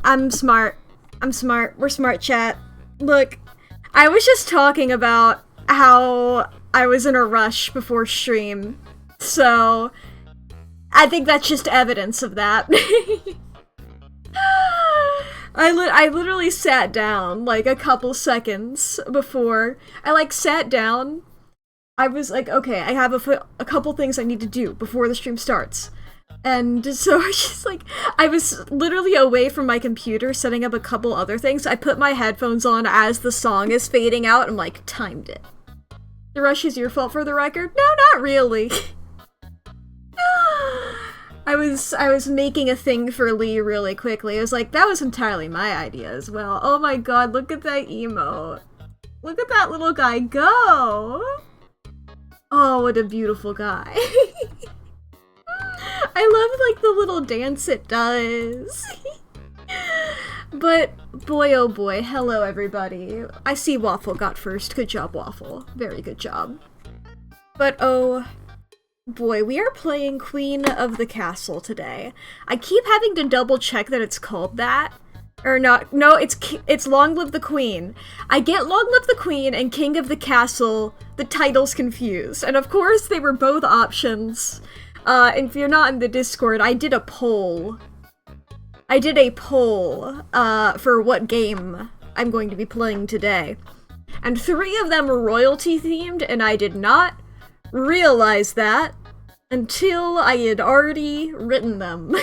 I'm smart. I'm smart. We're smart, chat. Look, I was just talking about how I was in a rush before stream, so I think that's just evidence of that. I literally sat down, like, a couple seconds before. I, like, sat down. I was like, okay, I have a couple things I need to do before the stream starts. And so I was literally away from my computer setting up a couple other things. I put my headphones on as the song is fading out and, like, timed it. The rush is your fault, for the record? No, not really. I was making a thing for Lee really quickly. I was like, that was entirely my idea as well. Oh my god, look at that emote. Look at that little guy go! Oh, what a beautiful guy. I love, like, the little dance it does. But, boy oh boy, hello everybody. I see Waffle got first. Good job, Waffle. Very good job. But, oh boy, we are playing Queen of the Castle today. I keep having to double check that it's called that. Or not, no, it's Long Live the Queen. I get Long Live the Queen and King of the Castle, the titles confused. And of course, they were both options. If you're not in the Discord, I did a poll. For what game I'm going to be playing today. And 3 of them were royalty themed, and I did not realize that until I had already written them.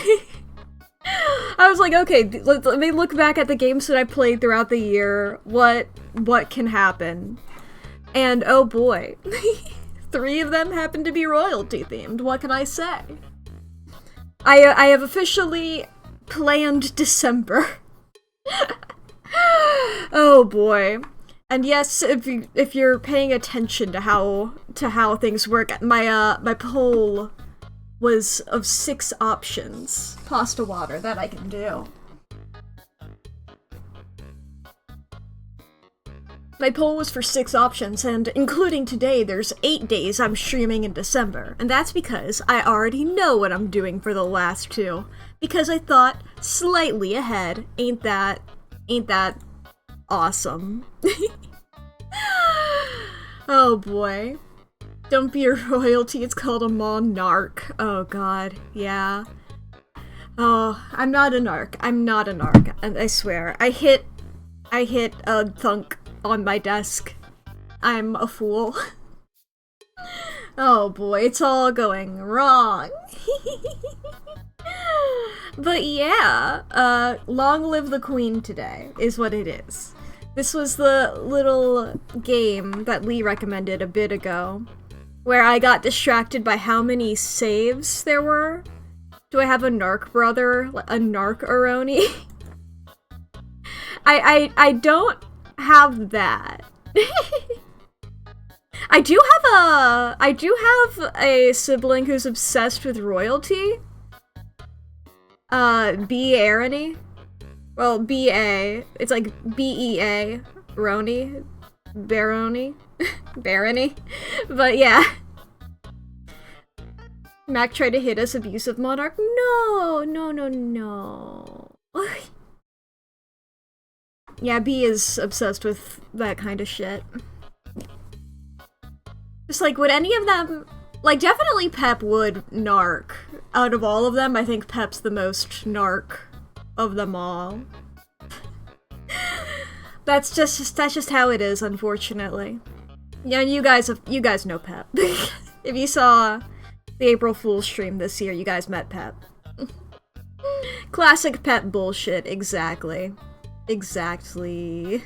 I was like, okay, let me look back at the games that I played throughout the year. What can happen? And oh boy. 3 of them happen to be royalty themed. What can I say? I have officially planned December. Oh boy. And yes, if you're paying attention to how things work, my poll was of 6 options. Pasta water that I can do. My poll was for 6 options, and including today, there's 8 days I'm streaming in December. And that's because I already know what I'm doing for the last 2. Because I thought slightly ahead. Ain't that awesome? Oh boy. Don't be a royalty, it's called a monarch. Oh god, yeah. Oh, I'm not a narc. I'm not a narc. And I swear. I hit a thunk on my desk. I'm a fool. Oh boy, it's all going wrong. But yeah, Long Live the Queen today is what it is. This was the little game that Lee recommended a bit ago, where I got distracted by how many saves there were. Do I have a narc brother? A narc-aroni? I don't have that. I do have a sibling who's obsessed with royalty. B-Arony. Well, B-A. It's like B-E-A. Roni. Baroni. Barony. But yeah. Mack tried to hit us, abusive monarch. No. Yeah, B is obsessed with that kind of shit. Just like, would any of them... Like, definitely Pep would narc. Out of all of them, I think Pep's the most narc of them all. That's just how it is, unfortunately. Yeah, you guys know Pep. If you saw the April Fool's stream this year, you guys met Pep. Classic Pep bullshit, exactly. Exactly.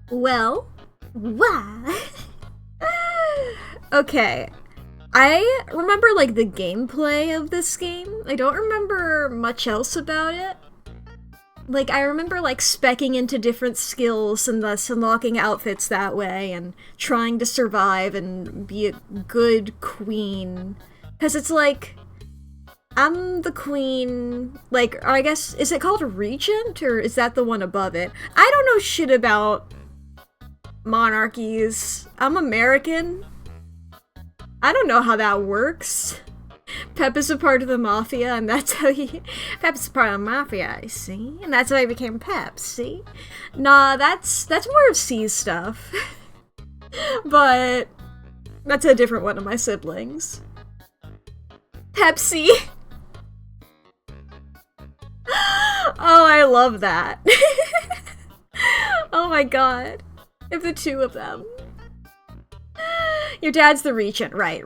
Well, why? Okay. I remember, like, the gameplay of this game. I don't remember much else about it. Like, I remember, like, speccing into different skills and thus unlocking outfits that way and trying to survive and be a good queen. Because it's like, I'm the queen, like, or I guess, is it called regent, or is that the one above it? I don't know shit about monarchies. I'm American. I don't know how that works. Pep is a part of the mafia, and that's how he... Pep's a part of the mafia, see? And that's how he became Pep, see? Nah, that's more of C's stuff. But that's a different one of my siblings. Pepsi! Oh, I love that. Oh my god. If the two of them. Your dad's the regent, right?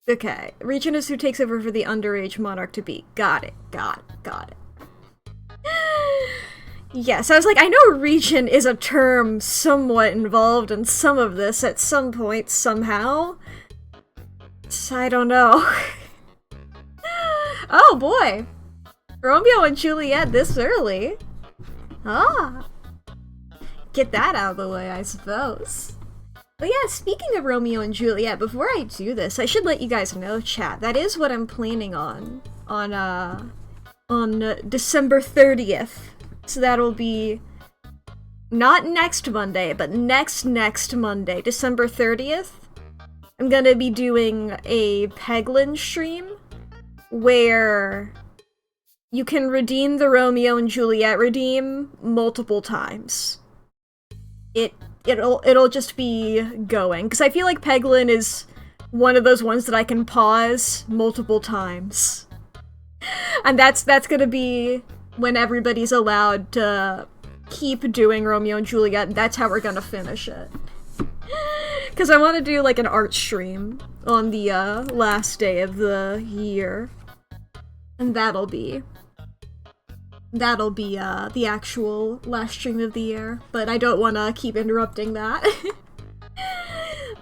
Okay. Regent is who takes over for the underage monarch to be. Got it. Got it. Yes, I was like, I know regent is a term somewhat involved in some of this at some point, somehow. So I don't know. Oh boy! Romeo and Juliet this early. Ah. Get that out of the way, I suppose. But yeah, speaking of Romeo and Juliet, before I do this, I should let you guys know, chat, that is what I'm planning on December 30th. So that'll be not next Monday, but next Monday, December 30th. I'm gonna be doing a Peglin stream where you can redeem the Romeo and Juliet redeem multiple times. It'll just be going, because I feel like Peglin is one of those ones that I can pause multiple times. And that's gonna be when everybody's allowed to keep doing Romeo and Juliet, and that's how we're gonna finish it. Because I want to do, like, an art stream on the, last day of the year. And that'll be, the actual last stream of the year. But I don't want to keep interrupting that.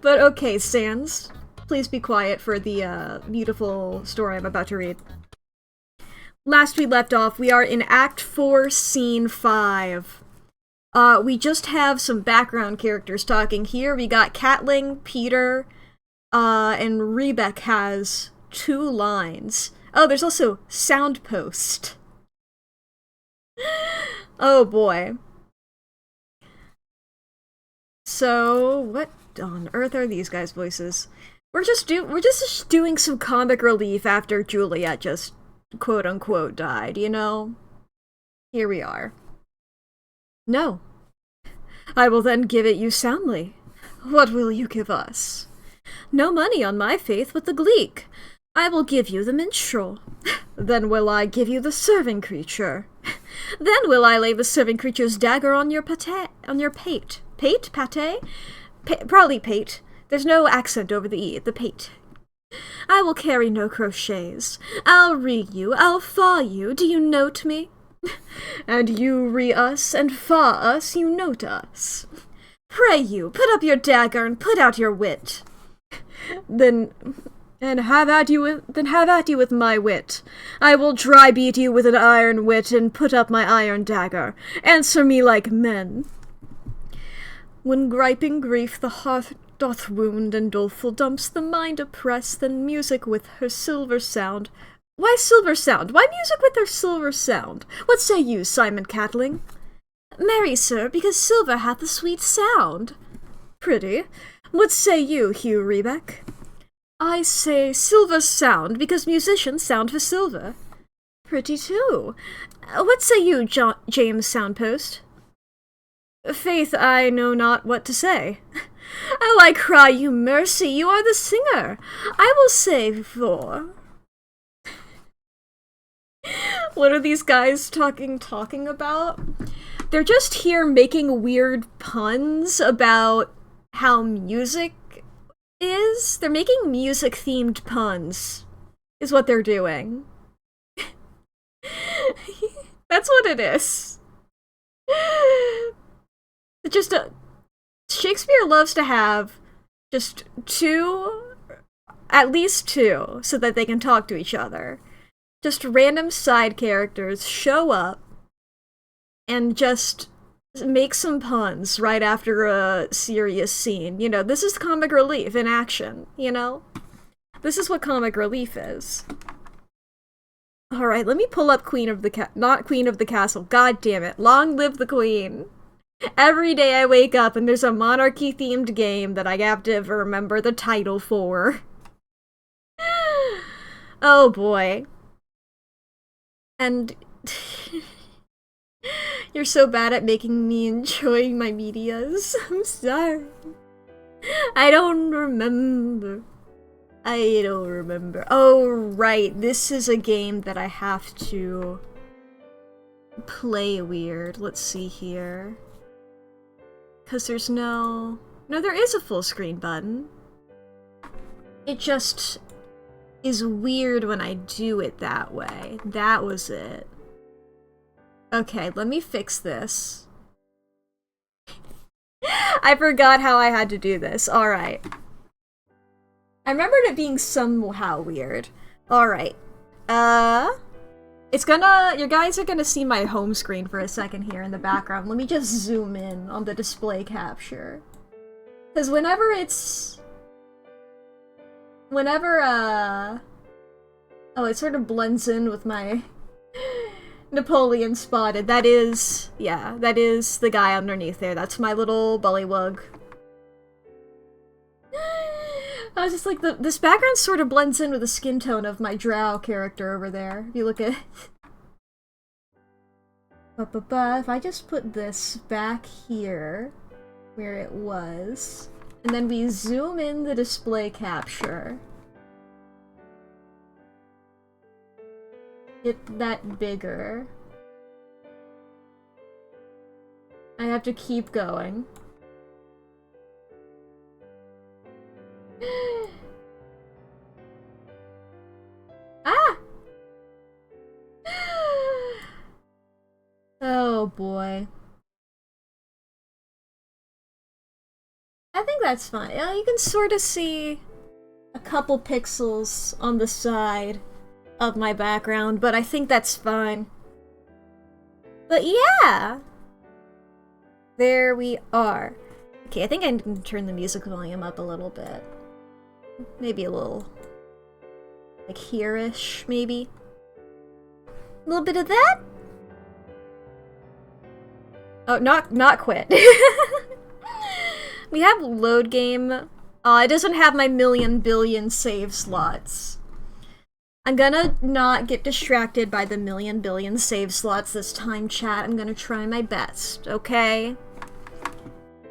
But okay, Sans, please be quiet for the, beautiful story I'm about to read. Last we left off, we are in Act 4, Scene 5. We just have some background characters talking here. We got Catling, Peter, and Rebek has 2 lines. Oh, there's also Soundpost. Oh boy. So, what on earth are these guys' voices? We're just doing some comic relief after Juliet just quote-unquote died, you know? Here we are. No. I will then give it you soundly. What will you give us? No money on my faith with the gleek. I will give you the minstrel. Then will I give you the serving creature. Then will I lay the serving creature's dagger on your pate. Pate? Pate? Probably pate. There's no accent over the E, the pate. I will carry no crochets. I'll re you, I'll fa you, do you note me? And you re us, and fa us, you note us. Pray you, put up your dagger, and put out your wit. Then have at you with my wit. I will dry beat you with an iron wit, and put up my iron dagger. Answer me like men. When griping grief the heart doth wound, and doleful dumps the mind oppress, then music with her silver sound. Why silver sound? Why music with her silver sound? What say you, Simon Catling? Marry, sir, because silver hath a sweet sound. Pretty. What say you, Hugh Rebek? I say silver sound, because musicians sound for silver. Pretty too. What say you, James Soundpost? Faith, I know not what to say. Oh, I cry you mercy, you are the singer. I will say for... What are these guys talking about? They're just here making weird puns about how music is. They're making music-themed puns, is what they're doing. That's what it is. It just Shakespeare loves to have just at least two, so that they can talk to each other. Just random side characters show up and just make some puns right after a serious scene. You know, this is comic relief in action, you know? This is what comic relief is. Alright, let me pull up not Queen of the Castle. God damn it. Long live the Queen. Every day I wake up and there's a monarchy-themed game that I have to remember the title for. Oh boy. And... You're so bad at making me enjoy my medias. I'm sorry. I don't remember. Oh, right. This is a game that I have to play weird. Let's see here. Because there's no, there is a full screen button. It just is weird when I do it that way. That was it. Okay, let me fix this. I forgot how I had to do this. Alright. I remembered it being somehow weird. Alright. You guys are gonna see my home screen for a second here in the background. Let me just zoom in on the display capture. Because whenever oh, it sort of blends in with my Napoleon spotted. That is the guy underneath there. That's my little bullywug. I was just like, this background sort of blends in with the skin tone of my drow character over there. If you look at... If I just put this back here, where it was, and then we zoom in the display capture. Get that bigger. I have to keep going. Ah! Oh boy. I think that's fine. You can sort of see a couple pixels on the side of my background, but I think that's fine. But yeah! There we are. Okay, I think I can turn the music volume up a little bit. Maybe a little... like here-ish, maybe? A little bit of that? Oh, not quit. We have load game. It doesn't have my billion save slots. I'm gonna not get distracted by the billion save slots this time, chat. I'm gonna try my best, okay?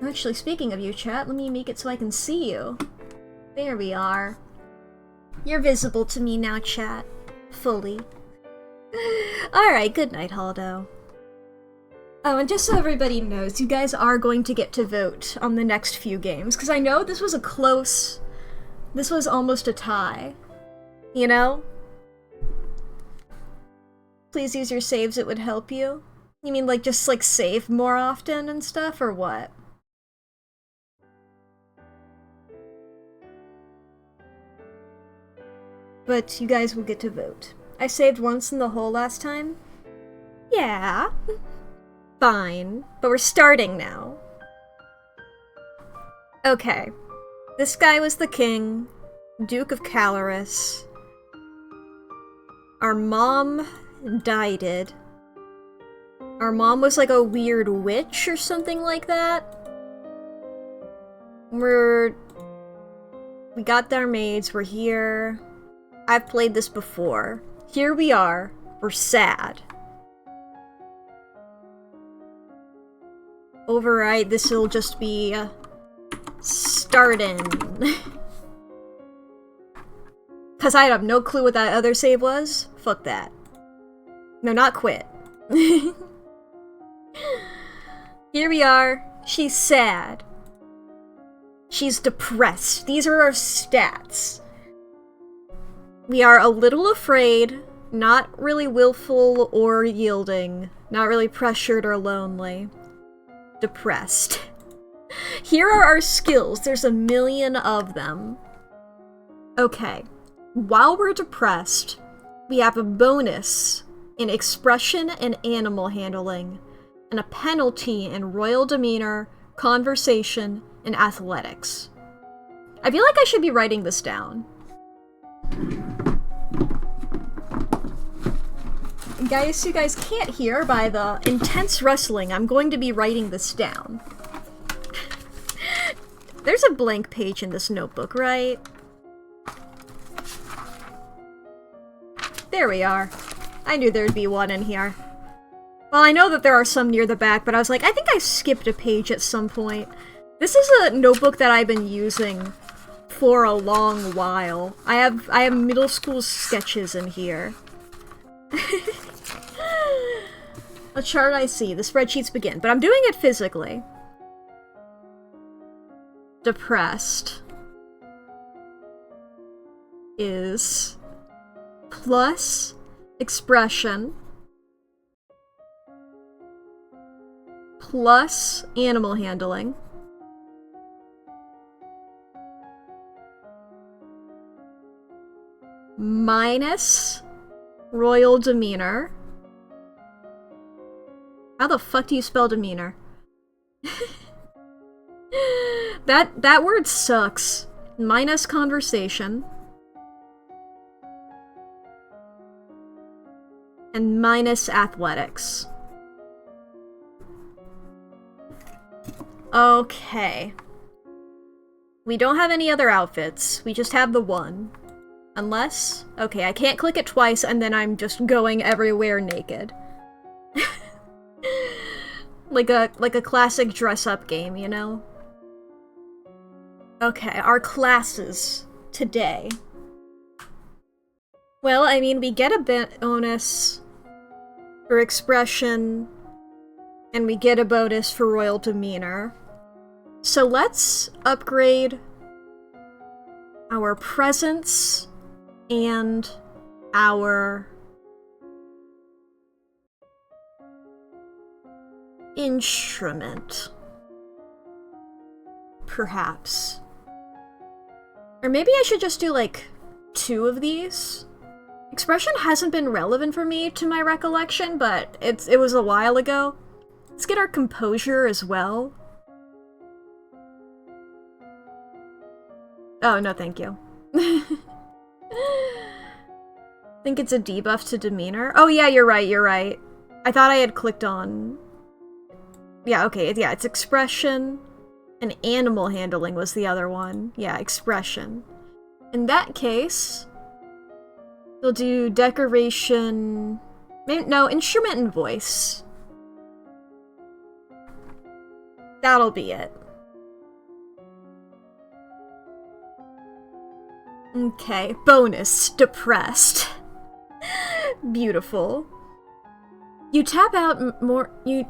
Actually, speaking of you, chat, let me make it so I can see you. There we are. You're visible to me now, chat. Fully. Alright, good night, Haldo. Oh, and just so everybody knows, you guys are going to get to vote on the next few games, because I know this was a close... this was almost a tie. You know? Please use your saves, it would help you. You mean, like, just, like, save more often and stuff, or what? But you guys will get to vote. I saved once in the hole last time? Yeah. Fine. But we're starting now. Okay. This guy was the king, Duke of Caloris. Our mom died. Our mom was like a weird witch or something like that. We got our maids, we're here. I've played this before. Here we are. We're sad. Override, this'll just be... starting. Cause I have no clue what that other save was. Fuck that. No, not quit. Here we are. She's sad. She's depressed. These are our stats. We are a little afraid, not really willful or yielding, not really pressured or lonely. Depressed. Here are our skills. There's a million of them. Okay. While we're depressed, we have a bonus in expression and animal handling, and a penalty in royal demeanor, conversation, and athletics. I feel like I should be writing this down. Guys, you guys can't hear by the intense rustling, I'm going to be writing this down. There's a blank page in this notebook, right? There we are. I knew there'd be one in here. Well, I know that there are some near the back, but I was like, I think I skipped a page at some point. This is a notebook that I've been using for a long while. I have middle school sketches in here. A chart I see. The spreadsheets begin, but I'm doing it physically. Depressed is plus expression plus animal handling minus royal demeanor. How the fuck do you spell demeanor? That word sucks. Minus conversation. And minus athletics. Okay. We don't have any other outfits. We just have the one. Unless... Okay, I can't click it twice and then I'm just going everywhere naked. like a classic dress-up game, you know? Okay, our classes today. Well, I mean, we get a bonus for expression, and we get a bonus for royal demeanor. So let's upgrade our presence and our instrument. Perhaps. Or maybe I should just do, like, 2 of these? Expression hasn't been relevant for me to my recollection, but it was a while ago. Let's get our composure as well. Oh, no thank you. Think it's a debuff to demeanor? Oh yeah, you're right. I thought I had clicked on... Yeah, okay, yeah, it's expression, and animal handling was the other one. Yeah, expression. In that case... we'll do decoration... No, instrument and voice. That'll be it. Okay, bonus, depressed. Beautiful. You tap out more... You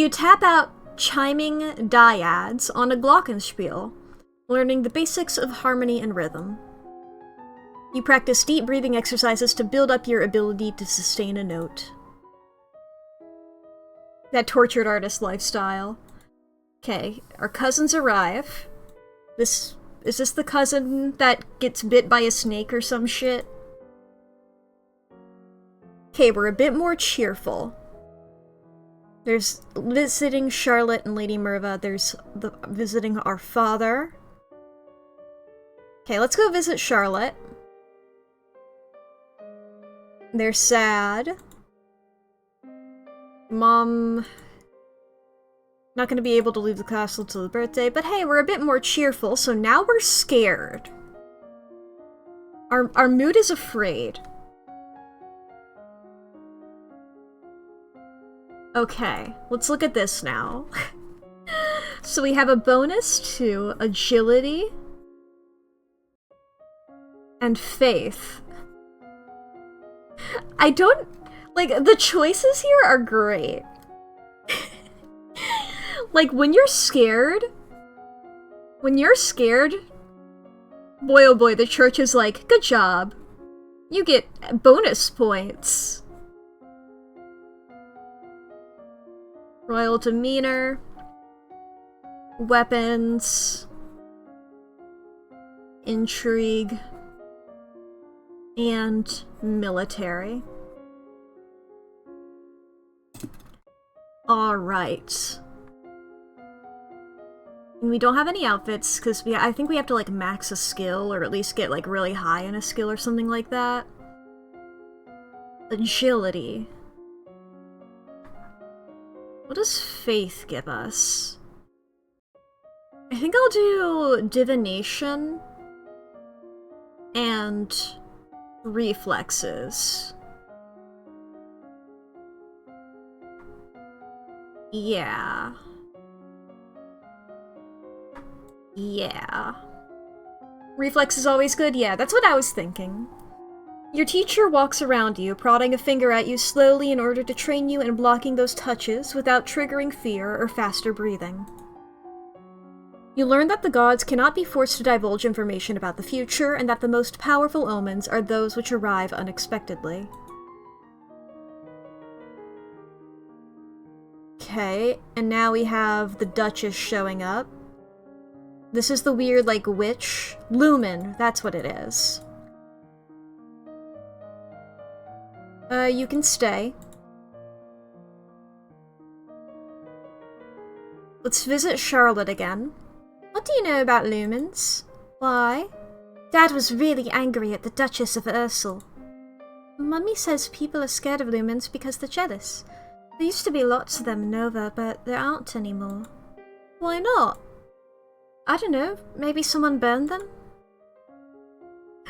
tap out chiming dyads on a glockenspiel, learning the basics of harmony and rhythm. You practice deep breathing exercises to build up your ability to sustain a note. That tortured artist lifestyle. Okay, our cousins arrive. Is this the cousin that gets bit by a snake or some shit? Okay, we're a bit more cheerful. There's visiting Charlotte and Lady Merva. There's visiting our father. Okay, let's go visit Charlotte. They're sad. Mom... not gonna be able to leave the castle till the birthday, but hey, we're a bit more cheerful, so now we're scared. Our mood is afraid. Okay, let's look at this now. So we have a bonus to agility and faith. I don't... Like, the choices here are great. Like, when you're scared, boy oh boy, the church is like, good job. You get bonus points. Royal demeanor. Weapons. Intrigue. And military. Alright. And we don't have any outfits, because I think we have to, like, max a skill, or at least get, like, really high in a skill or something like that. Agility. What does faith give us? I think I'll do divination and reflexes. Yeah. Yeah. Reflex is always good? Yeah, that's what I was thinking. Your teacher walks around you, prodding a finger at you slowly in order to train you in blocking those touches without triggering fear or faster breathing. You learn that the gods cannot be forced to divulge information about the future, and that the most powerful omens are those which arrive unexpectedly. Okay, and now we have the Duchess showing up. This is the weird, like, witch. Lumen, that's what it is. You can stay. Let's visit Charlotte again. What do you know about lumens? Why? Dad was really angry at the Duchess of Ursel. Mummy says people are scared of lumens because they're jealous. There used to be lots of them in Nova, but there aren't anymore. Why not? I don't know, maybe someone burned them?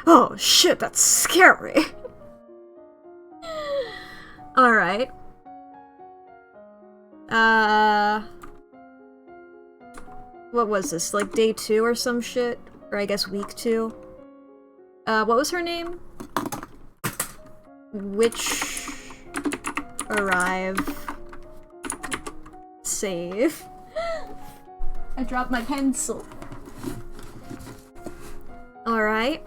Oh shit, that's scary! Alright. What was this, like day 2 or some shit? Or I guess week 2? What was her name? Witch... arrive... save... I dropped my pencil. Alright.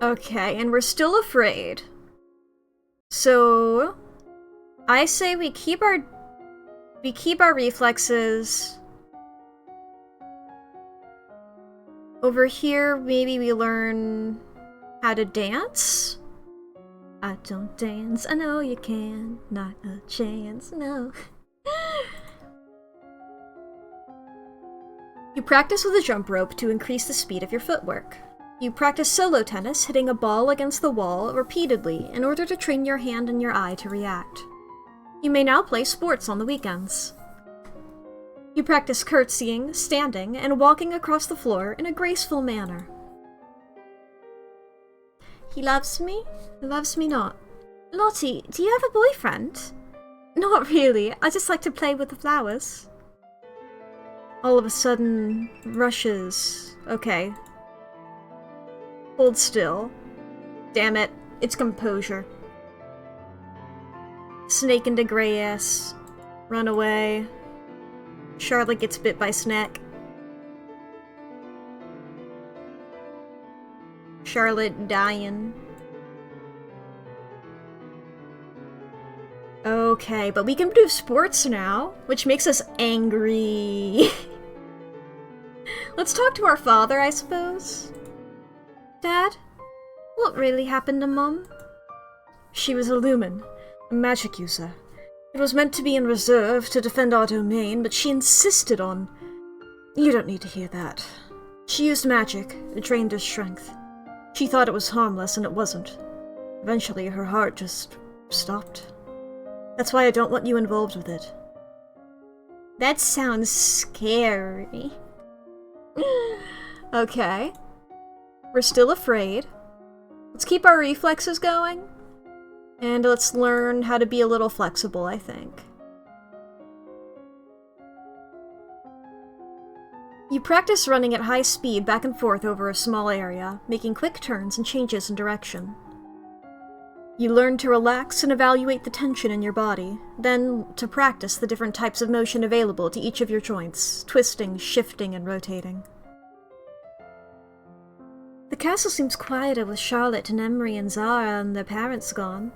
Okay, and we're still afraid. So... I say we keep our reflexes. Over here, maybe we learn how to dance? I don't dance, I know you can. Not a chance, no. You practice with a jump rope to increase the speed of your footwork. You practice solo tennis, hitting a ball against the wall repeatedly in order to train your hand and your eye to react. You may now play sports on the weekends. You practice curtsying, standing, and walking across the floor in a graceful manner. He loves me? Loves me not. Lottie, do you have a boyfriend? Not really, I just like to play with the flowers. All of a sudden, rushes. Okay. Hold still. Damn it, it's composure. Snake into grey ass. Run away. Charlotte gets bit by Snack. Charlotte dying. Okay, but we can do sports now, which makes us angry. Let's talk to our father, I suppose. Dad? What really happened to Mom? She was a lumen, a magic user. It was meant to be in reserve to defend our domain, but she insisted on... You don't need to hear that. She used magic. It drained her strength. She thought it was harmless, and it wasn't. Eventually, her heart just stopped. That's why I don't want you involved with it. That sounds scary. Okay. We're still afraid. Let's keep our reflexes going. And let's learn how to be a little flexible, I think. You practice running at high speed back and forth over a small area, making quick turns and changes in direction. You learn to relax and evaluate the tension in your body, then to practice the different types of motion available to each of your joints, twisting, shifting, and rotating. The castle seems quieter with Charlotte and Emery and Zara and their parents gone.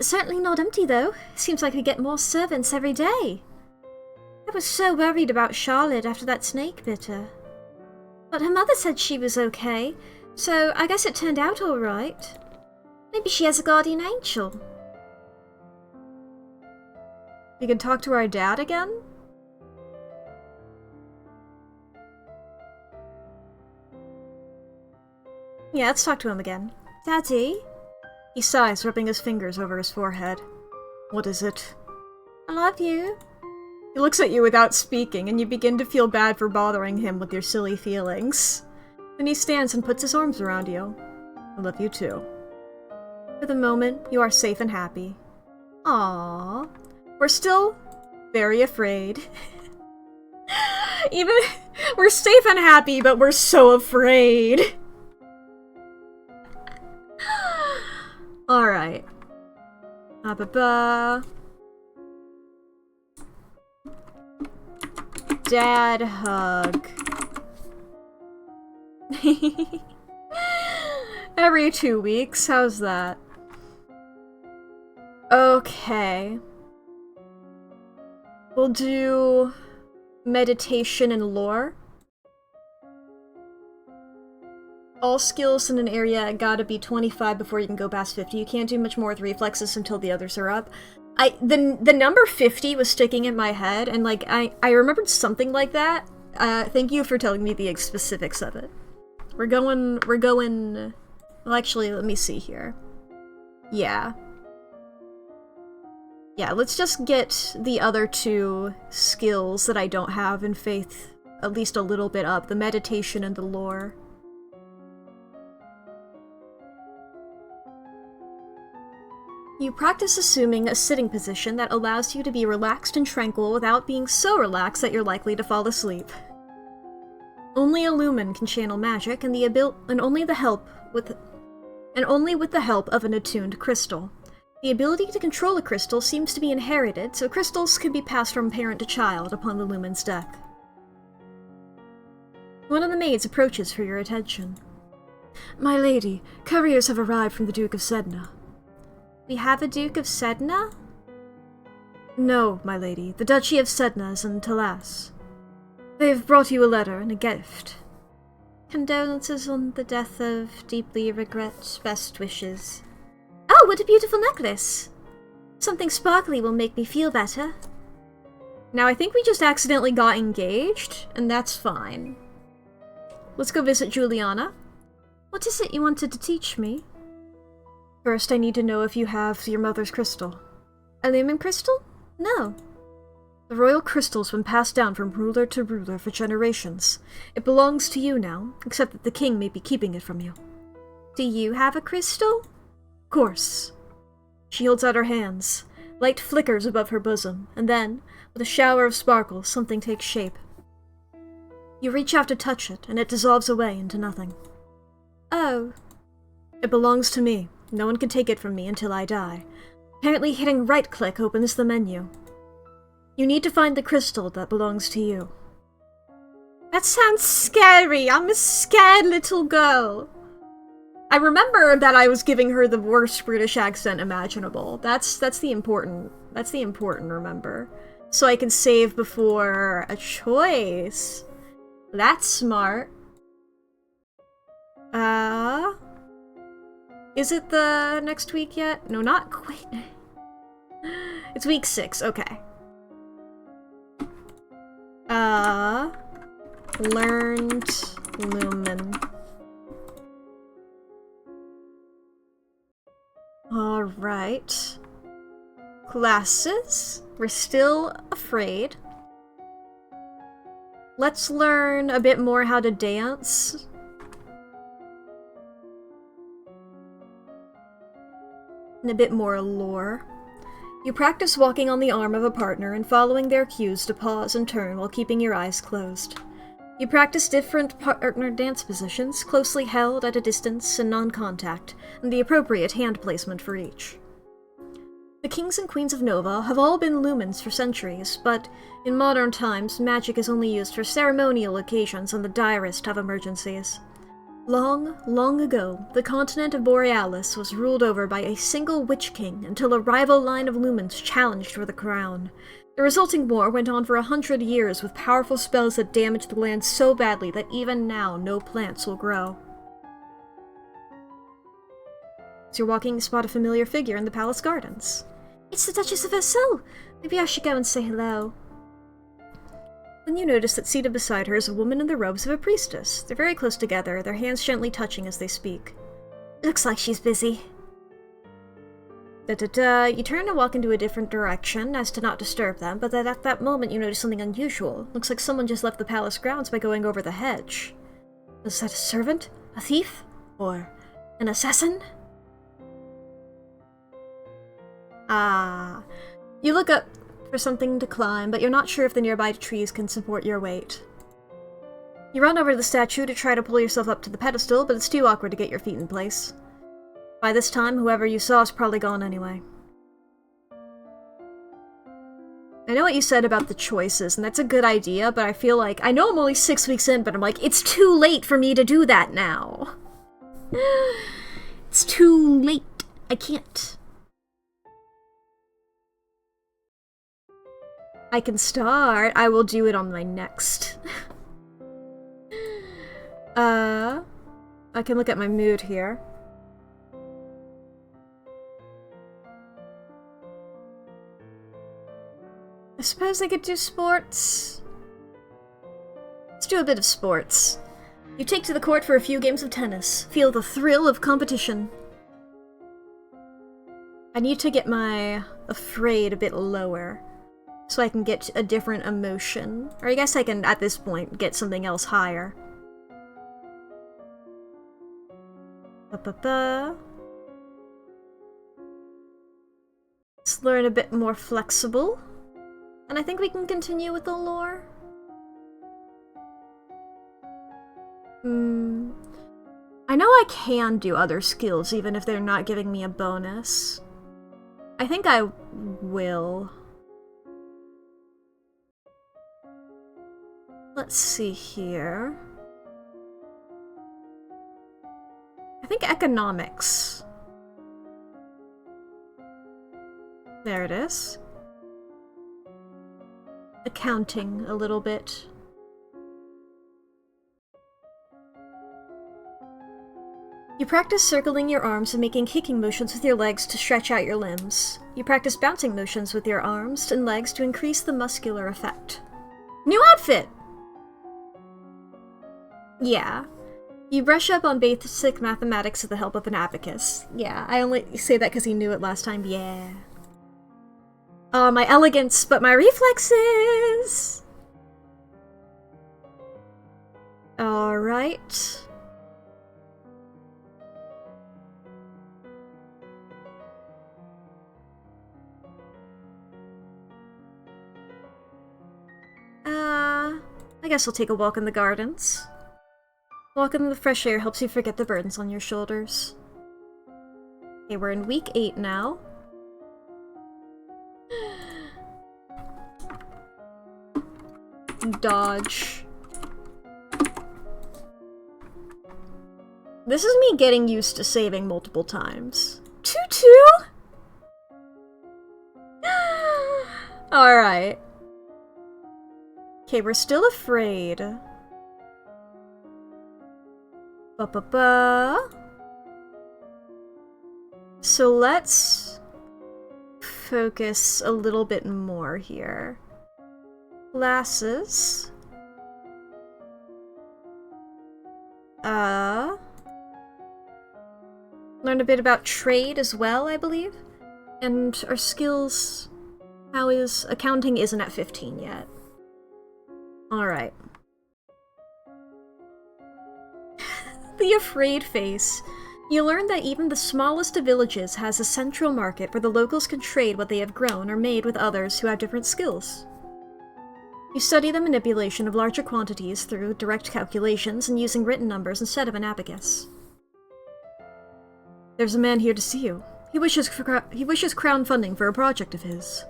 Certainly not empty, though. Seems like we get more servants every day. I was so worried about Charlotte after that snake bit her. But her mother said she was okay, so I guess it turned out all right. Maybe she has a guardian angel. You can talk to our dad again? Yeah, let's talk to him again. Daddy? He sighs, rubbing his fingers over his forehead. What is it? I love you. He looks at you without speaking, and you begin to feel bad for bothering him with your silly feelings. Then he stands and puts his arms around you. I love you too. For the moment, you are safe and happy. Aww. We're still very afraid. We're safe and happy, but we're so afraid. Alright. Dad hug. Every 2 weeks, how's that? Okay. We'll do meditation and lore. All skills in an area gotta be 25 before you can go past 50. You can't do much more with reflexes until the others are up. The number 50 was sticking in my head, and like I remembered something like that. Thank you for telling me the specifics of it. We're going. Well, actually, let me see here. Yeah, let's just get the other 2 skills that I don't have in Faith at least a little bit up. The meditation and the lore. You practice assuming a sitting position that allows you to be relaxed and tranquil without being so relaxed that you're likely to fall asleep. Only a lumen can channel magic, and only with the help of an attuned crystal. The ability to control a crystal seems to be inherited, so crystals can be passed from parent to child upon the lumen's death. One of the maids approaches for your attention. My lady, couriers have arrived from the Duke of Sedna. We have a Duke of Sedna? No, my lady. The Duchy of Sedna is in Talas. They have brought you a letter and a gift. Condolences on the death of deeply regret, best wishes. Oh, what a beautiful necklace! Something sparkly will make me feel better. Now, I think we just accidentally got engaged, and that's fine. Let's go visit Juliana. What is it you wanted to teach me? First, I need to know if you have your mother's crystal. A lumen crystal? No. The royal crystal's been passed down from ruler to ruler for generations. It belongs to you now, except that the king may be keeping it from you. Do you have a crystal? Of course. She holds out her hands. Light flickers above her bosom, and then, with a shower of sparkles, something takes shape. You reach out to touch it, and it dissolves away into nothing. Oh. It belongs to me. No one can take it from me until I die. Apparently hitting right-click opens the menu. You need to find the crystal that belongs to you. That sounds scary. I'm a scared little girl. I remember that I was giving her the worst British accent imaginable. That's the important remember. So I can save before a choice. That's smart. Is it the next week yet? No, not quite. It's week 6, okay. Learned lumen. Alright. Classes. We're still afraid. Let's learn a bit more how to dance. And a bit more lore. You practice walking on the arm of a partner and following their cues to pause and turn while keeping your eyes closed. You practice different partner dance positions, closely held at a distance and non-contact, and the appropriate hand placement for each. The kings and queens of Nova have all been lumens for centuries, but in modern times, magic is only used for ceremonial occasions and the direst of emergencies. Long, long ago, the continent of Borealis was ruled over by a single witch king until a rival line of lumens challenged for the crown. The resulting war went on for 100 years with powerful spells that damaged the land so badly that even now no plants will grow. As you're walking, you spot a familiar figure in the palace gardens. It's the Duchess of Versailles! Maybe I should go and say hello. Then you notice that seated beside her is a woman in the robes of a priestess. They're very close together, their hands gently touching as they speak. Looks like she's busy. You turn and walk into a different direction, as to not disturb them, but at that moment you notice something unusual. Looks like someone just left the palace grounds by going over the hedge. Was that a servant? A thief? Or an assassin? You look up for something to climb, but you're not sure if the nearby trees can support your weight. You run over to the statue to try to pull yourself up to the pedestal, but it's too awkward to get your feet in place. By this time, whoever you saw is probably gone anyway. I know what you said about the choices, and that's a good idea, but I feel like, I know I'm only 6 weeks in, but I'm like, it's too late for me to do that now. It's too late. I can't. I can start. I will do it on my next. I can look at my mood here. I suppose I could do sports. Let's do a bit of sports. You take to the court for a few games of tennis. Feel the thrill of competition. I need to get my afraid a bit lower, so I can get a different emotion. Or I guess I can, at this point, get something else higher. Let's learn a bit more flexible. And I think we can continue with the lore. I know I can do other skills even if they're not giving me a bonus. I think I will. Let's see here. I think economics. There it is. Accounting a little bit. You practice circling your arms and making kicking motions with your legs to stretch out your limbs. You practice bouncing motions with your arms and legs to increase the muscular effect. New outfit! Yeah. You brush up on basic mathematics with the help of an abacus. Yeah, I only say that because he knew it last time. Yeah. Oh, my elegance, but my reflexes! Alright. I guess I'll take a walk in the gardens. Walking in the fresh air helps you forget the burdens on your shoulders. Okay, we're in week 8 now. Dodge. This is me getting used to saving multiple times. Tutu? Alright. Okay, we're still afraid. So let's focus a little bit more here. Glasses. Learned a bit about trade as well, I believe. And our skills... How is... Accounting isn't at 15 yet. Alright. The afraid face. You learn that even the smallest of villages has a central market where the locals can trade what they have grown or made with others who have different skills. You study the manipulation of larger quantities through direct calculations and using written numbers instead of an abacus. There's a man here to see you. He wishes crowdfunding for a project of his.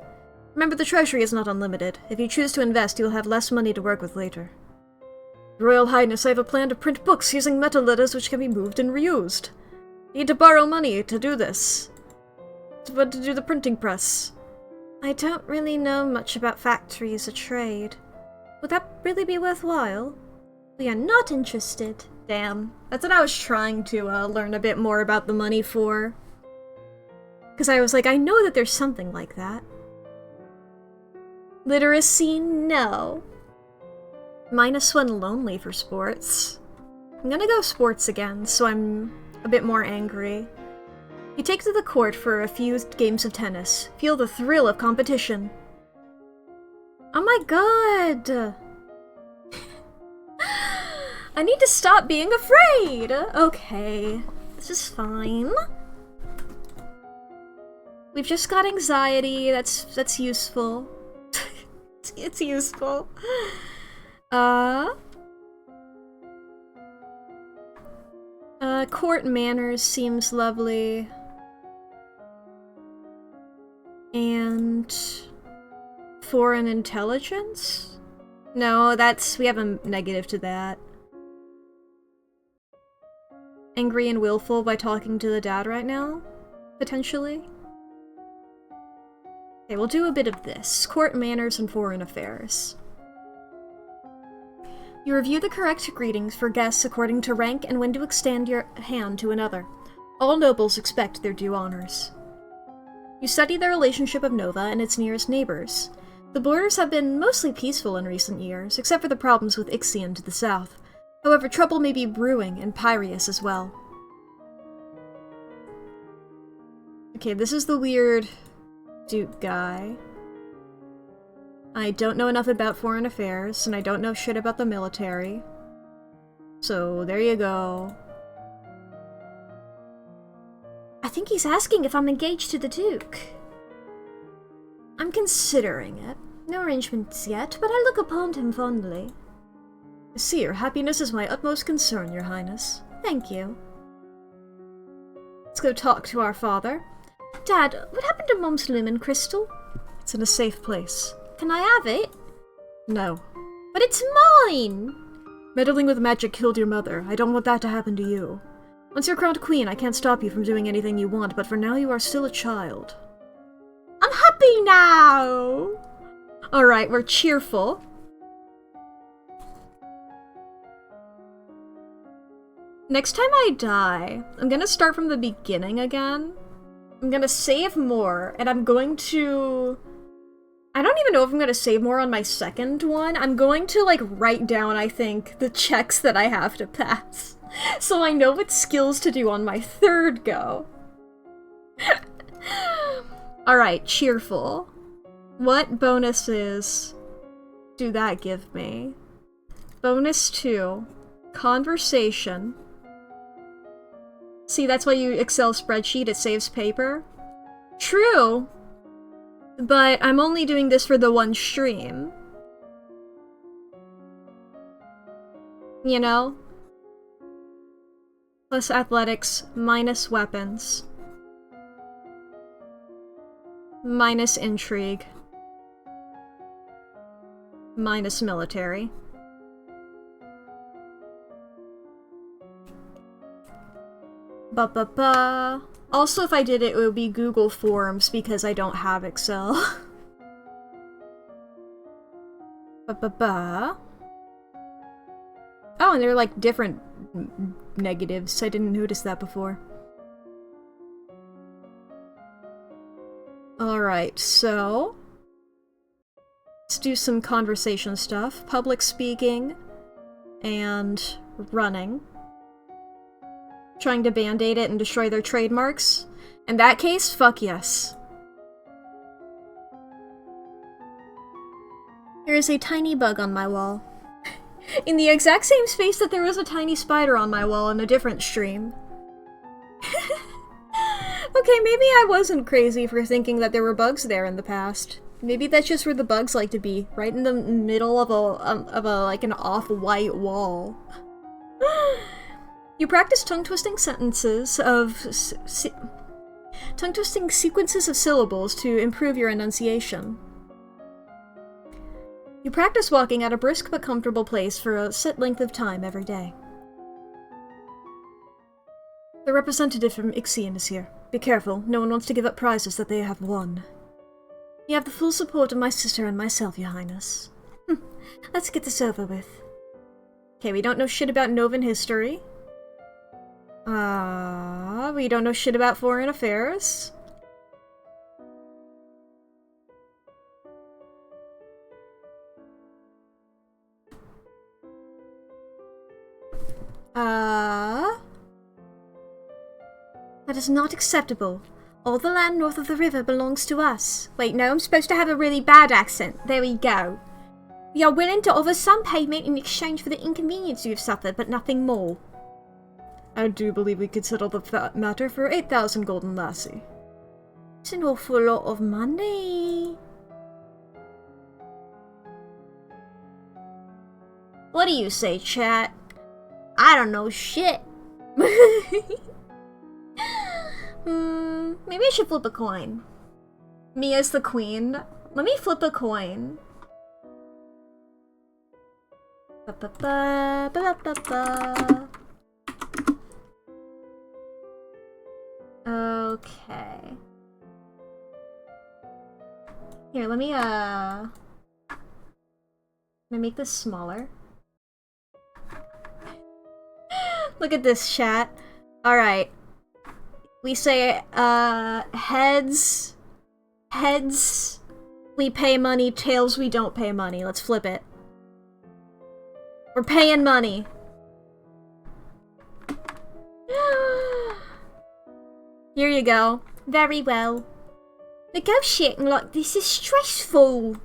Remember, the treasury is not unlimited. If you choose to invest, you will have less money to work with later. Royal Highness, I have a plan to print books using metal letters which can be moved and reused. You need to borrow money to do this. But to do the printing press. I don't really know much about factories or trade. Would that really be worthwhile? We are not interested. Damn. That's what I was trying to learn a bit more about the money for. Because I was like, I know that there's something like that. Literacy? No. -1 lonely for sports. I'm gonna go sports again, so I'm a bit more angry. You take to the court for a few games of tennis. Feel the thrill of competition. Oh my god! I need to stop being afraid! Okay, this is fine. We've just got anxiety, that's useful. It's useful. Court manners seems lovely. And foreign intelligence? No, we have a negative to that. Angry and willful by talking to the dad right now? Potentially? Okay, we'll do a bit of this. Court manners and foreign affairs. You review the correct greetings for guests according to rank and when to extend your hand to another. All nobles expect their due honors. You study the relationship of Nova and its nearest neighbors. The borders have been mostly peaceful in recent years, except for the problems with Ixion to the south. However, trouble may be brewing in Piraeus as well. Okay, this is the weird Duke guy. I don't know enough about foreign affairs, and I don't know shit about the military. So, there you go. I think he's asking if I'm engaged to the Duke. I'm considering it. No arrangements yet, but I look upon him fondly. I see your happiness is my utmost concern, Your Highness. Thank you. Let's go talk to our father. Dad, what happened to Mom's lumen crystal? It's in a safe place. Can I have it? No. But it's mine! Meddling with magic killed your mother. I don't want that to happen to you. Once you're crowned queen, I can't stop you from doing anything you want, but for now you are still a child. I'm happy now! Alright, we're cheerful. Next time I die, I'm gonna start from the beginning again. I'm gonna save more, and I'm going to... I don't even know if I'm gonna save more on my second one. I'm going to, like, write down, I think, the checks that I have to pass. So I know what skills to do on my third go. Alright, cheerful. What bonuses do that give me? Bonus 2. Conversation. See, that's why you Excel spreadsheet, it saves paper. True! But I'm only doing this for the one stream. You know? Plus athletics, minus weapons. Minus intrigue. Minus military. Ba-ba-ba. Also, if I did it, it would be Google Forms because I don't have Excel. Ba-ba-ba. Oh, and they're like different negatives. I didn't notice that before. Alright, so... let's do some conversation stuff. Public speaking. And running. Trying to band-aid it and destroy their trademarks? In that case, fuck yes. There is a tiny bug on my wall. In the exact same space that there was a tiny spider on my wall in a different stream. Okay, maybe I wasn't crazy for thinking that there were bugs there in the past. Maybe that's just where the bugs like to be, right in the middle of like an off-white wall. You practice tongue-twisting sentences of tongue-twisting sequences of syllables to improve your enunciation. You practice walking at a brisk but comfortable pace for a set length of time every day. The representative from Ixion is here. Be careful, no one wants to give up prizes that they have won. You have the full support of my sister and myself, Your Highness. Let's get this over with. Okay, we don't know shit about Novan history. We don't know shit about foreign affairs. That is not acceptable. All the land north of the river belongs to us. Wait, no, I'm supposed to have a really bad accent. There we go. We are willing to offer some payment in exchange for the inconvenience you have suffered, but nothing more. I do believe we could settle the matter for 8,000 golden lassie. It's an awful lot of money. What do you say, chat? I don't know shit. Maybe I should flip a coin. Me as the queen. Let me flip a coin. Okay. Here, let me make this smaller. Look at this, chat. Alright. We say, heads, we pay money, tails, we don't pay money. Let's flip it. We're paying money. Here you go. Very well. Negotiating like this is stressful.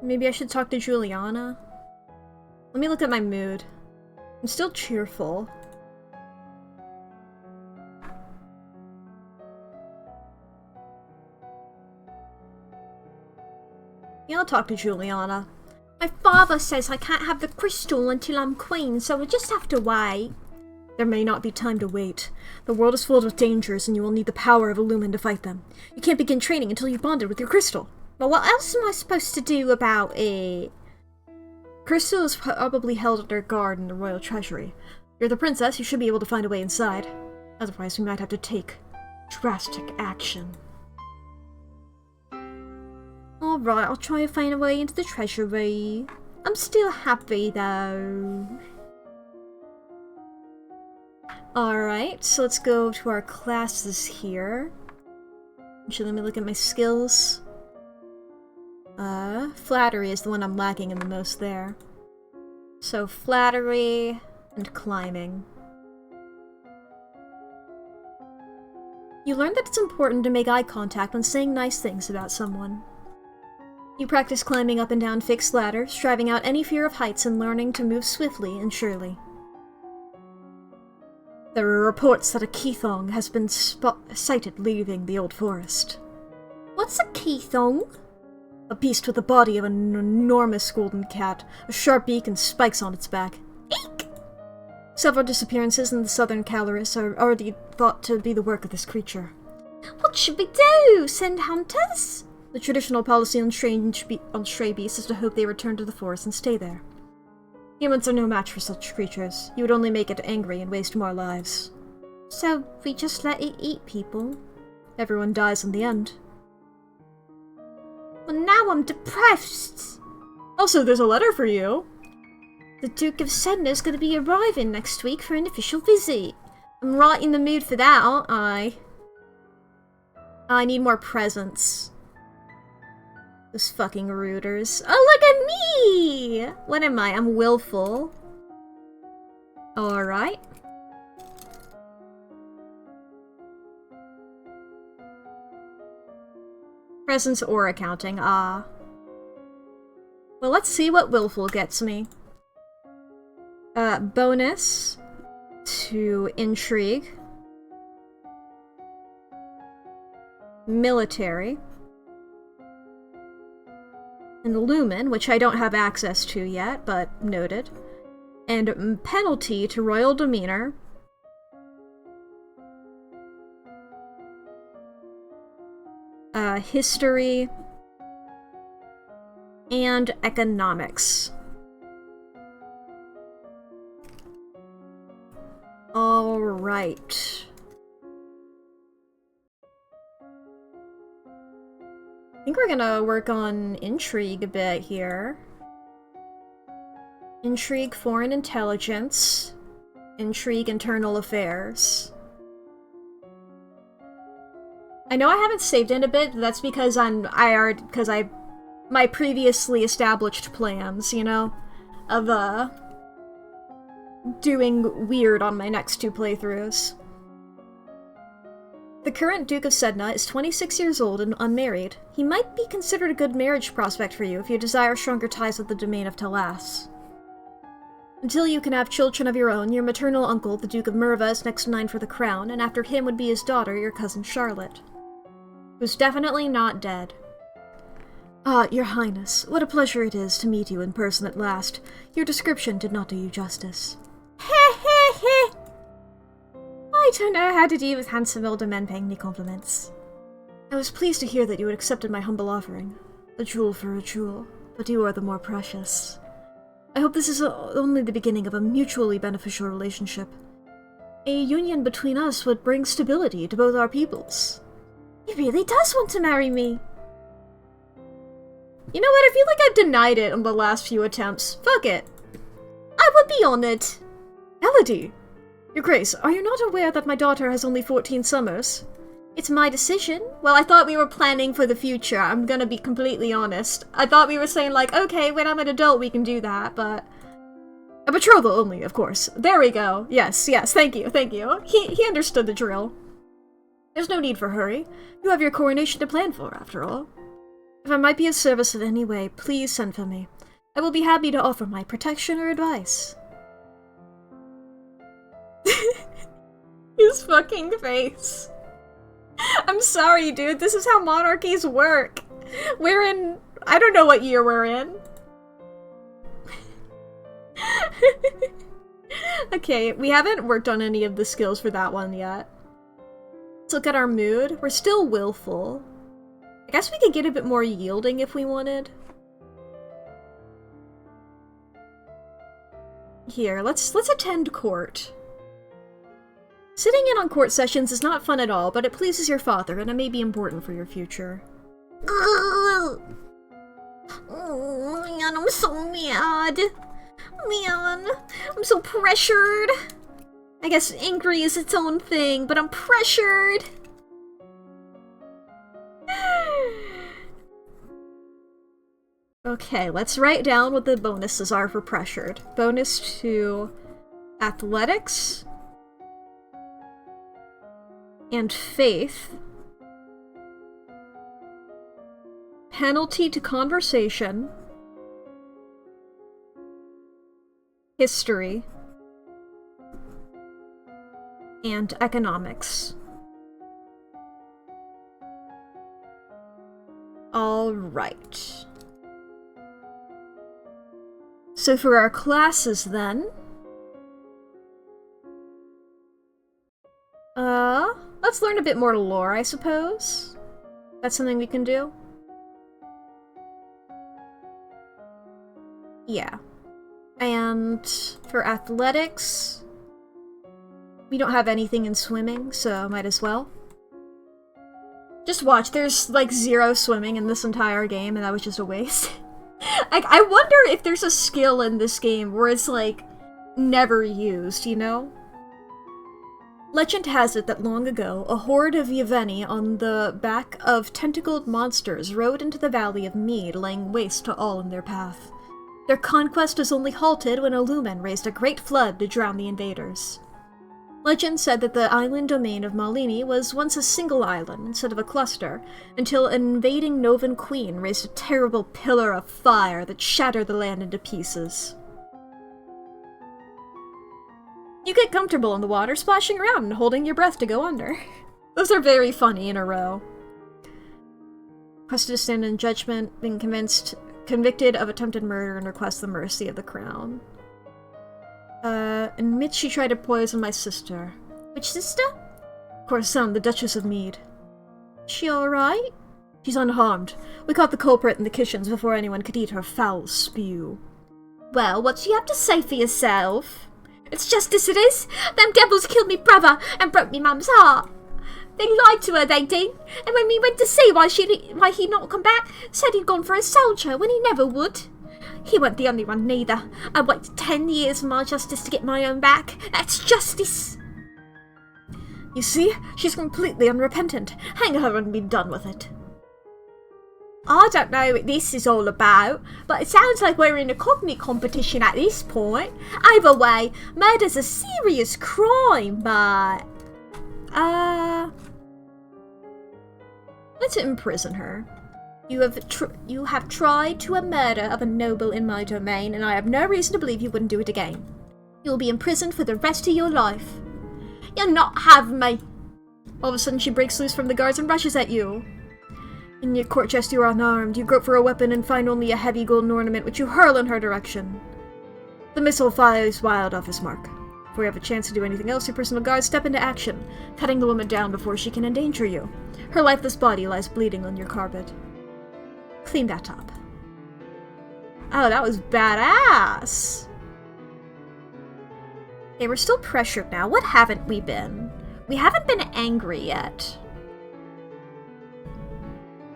Maybe I should talk to Juliana. Let me look at my mood. I'm still cheerful. Yeah, I'll talk to Juliana. My father says I can't have the crystal until I'm queen, so we'll just have to wait. There may not be time to wait. The world is full of dangers, and you will need the power of Illumin to fight them. You can't begin training until you've bonded with your crystal. But what else am I supposed to do about it? Crystal is probably held under guard in the royal treasury. You're the princess, you should be able to find a way inside. Otherwise, we might have to take drastic action. Alright, I'll try and find a way into the treasury. I'm still happy, though. Alright, so let's go to our classes here. Actually, let me look at my skills. Flattery is the one I'm lacking in the most there. So, flattery and climbing. You learn that it's important to make eye contact when saying nice things about someone. You practice climbing up and down fixed ladders, driving out any fear of heights and learning to move swiftly and surely. There are reports that a Keithong has been sighted leaving the old forest. What's a Keithong? A beast with the body of an enormous golden cat, a sharp beak and spikes on its back. Eek! Several disappearances in the southern Caloris are already thought to be the work of this creature. What should we do? Send hunters? The traditional policy on stray beasts is to hope they return to the forest and stay there. Humans are no match for such creatures. You would only make it angry and waste more lives. So, we just let it eat people? Everyone dies in the end. Well, now I'm depressed! Also, there's a letter for you! The Duke of Sedna's gonna be arriving next week for an official visit. I'm right in the mood for that, aren't I? I need more presents. Those fucking rooters. Oh, look at me! What am I? I'm willful. Alright. Presents or accounting, Well, let's see what willful gets me. Bonus to intrigue. military, and lumen, which I don't have access to yet, but noted, and penalty to royal demeanor, history, and economics. Alright. I think we're gonna work on intrigue a bit here. Intrigue, foreign intelligence. Intrigue, internal affairs. I know I haven't saved in a bit, but that's because my previously established plans, you know, of doing weird on my next 2 playthroughs. The current Duke of Sedna is 26 years old and unmarried. He might be considered a good marriage prospect for you if you desire stronger ties with the domain of Talas. Until you can have children of your own, your maternal uncle, the Duke of Merva, is next in line for the crown, and after him would be his daughter, your cousin Charlotte, who's definitely not dead. Ah, Your Highness, what a pleasure it is to meet you in person at last. Your description did not do you justice. Heh heh heh! I don't know how to deal with handsome older men paying me compliments. I was pleased to hear that you had accepted my humble offering. A jewel for a jewel, but you are the more precious. I hope this is only the beginning of a mutually beneficial relationship. A union between us would bring stability to both our peoples. He really does want to marry me. You know what, I feel like I've denied it on the last few attempts. Fuck it. I would be honored. Elodie! Your Grace, are you not aware that my daughter has only 14 summers? It's my decision. Well, I thought we were planning for the future, I'm gonna be completely honest. I thought we were saying like, okay, when I'm an adult we can do that, but... A betrothal only, of course. There we go. Yes, yes, thank you, thank you. He understood the drill. There's no need for hurry. You have your coronation to plan for, after all. If I might be of service in any way, please send for me. I will be happy to offer my protection or advice. His fucking face. I'm sorry, dude. This is how monarchies work. We're in... I don't know what year we're in. Okay, we haven't worked on any of the skills for that one yet. Let's look at our mood. We're still willful. I guess we could get a bit more yielding if we wanted. Here, let's attend court. Sitting in on court sessions is not fun at all, but it pleases your father, and it may be important for your future. Oh man, I'm so mad. Man, I'm so pressured. I guess angry is its own thing, but I'm pressured. Okay, let's write down what the bonuses are for pressured. Bonus to athletics and faith. Penalty to conversation. History. And economics. Alright. So for our classes then... let's learn a bit more lore, I suppose. That's something we can do? Yeah. And for athletics... we don't have anything in swimming, so might as well. Just watch, there's like 0 swimming in this entire game, and that was just a waste. I wonder if there's a skill in this game where it's like, never used, you know? Legend has it that long ago, a horde of Yeveni on the back of tentacled monsters rode into the valley of Mead, laying waste to all in their path. Their conquest was only halted when Illumin raised a great flood to drown the invaders. Legend said that the island domain of Malini was once a single island instead of a cluster, until an invading Novan queen raised a terrible pillar of fire that shattered the land into pieces. You get comfortable in the water, splashing around and holding your breath to go under. Those are very funny in a row. Requested to stand in judgment, being convicted of attempted murder, and requests the mercy of the crown. Admits she tried to poison my sister. Which sister? Corson, the Duchess of Mead. She alright? She's unharmed. We caught the culprit in the kitchens before anyone could eat her foul spew. Well, what do you have to say for yourself? It's justice it is. Them devils killed me brother and broke me mum's heart. They lied to her, they did. And when we went to see why he'd not come back, said he'd gone for a soldier when he never would. He weren't the only one neither. I waited 10 years for my justice to get my own back. That's justice. You see, she's completely unrepentant. Hang her and be done with it. I don't know what this is all about, but it sounds like we're in a cognitive competition at this point. Either way, murder's a serious crime, but... let's imprison her. You have tried to a murder of a noble in my domain, and I have no reason to believe you wouldn't do it again. You'll be imprisoned for the rest of your life. You'll not have me. All of a sudden she breaks loose from the guards and rushes at you. In your court chest you are unarmed. You grope for a weapon and find only a heavy golden ornament, which you hurl in her direction. The missile fires wild off his mark. Before you have a chance to do anything else, your personal guards step into action, cutting the woman down before she can endanger you. Her lifeless body lies bleeding on your carpet. Clean that up. Oh, that was badass! Okay, we're still pressured now. What haven't we been? We haven't been angry yet.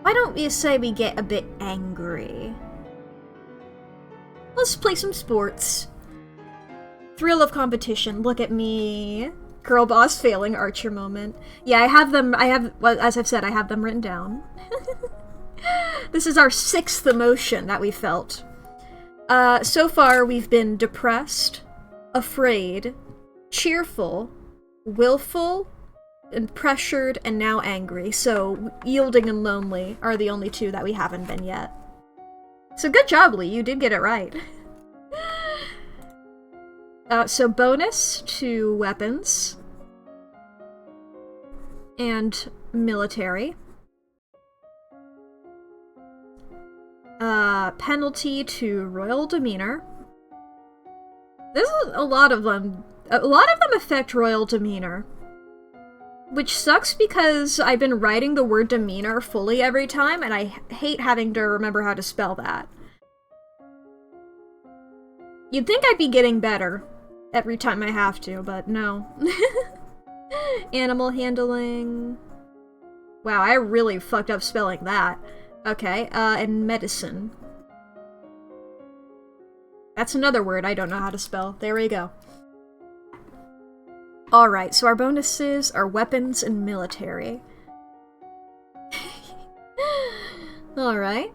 Why don't we say we get a bit angry? Let's play some sports. Thrill of competition. Look at me. Girl boss failing archer moment. Yeah, well, as I've said, I have them written down. This is our 6th emotion that we felt. So far, we've been depressed, afraid, cheerful, willful, and pressured, and now angry. So, yielding and lonely are the only 2 that we haven't been yet. So good job, Lee. You did get it right. So bonus to weapons and military. Penalty to royal demeanor. This is a lot of them. A lot of them affect royal demeanor, which sucks because I've been writing the word demeanor fully every time, and I hate having to remember how to spell that. You'd think I'd be getting better every time I have to, but no. Animal handling. Wow, I really fucked up spelling that. Okay, and medicine. That's another word I don't know how to spell. There we go. Alright, so our bonuses are weapons and military. Alright.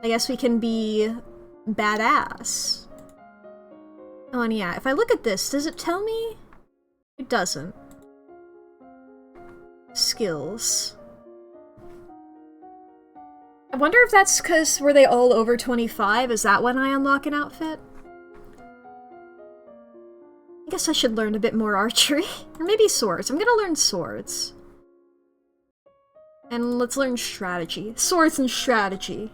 I guess we can be badass. Oh, and yeah, if I look at this, does it tell me? It doesn't. Skills. I wonder if that's because were they all over 25? Is that when I unlock an outfit? I guess I should learn a bit more archery. Or maybe swords. I'm gonna learn swords. And let's learn strategy. Swords and strategy.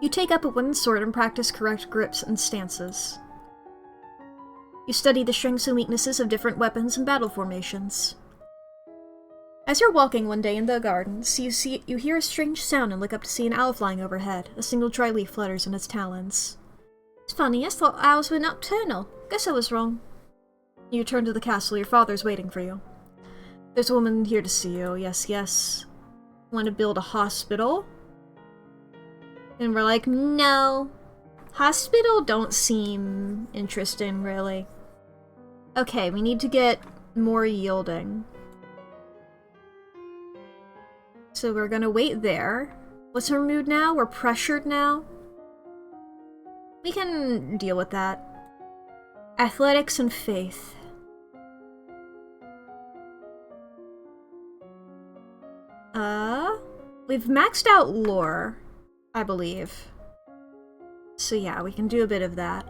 You take up a wooden sword and practice correct grips and stances. You study the strengths and weaknesses of different weapons and battle formations. As you're walking one day in the gardens, you hear a strange sound and look up to see an owl flying overhead. A single dry leaf flutters in its talons. It's funny, I thought owls were nocturnal. Guess I was wrong. You return to the castle, your father's waiting for you. There's a woman here to see you, yes, yes. Want to build a hospital? And we're like, no. Hospital don't seem interesting, really. Okay, we need to get more yielding. So we're gonna wait there. What's our mood now? We're pressured now. We can deal with that. Athletics and faith. We've maxed out lore, I believe. So yeah, we can do a bit of that.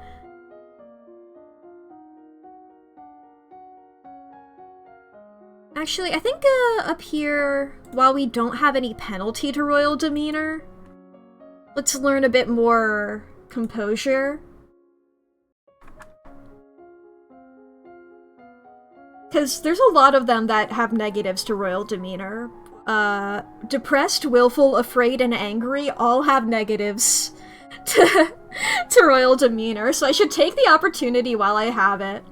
Actually, I think up here, while we don't have any penalty to royal demeanor, let's learn a bit more composure. Because there's a lot of them that have negatives to royal demeanor. Depressed, willful, afraid, and angry all have negatives to royal demeanor, so I should take the opportunity while I have it.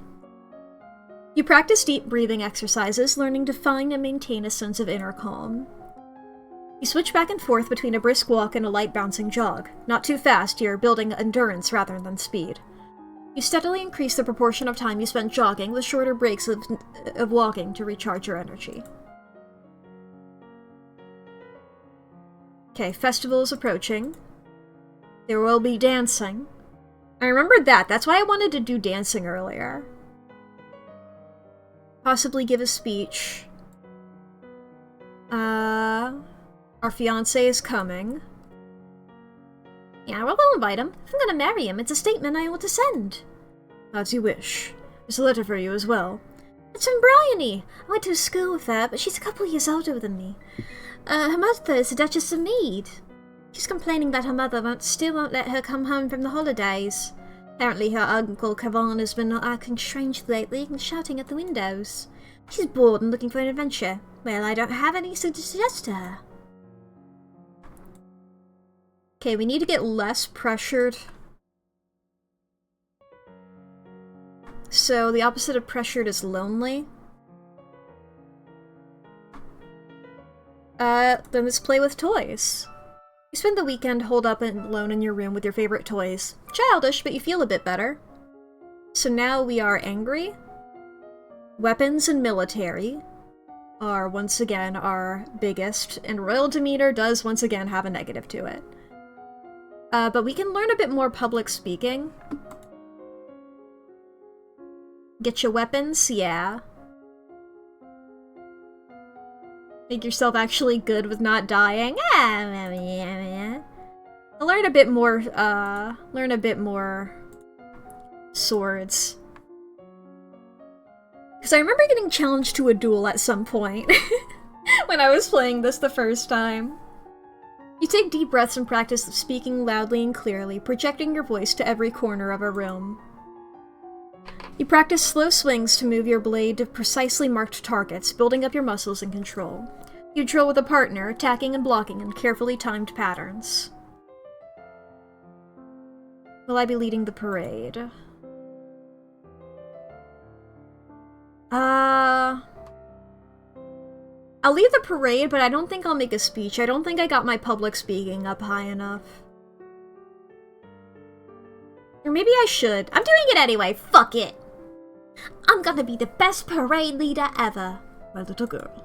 You practice deep breathing exercises, learning to find and maintain a sense of inner calm. You switch back and forth between a brisk walk and a light bouncing jog. Not too fast, you're building endurance rather than speed. You steadily increase the proportion of time you spend jogging with shorter breaks of walking to recharge your energy. Okay, festival is approaching. There will be dancing. I remembered that. That's why I wanted to do dancing earlier. Possibly give a speech. Our fiancé is coming. Yeah, well, I'll invite him. If I'm gonna marry him, it's a statement I want to send. As you wish. There's a letter for you as well. It's from Bryony. I went to school with her, but she's a couple years older than me. Her mother is the Duchess of Mead. She's complaining that her mother still won't let her come home from the holidays. Apparently her uncle Cavan has been acting strange lately and shouting at the windows. She's bored and looking for an adventure. Well, I don't have any to suggest to her. Okay, we need to get less pressured. So the opposite of pressured is lonely. Then let's play with toys. You spend the weekend holed up alone in your room with your favorite toys. Childish, but you feel a bit better. So now we are angry. Weapons and military are once again our biggest, and royal demeanor does once again have a negative to it. But we can learn a bit more public speaking. Get your weapons? Yeah. Make yourself actually good with not dying. I'll learn a bit more swords. Because I remember getting challenged to a duel at some point when I was playing this the first time. You take deep breaths and practice speaking loudly and clearly, projecting your voice to every corner of a room. You practice slow swings to move your blade to precisely marked targets, building up your muscles and control. You drill with a partner, attacking and blocking in carefully timed patterns. Will I be leading the parade? I'll lead the parade, but I don't think I'll make a speech. I don't think I got my public speaking up high enough. Or maybe I should. I'm doing it anyway, fuck it! I'm gonna be the best parade leader ever, my little girl.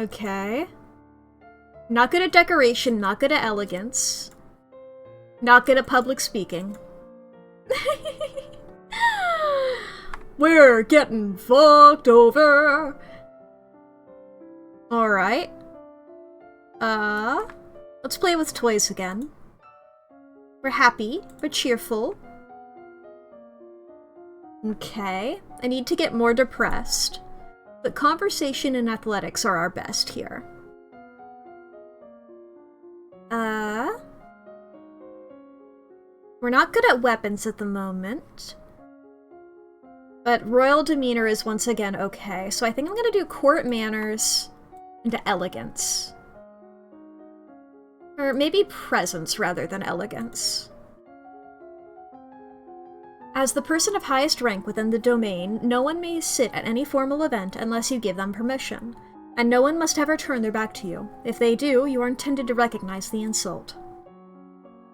Okay. Not good at decoration, not good at elegance. Not good at public speaking. We're getting fucked over! Alright. Let's play with toys again. We're happy. We're cheerful. Okay. I need to get more depressed. But conversation and athletics are our best here. We're not good at weapons at the moment. But royal demeanor is once again okay. So I think I'm gonna do court manners into elegance. Or maybe presence rather than elegance. As the person of highest rank within the domain, no one may sit at any formal event unless you give them permission, and no one must ever turn their back to you. If they do, you are intended to recognize the insult.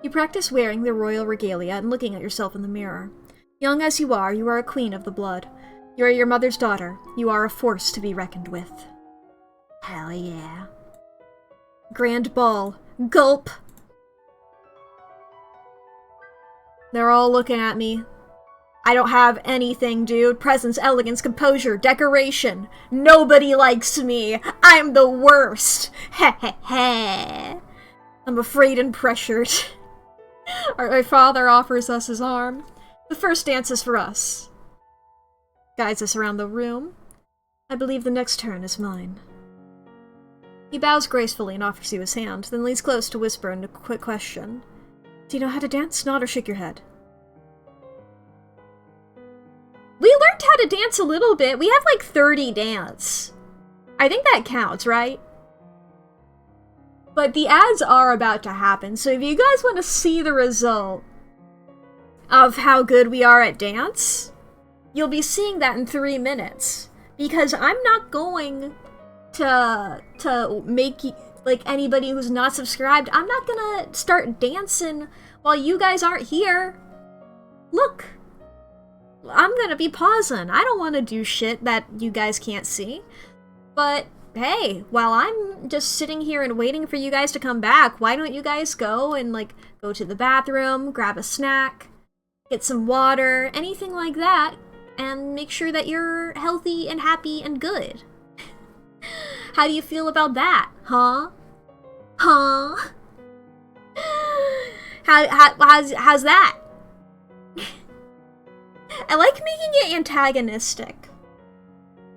You practice wearing the royal regalia and looking at yourself in the mirror. Young as you are a queen of the blood. You are your mother's daughter. You are a force to be reckoned with. Hell yeah. Grand ball. Gulp! They're all looking at me. I don't have anything, dude. Presence, elegance, composure, decoration. Nobody likes me. I'm the worst. Heh heh heh. I'm afraid and pressured. Our father offers us his arm. The first dance is for us. guides us around the room. I believe the next turn is mine. He bows gracefully and offers you his hand, then leans close to whisper in a quick question. Do you know how to dance? Nod or shake your head. We learned how to dance a little bit. We have like 30 dance. I think that counts, right? But the ads are about to happen, so if you guys want to see the result of how good we are at dance, you'll be seeing that in 3 minutes. Because I'm not going to make like anybody who's not subscribed, I'm not gonna start dancing while you guys aren't here. Look, I'm gonna be pausing. I don't want to do shit that you guys can't see. But hey, while I'm just sitting here and waiting for you guys to come back, why don't you guys go and like go to the bathroom, grab a snack, get some water, anything like that, and make sure that you're healthy and happy and good. How do you feel about that? Huh? Huh? How's that? I like making it antagonistic.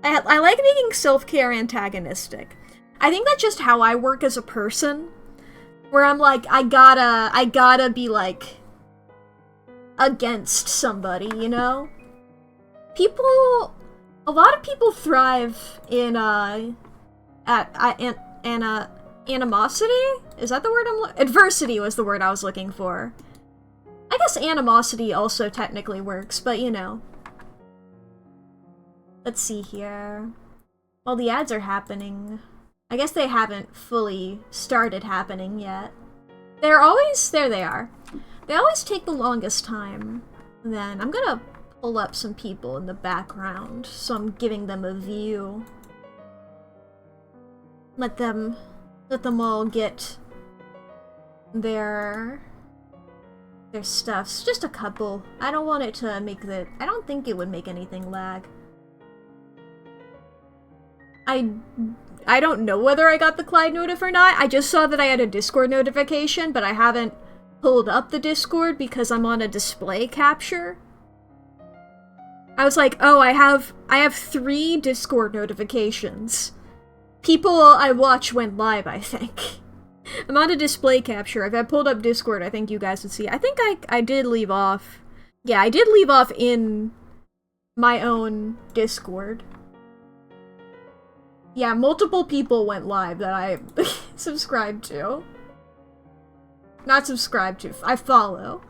I like making self-care antagonistic. I think that's just how I work as a person. Where I'm like, I gotta be like against somebody, you know? A lot of people thrive in animosity? Is that the word adversity was the word I was looking for. I guess animosity also technically works, but you know. Let's see here. While the ads are happening, I guess they haven't fully started happening yet. There they are. They always take the longest time. Then I'm gonna pull up some people in the background, so I'm giving them a view. Let them all get their stuffs. Just a couple. I don't want it to make I don't think it would make anything lag. I don't know whether I got the Clyde notif or not. I just saw that I had a Discord notification, but I haven't pulled up the Discord because I'm on a display capture. I was like, oh, I have 3 Discord notifications. People I watch went live, I think. I'm on a display capture. If I pulled up Discord, I think you guys would see. I think I did leave off. Yeah, I did leave off in my own Discord. Yeah, multiple people went live that I subscribed to. Not subscribed to. I follow.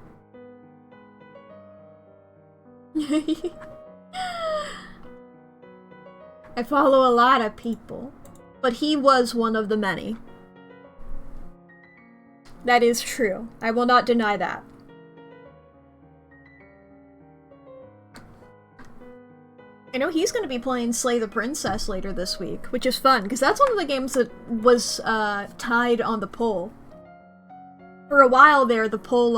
I follow a lot of people. But he was one of the many. That is true. I will not deny that. I know he's going to be playing Slay the Princess later this week, which is fun, because that's one of the games that was tied on the poll. For a while there, the poll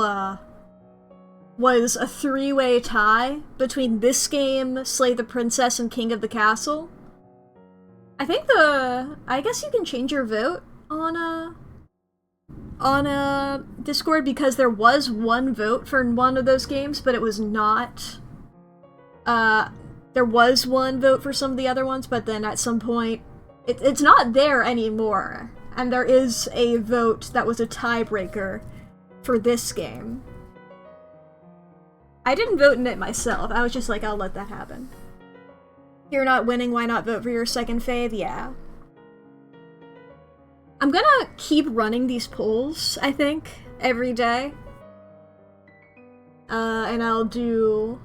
was a 3-way tie between this game, Slay the Princess, and King of the Castle. I think I guess you can change your vote on Discord, because there was one vote for one of those games, but it was not, there was one vote for some of the other ones, but then at some point, it's not there anymore, and there is a vote that was a tiebreaker for this game. I didn't vote in it myself, I was just like, I'll let that happen. You're not winning, why not vote for your second fave? Yeah. I'm gonna keep running these polls, I think, every day. And I'll do...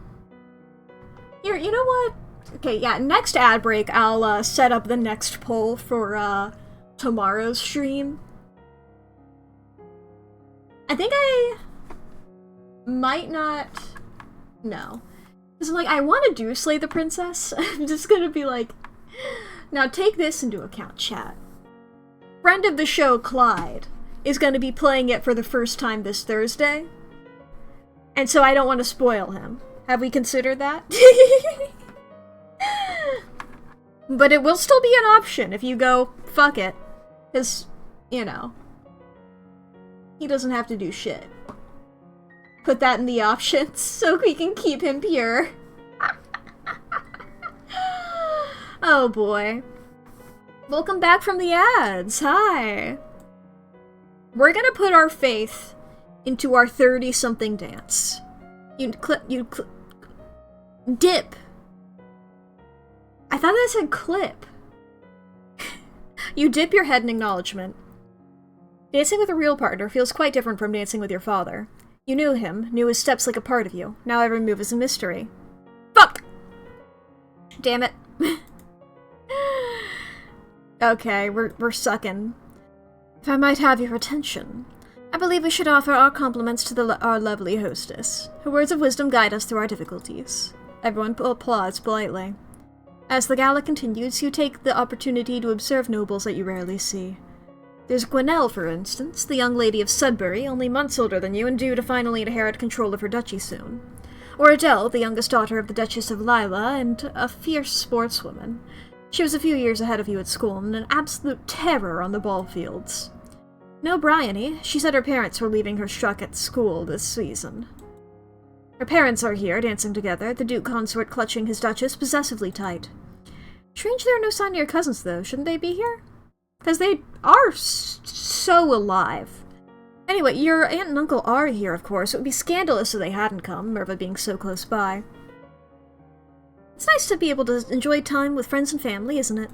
Here, you know what? Okay, yeah, next ad break, I'll set up the next poll for tomorrow's stream. I think I might not... No. Because, like, I want to do Slay the Princess. I'm just gonna be like, now take this into account, chat. Friend of the show, Clyde, is gonna be playing it for the first time this Thursday. And so I don't want to spoil him. Have we considered that? But it will still be an option if you go, fuck it. Because, you know, he doesn't have to do shit. Put that in the options so we can keep him pure. Oh boy. Welcome back from the ads. Hi. We're gonna put our faith into our 30-something dance. Dip. I thought that said clip. You dip your head in acknowledgement. Dancing with a real partner feels quite different from dancing with your father. You knew him, knew his steps like a part of you. Now every move is a mystery. Fuck! Damn it. Okay, we're sucking. If I might have your attention, I believe we should offer our compliments to our lovely hostess. Her words of wisdom guide us through our difficulties. Everyone applauds politely. As the gala continues, you take the opportunity to observe nobles that you rarely see. There's Gwenelle, for instance, the young lady of Sudbury, only months older than you and due to finally inherit control of her duchy soon. Or Adele, the youngest daughter of the Duchess of Lila, and a fierce sportswoman. She was a few years ahead of you at school, and an absolute terror on the ball fields. No Bryony, she said her parents were leaving her struck at school this season. Her parents are here, dancing together, the Duke consort clutching his Duchess possessively tight. Strange there are no sign of your cousins, though. Shouldn't they be here? Because they are so alive. Anyway, your aunt and uncle are here, of course. It would be scandalous if they hadn't come, Merva being so close by. It's nice to be able to enjoy time with friends and family, isn't it?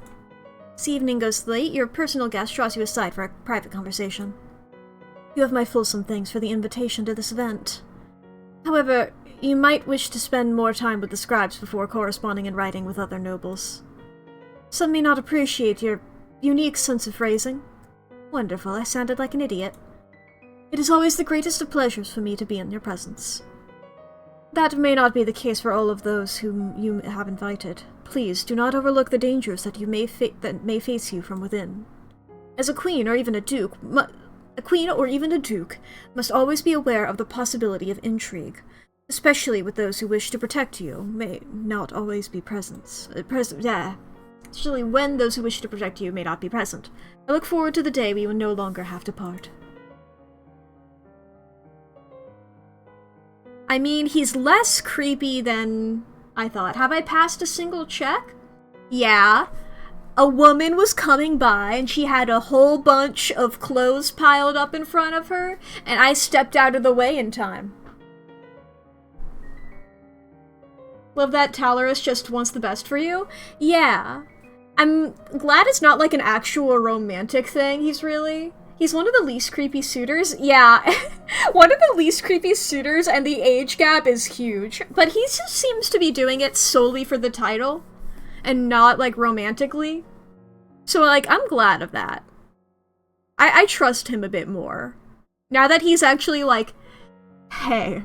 As the evening goes late, your personal guest draws you aside for a private conversation. You have my fulsome thanks for the invitation to this event. However, you might wish to spend more time with the scribes before corresponding in writing with other nobles. Some may not appreciate your unique sense of phrasing. Wonderful, I sounded like an idiot. It is always the greatest of pleasures for me to be in your presence. That may not be the case for all of those whom you have invited. Please do not overlook the dangers that may face you from within. As a queen or even a duke, must always be aware of the possibility of intrigue, especially with those who wish to protect you. May not always be present. Especially when those who wish to protect you may not be present. I look forward to the day we will no longer have to part. I mean, he's less creepy than I thought. Have I passed a single check? Yeah. A woman was coming by and she had a whole bunch of clothes piled up in front of her, and I stepped out of the way in time. Love that Talorus just wants the best for you? Yeah. I'm glad it's not like an actual romantic thing, he's one of the least creepy suitors. Yeah, one of the least creepy suitors, and the age gap is huge. But he just seems to be doing it solely for the title, and not, like, romantically. So, like, I'm glad of that. I trust him a bit more. Now that he's actually like, hey,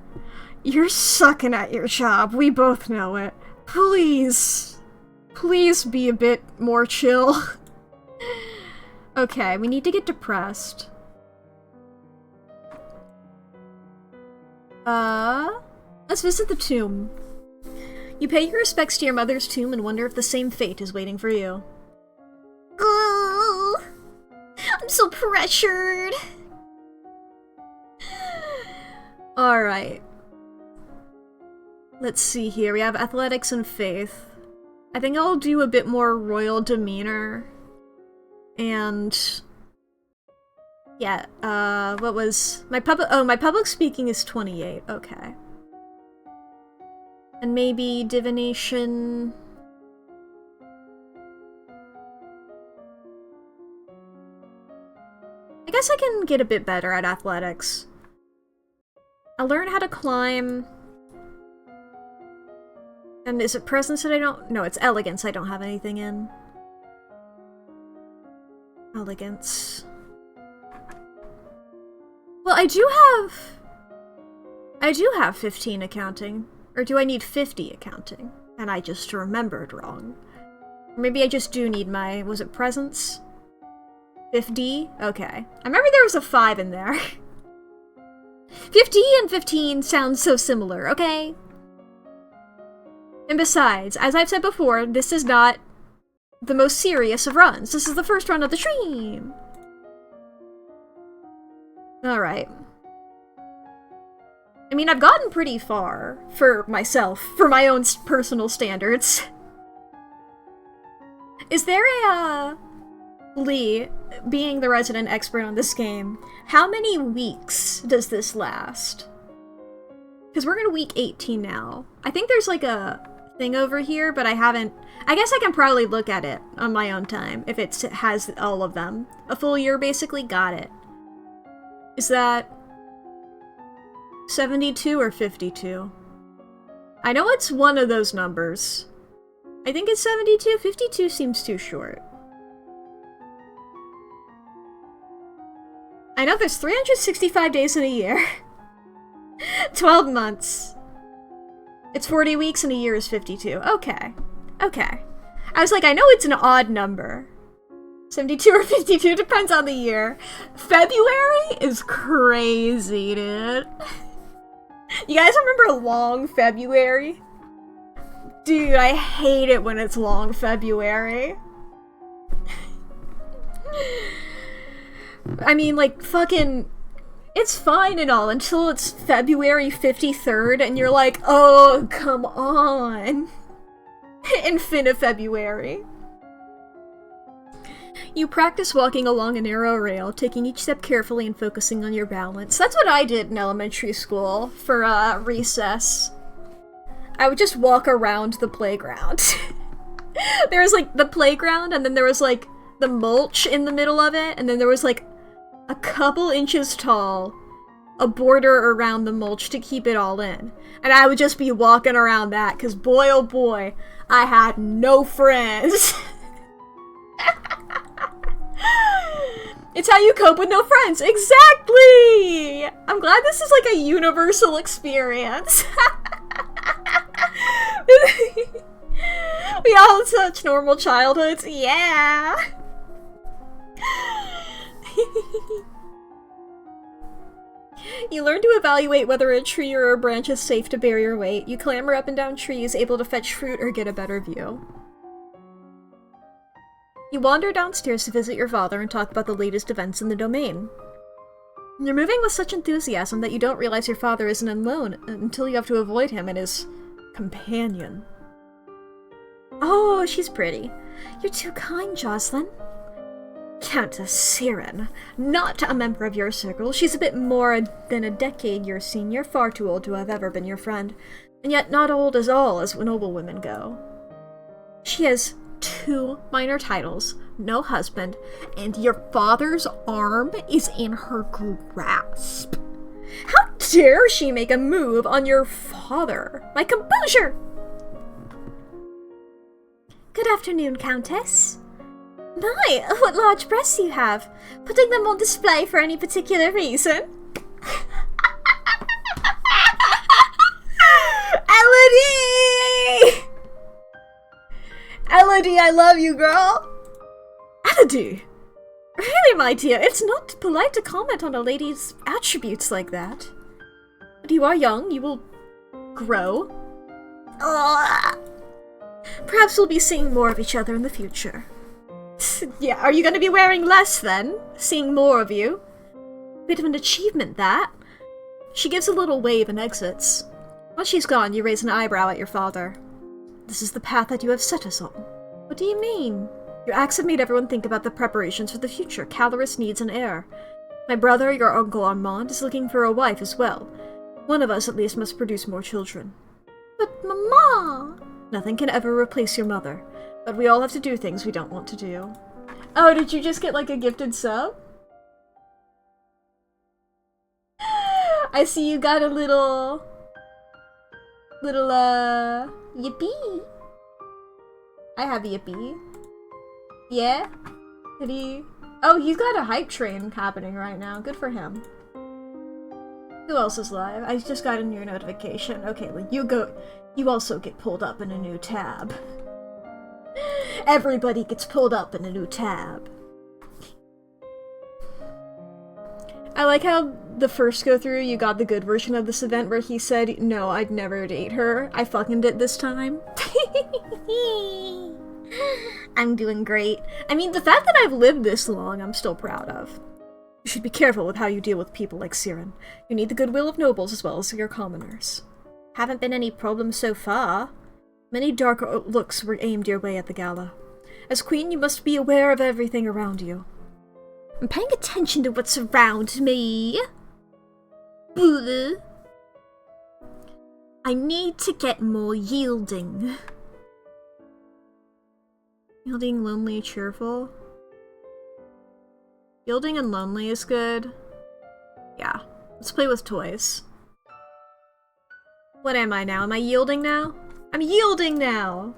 you're sucking at your job, we both know it. Please be a bit more chill. Okay, we need to get depressed. Let's visit the tomb. You pay your respects to your mother's tomb and wonder if the same fate is waiting for you. Oh, I'm so pressured. Alright. Let's see here. We have athletics and faith. I think I'll do a bit more royal demeanor. And yeah, what was my public speaking is 28. Okay. And maybe divination. I guess I can get a bit better at athletics. I'll learn how to climb. And is it presence that I don't? No, it's elegance I don't have anything in. Elegance. Well, I do have 15 accounting. Or do I need 50 accounting? And I just remembered wrong. Or maybe I just do need my, was it presence? 50? Okay. I remember there was a 5 in there. 50 and 15 sounds so similar, okay? And besides, as I've said before, this is not the most serious of runs. This is the first run of the stream. Alright. I mean, I've gotten pretty far for myself, for my own personal standards. Is there a, Lee, being the resident expert on this game, how many weeks does this last? Because we're in week 18 now. I think there's like a thing over here, but I haven't... I guess I can probably look at it on my own time, if it has all of them. A full year, basically? Got it. Is that 72 or 52? I know it's one of those numbers. I think it's 72. 52 seems too short. I know there's 365 days in a year. 12 months. It's 40 weeks and a year is 52. Okay. Okay. I was like, I know it's an odd number. 72 or 52 depends on the year. February is crazy, dude. You guys remember long February? Dude, I hate it when it's long February. I mean, like, fucking... It's fine and all until it's February 53rd and you're like, oh, come on. Infinite February. You practice walking along a narrow rail, taking each step carefully and focusing on your balance. That's what I did in elementary school for recess. I would just walk around the playground. There was like the playground and then there was like the mulch in the middle of it and then there was like a couple inches tall, a border around the mulch to keep it all in. And I would just be walking around that, because boy oh boy, I had no friends. It's how you cope with no friends. Exactly! I'm glad this is like a universal experience. We all had such normal childhoods. Yeah! You learn to evaluate whether a tree or a branch is safe to bear your weight. You clamber up and down trees, able to fetch fruit or get a better view. You wander downstairs to visit your father and talk about the latest events in the domain. You're moving with such enthusiasm that you don't realize your father isn't alone until you have to avoid him and his companion. Oh, she's pretty. You're too kind, Jocelyn. Countess Siren, not a member of your circle. She's a bit more than a decade your senior, far too old to have ever been your friend, and yet not old as all as noble women go. She has 2 minor titles, no husband, and your father's arm is in her grasp. How dare she make a move on your father? My composure! Good afternoon, Countess. My, what large breasts you have! Putting them on display for any particular reason? Elodie! Elodie, I love you, girl! Elodie! Really, my dear, it's not polite to comment on a lady's attributes like that. But you are young, you will grow. Perhaps we'll be seeing more of each other in the future. Yeah, are you going to be wearing less then? Seeing more of you? Bit of an achievement, that. She gives a little wave and exits. Once she's gone, you raise an eyebrow at your father. This is the path that you have set us on. What do you mean? Your acts have made everyone think about the preparations for the future. Caloris needs an heir. My brother, your uncle Armand, is looking for a wife as well. One of us at least must produce more children. But Mama! Nothing can ever replace your mother. But we all have to do things we don't want to do. Oh, did you just get like a gifted sub? I see you got a little... yippee. I have yippee. Yeah? Did he... Oh, he's got a hype train happening right now. Good for him. Who else is live? I just got a new notification. Okay, well, you go... You also get pulled up in a new tab. Everybody gets pulled up in a new tab. I like how the first go through you got the good version of this event where he said, no, I'd never date her. I fucking did this time. I'm doing great. I mean, the fact that I've lived this long, I'm still proud of. You should be careful with how you deal with people like Siren. You need the goodwill of nobles as well as your commoners. Haven't been any problems so far. Many dark looks were aimed your way at the gala. As queen, you must be aware of everything around you. I'm paying attention to what's around me. I need to get more yielding. Yielding, lonely, cheerful. Yielding and lonely is good. Yeah, let's play with toys. What am I now? Am I yielding now? I'm yielding now!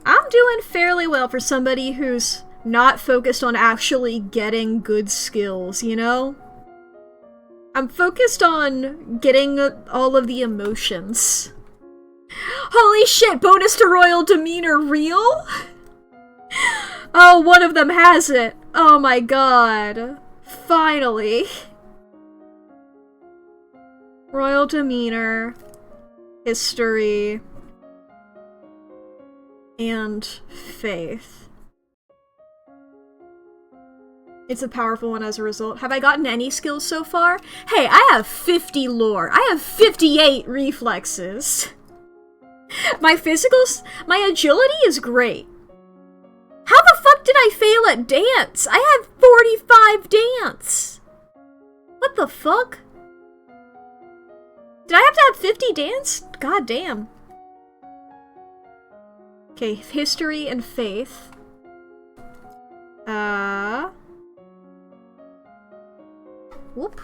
I'm doing fairly well for somebody who's not focused on actually getting good skills, you know? I'm focused on getting all of the emotions. Holy shit, bonus to royal demeanor real? Oh, one of them has it. Oh my god. Finally. Royal demeanor, history, and faith. It's a powerful one as a result. Have I gotten any skills so far? Hey, I have 50 lore. I have 58 reflexes. My physicals, my agility is great. How the fuck did I fail at dance? I have 45 dance. What the fuck? Did I have to have 50 dance? God damn. Okay, history and faith. Whoop.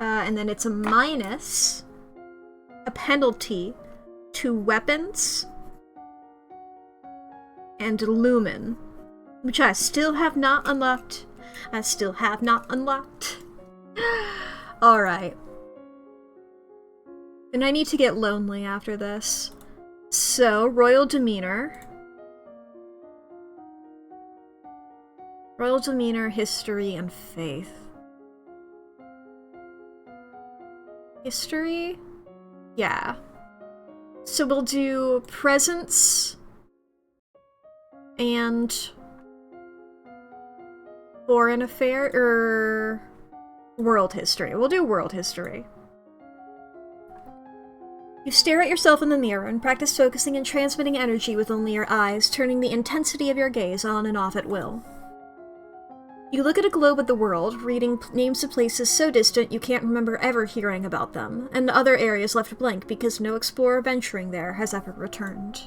And then it's a minus, a penalty to weapons and lumen, which I still have not unlocked. I still have not unlocked. Alright. And I need to get lonely after this. So, royal demeanor. Royal demeanor, history, and faith. History? Yeah. So we'll do presence and foreign affair, or world history. We'll do world history. You stare at yourself in the mirror and practice focusing and transmitting energy with only your eyes, turning the intensity of your gaze on and off at will. You look at a globe of the world, reading names of places so distant you can't remember ever hearing about them, and other areas left blank because no explorer venturing there has ever returned.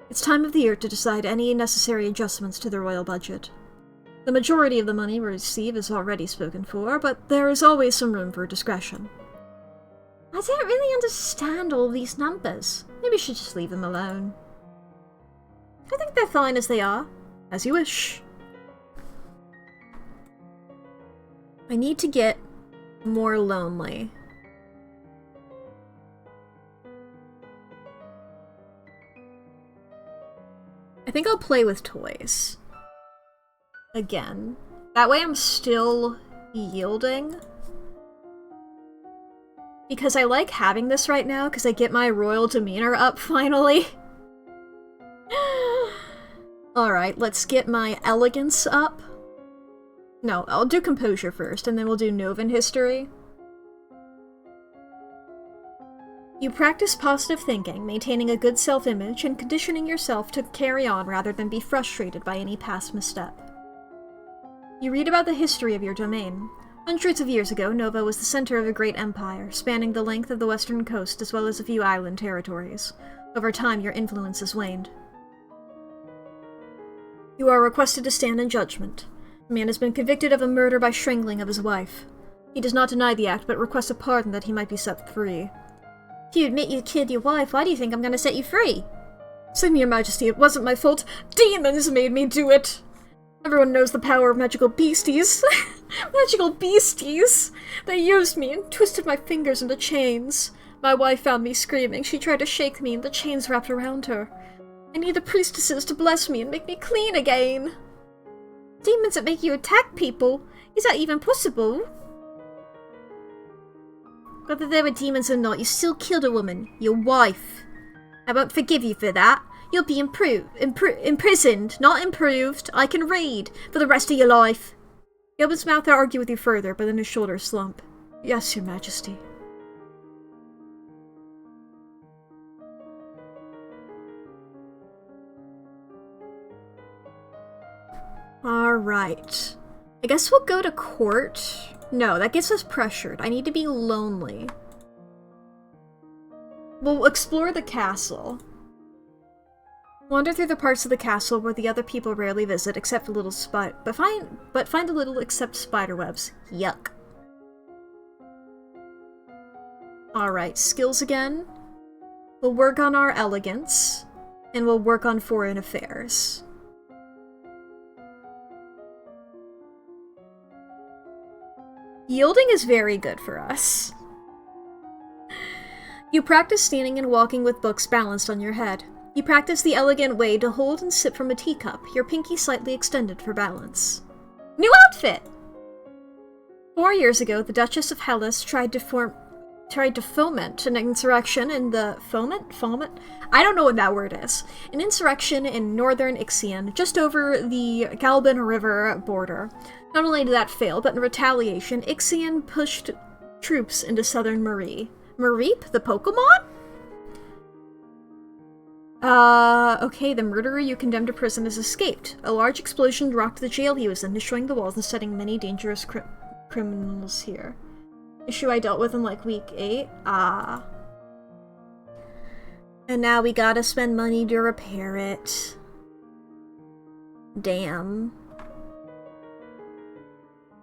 It's time of the year to decide any necessary adjustments to the royal budget. The majority of the money we receive is already spoken for, but there is always some room for discretion. I don't really understand all these numbers. Maybe we should just leave them alone. I think they're fine as they are. As you wish. I need to get more lonely. I think I'll play with toys. Again. That way I'm still yielding. Because I like having this right now, because I get my royal demeanor up finally. Alright, let's get my elegance up. No, I'll do composure first, and then we'll do Novan history. You practice positive thinking, maintaining a good self-image, and conditioning yourself to carry on rather than be frustrated by any past misstep. You read about the history of your domain. Hundreds of years ago, Nova was the center of a great empire, spanning the length of the western coast as well as a few island territories. Over time, your influence has waned. You are requested to stand in judgment. A man has been convicted of a murder by strangling of his wife. He does not deny the act, but requests a pardon that he might be set free. If you admit you killed your wife, why do you think I'm gonna set you free? Save me, Your Majesty, it wasn't my fault. Demons made me do it! Everyone knows the power of magical beasties. Magical beasties! They used me and twisted my fingers into chains. My wife found me screaming. She tried to shake me and the chains wrapped around her. I need the priestesses to bless me and make me clean again. Demons that make you attack people? Is that even possible? Whether they were demons or not, you still killed a woman. Your wife. I won't forgive you for that. You'll be imprisoned, not improved. I can read for the rest of your life. He opens his mouth to argue with you further, but then his shoulders slump. Yes, Your Majesty. Alright. I guess we'll go to court. No, that gets us pressured. I need to be lonely. We'll explore the castle. Wander through the parts of the castle where the other people rarely visit, except a little find a little except spiderwebs. Yuck. Alright, skills again. We'll work on our elegance, and we'll work on foreign affairs. Yielding is very good for us. You practice standing and walking with books balanced on your head. You practice the elegant way to hold and sip from a teacup, your pinky slightly extended for balance. New outfit! 4 years ago, the Duchess of Hellas tried to foment an insurrection in the... Foment? I don't know what that word is. An insurrection in northern Ixion, just over the Galban River border. Not only did that fail, but in retaliation, Ixion pushed troops into southern Marie. Mareep, the Pokemon? Okay, the murderer you condemned to prison has escaped. A large explosion rocked the jail he was in, destroying the walls and setting many dangerous criminals here. Issue I dealt with in, like, week 8? Ah. And now we gotta spend money to repair it. Damn.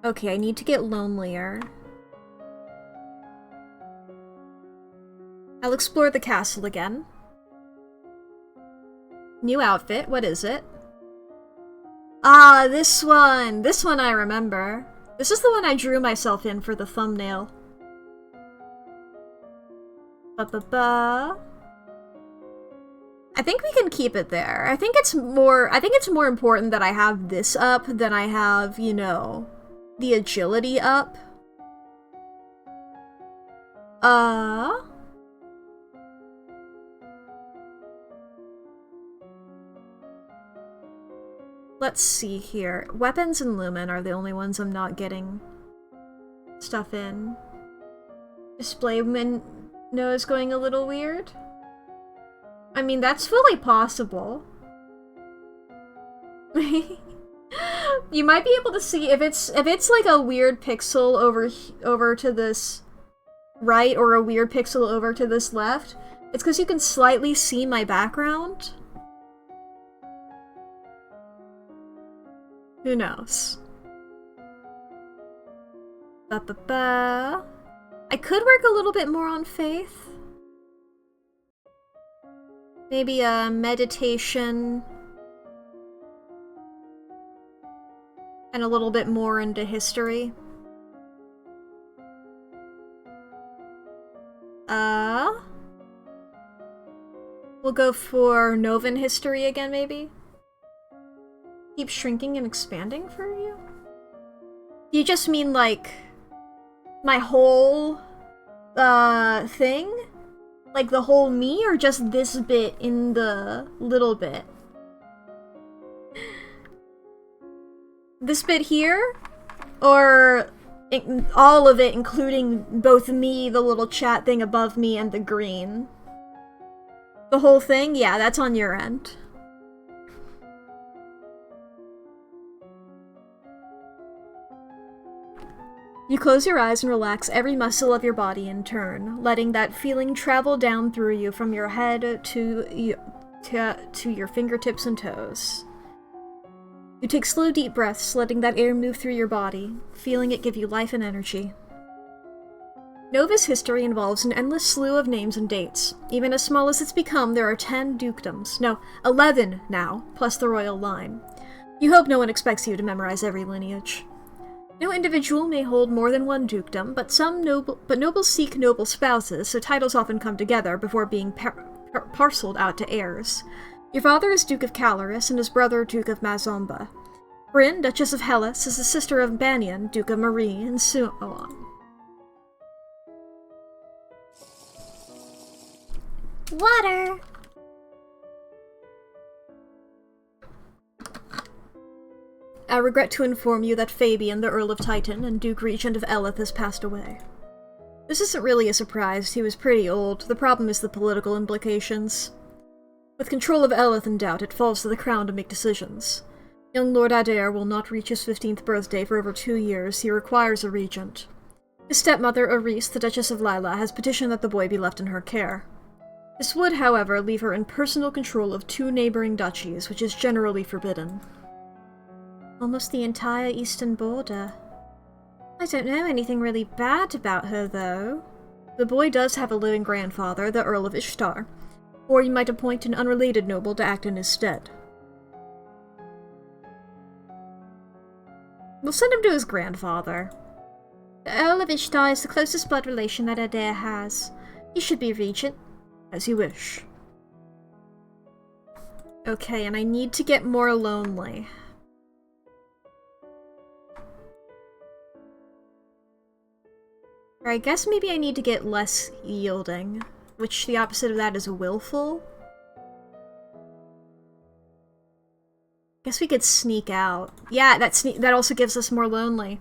Okay, I need to get lonelier. I'll explore the castle again. New outfit, what is it? Ah, this one! This one I remember. This is the one I drew myself in for the thumbnail. Ba-ba-ba. I think we can keep it there. I think it's more important that I have this up than I have, you know, the agility up. Let's see here. Weapons and Lumen are the only ones I'm not getting stuff in. Display window is going a little weird. I mean, that's fully possible. You might be able to see if it's like a weird pixel over to this right or a weird pixel over to this left. It's because you can slightly see my background. Who knows? Ba-ba-ba. I could work a little bit more on faith. Maybe a meditation. And a little bit more into history. We'll go for Novan history again, maybe? Keep shrinking and expanding for you? You just mean, like, my whole, thing? Like, the whole me, or just this bit in the little bit? This bit here? Or all of it, including both me, the little chat thing above me, and the green? The whole thing? Yeah, that's on your end. You close your eyes and relax every muscle of your body in turn, letting that feeling travel down through you from your head to your fingertips and toes. You take slow, deep breaths, letting that air move through your body, feeling it give you life and energy. Nova's history involves an endless slew of names and dates. Even as small as it's become, there are 10 dukedoms. No, 11 now, plus the royal line. You hope no one expects you to memorize every lineage. No individual may hold more than one dukedom, but nobles seek noble spouses, so titles often come together before being parceled out to heirs. Your father is Duke of Caloris, and his brother Duke of Mazomba. Bryn, Duchess of Hellas, is the sister of Banyan, Duke of Marie, and so on. Water! I regret to inform you that Fabian, the Earl of Titan, and Duke Regent of Eleth has passed away. This isn't really a surprise, he was pretty old. The problem is the political implications. With control of Eleth in doubt, it falls to the crown to make decisions. Young Lord Adair will not reach his 15th birthday for over 2 years. He requires a regent. His stepmother, Aris, the Duchess of Lila, has petitioned that the boy be left in her care. This would, however, leave her in personal control of 2 neighboring duchies, which is generally forbidden. Almost the entire eastern border. I don't know anything really bad about her, though. The boy does have a living grandfather, the Earl of Ishtar, or you might appoint an unrelated noble to act in his stead. We'll send him to his grandfather. The Earl of Ishtar is the closest blood relation that Adair has. He should be regent. As you wish. Okay, and I need to get more lonely. Or I guess maybe I need to get less yielding, which the opposite of that is willful. Guess we could sneak out. Yeah, that also gives us more lonely.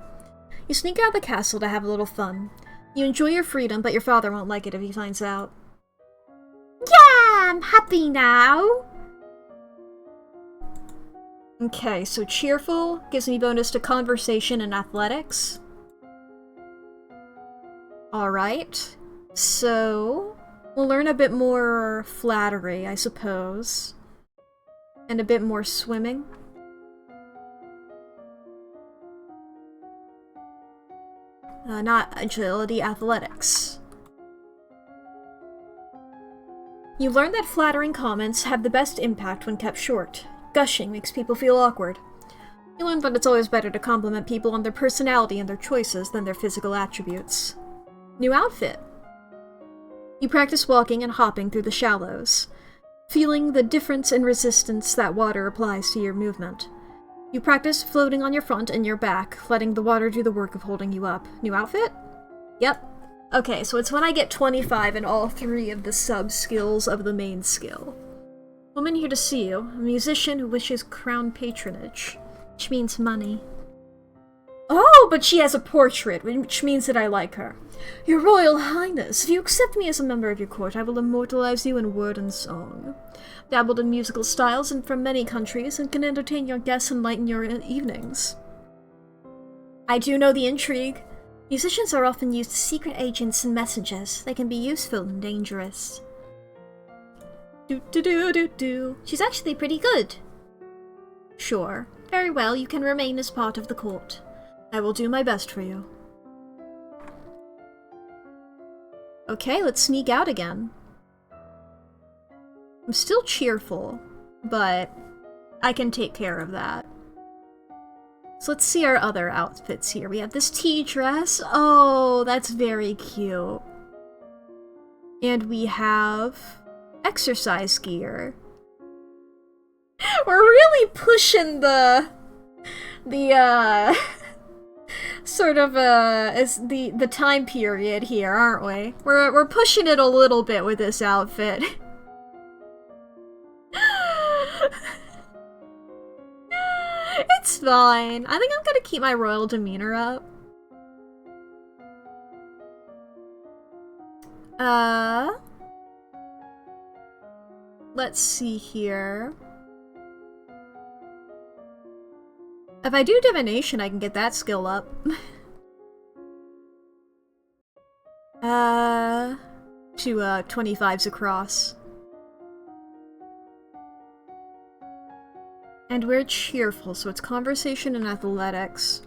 You sneak out of the castle to have a little fun. You enjoy your freedom, but your father won't like it if he finds out. Yeah, I'm happy now! Okay, so cheerful gives me bonus to conversation and athletics. Alright, so we'll learn a bit more flattery, I suppose. And a bit more swimming. Not agility, athletics. You learn that flattering comments have the best impact when kept short. Gushing makes people feel awkward. You learn that it's always better to compliment people on their personality and their choices than their physical attributes. New outfit. You practice walking and hopping through the shallows, feeling the difference in resistance that water applies to your movement. You practice floating on your front and your back, letting the water do the work of holding you up. New outfit? Yep. Okay, so it's when I get 25 in all 3 of the sub-skills of the main skill. Woman here to see you, a musician who wishes crown patronage, which means money. Oh, but she has a portrait, which means that I like her. Your Royal Highness, if you accept me as a member of your court, I will immortalize you in word and song. Dabbled in musical styles and from many countries, and can entertain your guests and lighten your evenings. I do know the intrigue. Musicians are often used as secret agents and messengers. They can be useful and dangerous. Do-do-do-do-do. She's actually pretty good. Sure. Very well, you can remain as part of the court. I will do my best for you. Okay, let's sneak out again. I'm still cheerful, but I can take care of that. So let's see our other outfits here. We have this tea dress. Oh, that's very cute. And we have exercise gear. We're really pushing the sort of the time period here, aren't we? We're pushing it a little bit with this outfit. It's fine. I think I'm gonna keep my royal demeanor up. Let's see here. If I do divination, I can get that skill up. To 25s across. And we're cheerful, so it's conversation and athletics.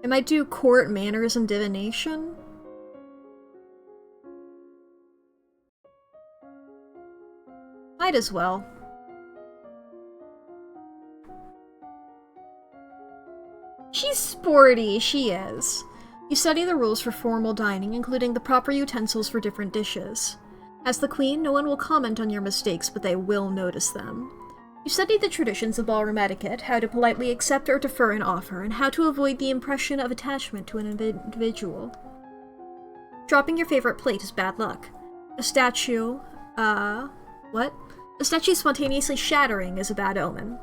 I might do court manners and divination. Might as well. She's sporty, she is. You study the rules for formal dining, including the proper utensils for different dishes. As the queen, no one will comment on your mistakes, but they will notice them. You study the traditions of ballroom etiquette, how to politely accept or defer an offer, and how to avoid the impression of attachment to an individual. Dropping your favorite plate is bad luck. A statue, what? A statue spontaneously shattering is a bad omen.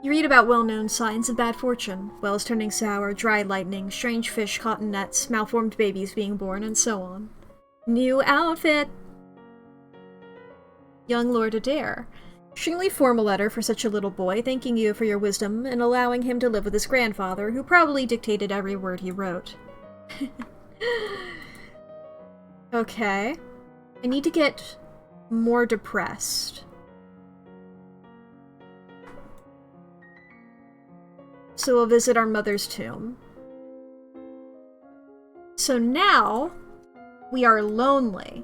You read about well-known signs of bad fortune, wells turning sour, dry lightning, strange fish caught in nets, malformed babies being born, and so on. New outfit! Young Lord Adair. Extremely formal letter for such a little boy, thanking you for your wisdom and allowing him to live with his grandfather, who probably dictated every word he wrote. Okay. I need to get more depressed. So we'll visit our mother's tomb. So now, we are lonely.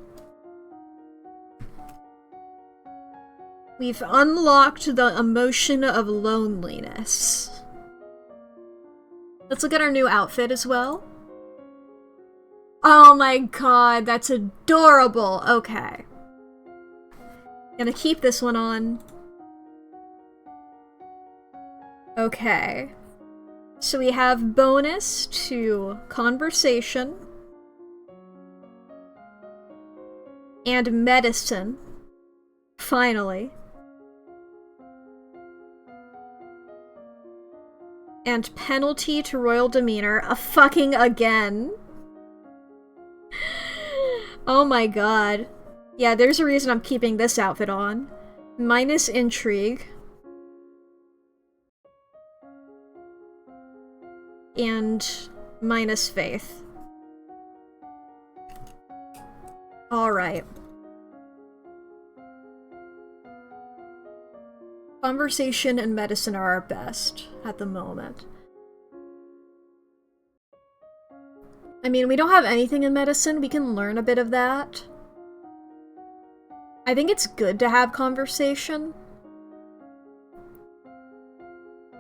We've unlocked the emotion of loneliness. Let's look at our new outfit as well. Oh my god, that's adorable! Okay. Gonna keep this one on. Okay. So we have bonus to conversation and medicine. Finally. And penalty to royal demeanor. Fucking again. Oh my god. Yeah, there's a reason I'm keeping this outfit on. Minus intrigue. And minus faith. Alright. Conversation and medicine are our best at the moment. I mean, we don't have anything in medicine. We can learn a bit of that. I think it's good to have conversation.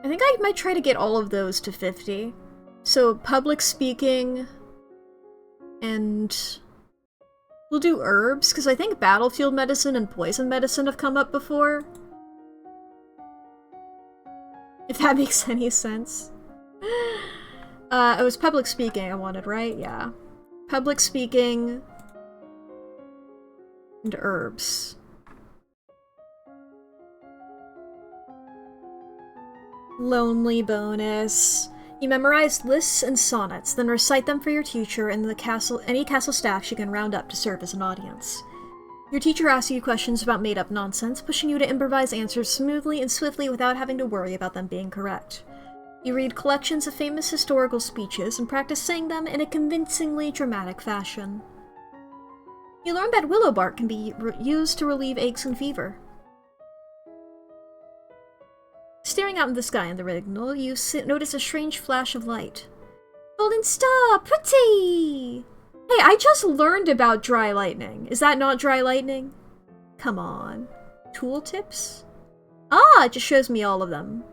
I think I might try to get all of those to 50. So, public speaking, and we'll do herbs, because I think battlefield medicine and poison medicine have come up before. If that makes any sense. It was public speaking I wanted, right? Yeah. Public speaking and herbs. Lonely bonus. You memorize lists and sonnets, then recite them for your teacher and any castle staff she can round up to serve as an audience. Your teacher asks you questions about made-up nonsense, pushing you to improvise answers smoothly and swiftly without having to worry about them being correct. You read collections of famous historical speeches and practice saying them in a convincingly dramatic fashion. You learn that willow bark can be used to relieve aches and fever. Staring out in the sky in the Rignal, you notice a strange flash of light. Golden star! Pretty! Hey, I just learned about dry lightning. Is that not dry lightning? Come on. Tooltips? Ah, it just shows me all of them.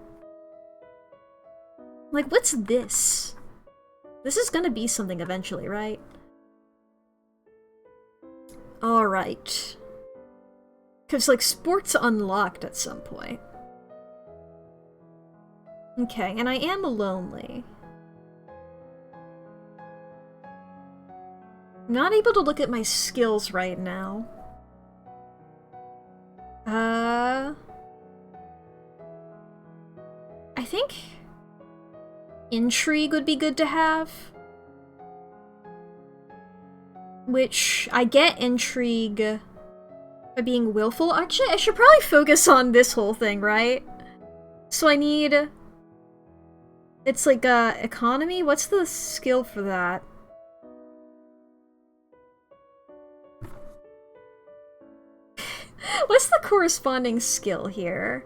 Like, what's this? This is gonna be something eventually, right? Alright. Because, like, sports unlocked at some point. Okay, and I am lonely. I'm not able to look at my skills right now. I think intrigue would be good to have. Which, I get intrigue by being willful. Actually, I should probably focus on this whole thing, right? So I need... It's like, economy? What's the skill for that? What's the corresponding skill here?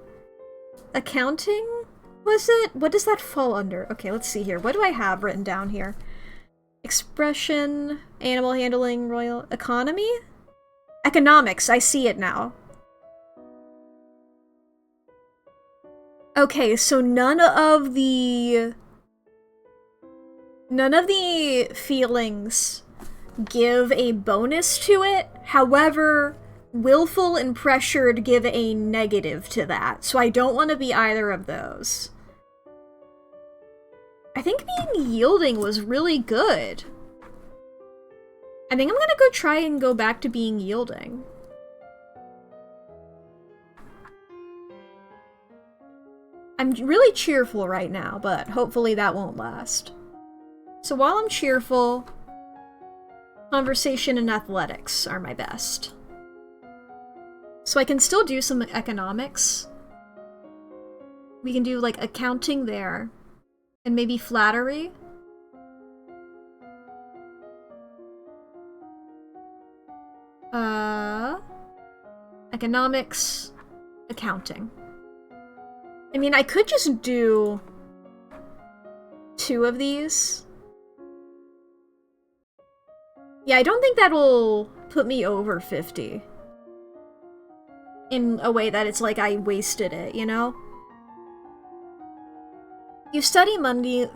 Accounting? Was it? What does that fall under? Okay, let's see here. What do I have written down here? Expression, animal handling, royal... Economy? Economics, I see it now. Okay, so none of the feelings give a bonus to it. However, willful and pressured give a negative to that. So I don't want to be either of those. I think being yielding was really good. I think I'm gonna go try and go back to being yielding. I'm really cheerful right now, but hopefully that won't last. So while I'm cheerful, conversation and athletics are my best. So I can still do some economics. We can do, like, accounting there. And maybe flattery. Economics, accounting. I mean, I could just do 2 of these. Yeah, I don't think that'll put me over 50. In a way that it's like I wasted it, you know? You study money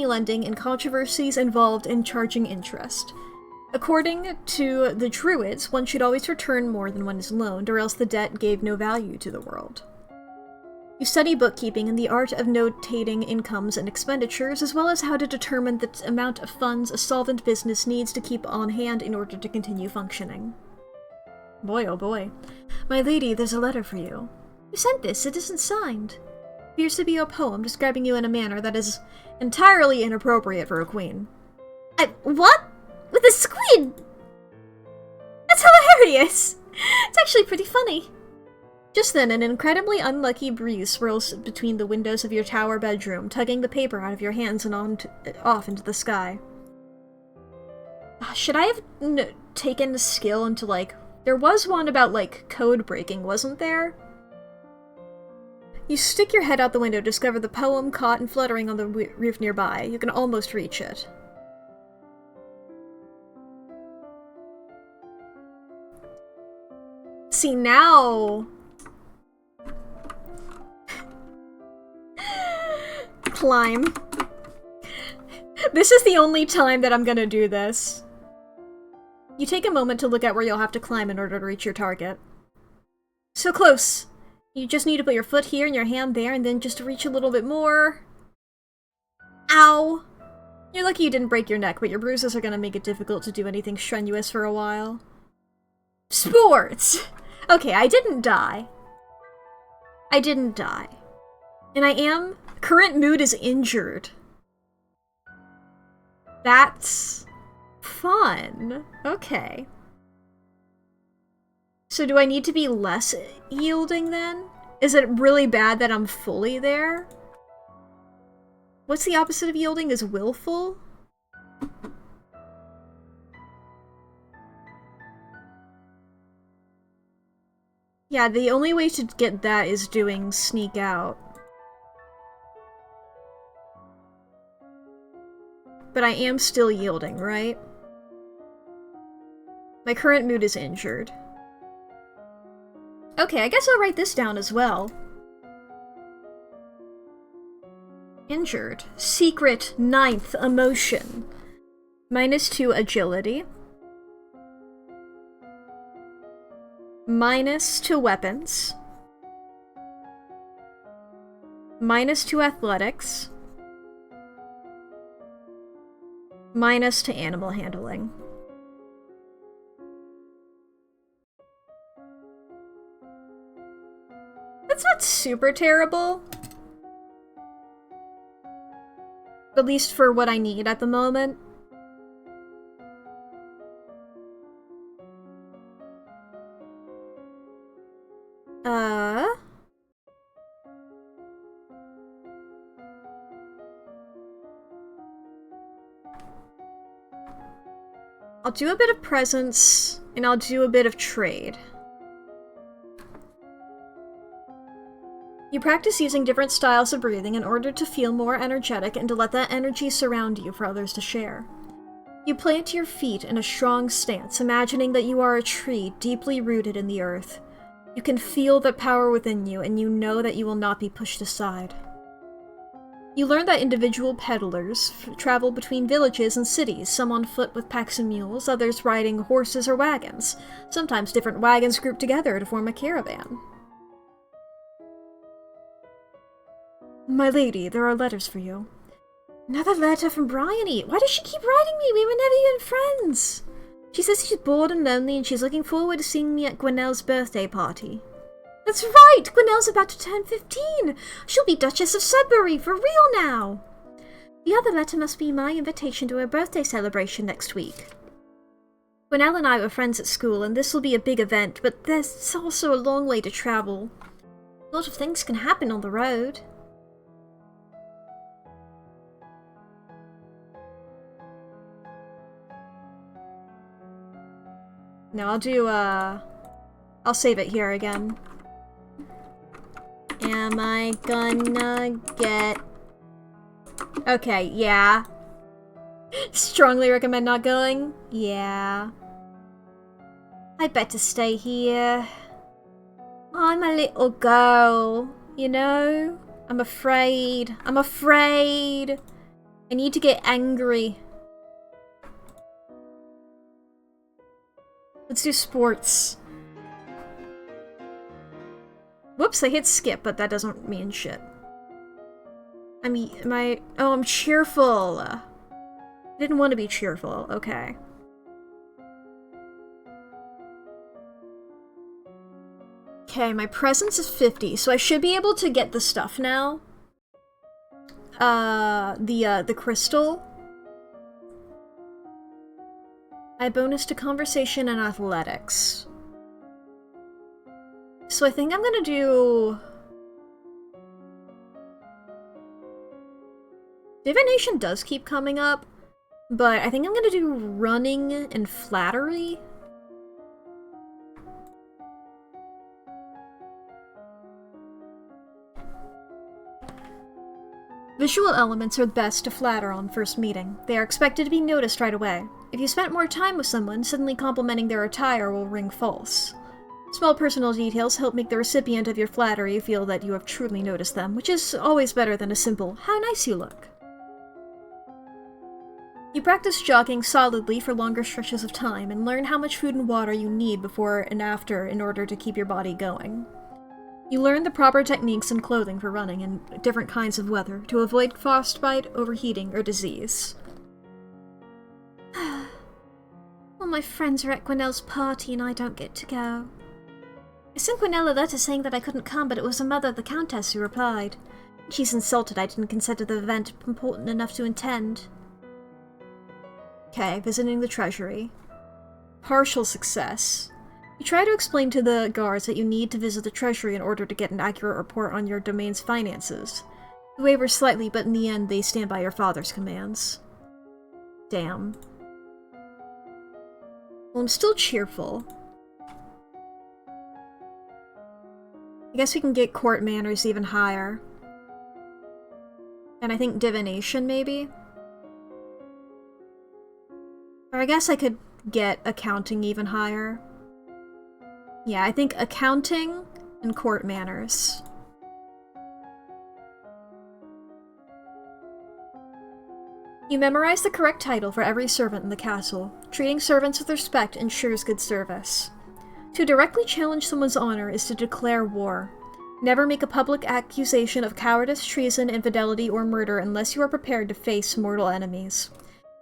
lending and controversies involved in charging interest. According to the Druids, one should always return more than one is loaned, or else the debt gave no value to the world. You study bookkeeping and the art of notating incomes and expenditures, as well as how to determine the amount of funds a solvent business needs to keep on hand in order to continue functioning. Boy, oh boy. My lady, there's a letter for you. Who sent this? It isn't signed. It appears to be a poem describing you in a manner that is entirely inappropriate for a queen. What? With a squid? That's hilarious! It's actually pretty funny. Just then, an incredibly unlucky breeze swirls between the windows of your tower bedroom, tugging the paper out of your hands and off into the sky. Should I have taken the skill into, like... There was one about, like, code breaking, wasn't there? You stick your head out the window, discover the poem caught and fluttering on the roof nearby. You can almost reach it. See, now... Climb. This is the only time that I'm gonna do this. You take a moment to look at where you'll have to climb in order to reach your target. So close! You just need to put your foot here and your hand there, and then just reach a little bit more. Ow! You're lucky you didn't break your neck, but your bruises are gonna make it difficult to do anything strenuous for a while. Sports! Okay, I didn't die. I didn't die. And I am... Current mood is injured. That's... fun. Okay. So do I need to be less yielding then? Is it really bad that I'm fully there? What's the opposite of yielding? Is willful? Yeah, the only way to get that is doing sneak out. But I am still yielding, right? My current mood is injured. Okay, I guess I'll write this down as well. Injured. Secret 9th emotion. -2 agility. -2 weapons. -2 athletics. -2 animal handling. That's not super terrible. At least for what I need at the moment. I'll do a bit of presence, and I'll do a bit of trade. You practice using different styles of breathing in order to feel more energetic and to let that energy surround you for others to share. You plant your feet in a strong stance, imagining that you are a tree deeply rooted in the earth. You can feel the power within you, and you know that you will not be pushed aside. You learn that individual peddlers travel between villages and cities, some on foot with packs of mules, others riding horses or wagons, sometimes different wagons grouped together to form a caravan. My lady, there are letters for you. Another letter from Bryony. Why does she keep writing me? We were never even friends. She says she's bored and lonely and she's looking forward to seeing me at Gwinnell's birthday party. That's right! Gwinnell's about to turn 15! She'll be Duchess of Sudbury, for real now! The other letter must be my invitation to her birthday celebration next week. Gwenelle and I were friends at school, and this will be a big event, but there's also a long way to travel. A lot of things can happen on the road. No, I'll save it here again. Am I gonna get... Okay, yeah. Strongly recommend not going? Yeah. I better stay here. I'm a little girl, you know? I'm afraid. I'm afraid. I need to get angry. Let's do sports. Whoops, I hit skip, but that doesn't mean shit. Oh, I'm cheerful. I didn't want to be cheerful. Okay. Okay, my presence is 50, so I should be able to get the stuff now. The crystal. I bonus to conversation and athletics. So I think I'm gonna do... Divination does keep coming up, but I think I'm gonna do running and flattery. Visual elements are best to flatter on first meeting. They are expected to be noticed right away. If you spent more time with someone, suddenly complimenting their attire will ring false. Small personal details help make the recipient of your flattery feel that you have truly noticed them, which is always better than a simple, "How nice you look." You practice jogging solidly for longer stretches of time and learn how much food and water you need before and after in order to keep your body going. You learn the proper techniques and clothing for running in different kinds of weather to avoid frostbite, overheating, or disease. All my friends are at Gwenelle's party and I don't get to go. I sent Gwenelle a letter saying that I couldn't come, but it was her mother, the Countess, who replied. She's insulted I didn't consider the event important enough to attend. Okay, visiting the treasury. Partial success. You try to explain to the guards that you need to visit the treasury in order to get an accurate report on your domain's finances. You waver slightly, but in the end they stand by your father's commands. Damn. Well, I'm still cheerful. I guess we can get court manners even higher. And I think divination, maybe? Or I guess I could get accounting even higher. Yeah, I think accounting and court manners. You memorize the correct title for every servant in the castle. Treating servants with respect ensures good service. To directly challenge someone's honor is to declare war. Never make a public accusation of cowardice, treason, infidelity, or murder unless you are prepared to face mortal enemies.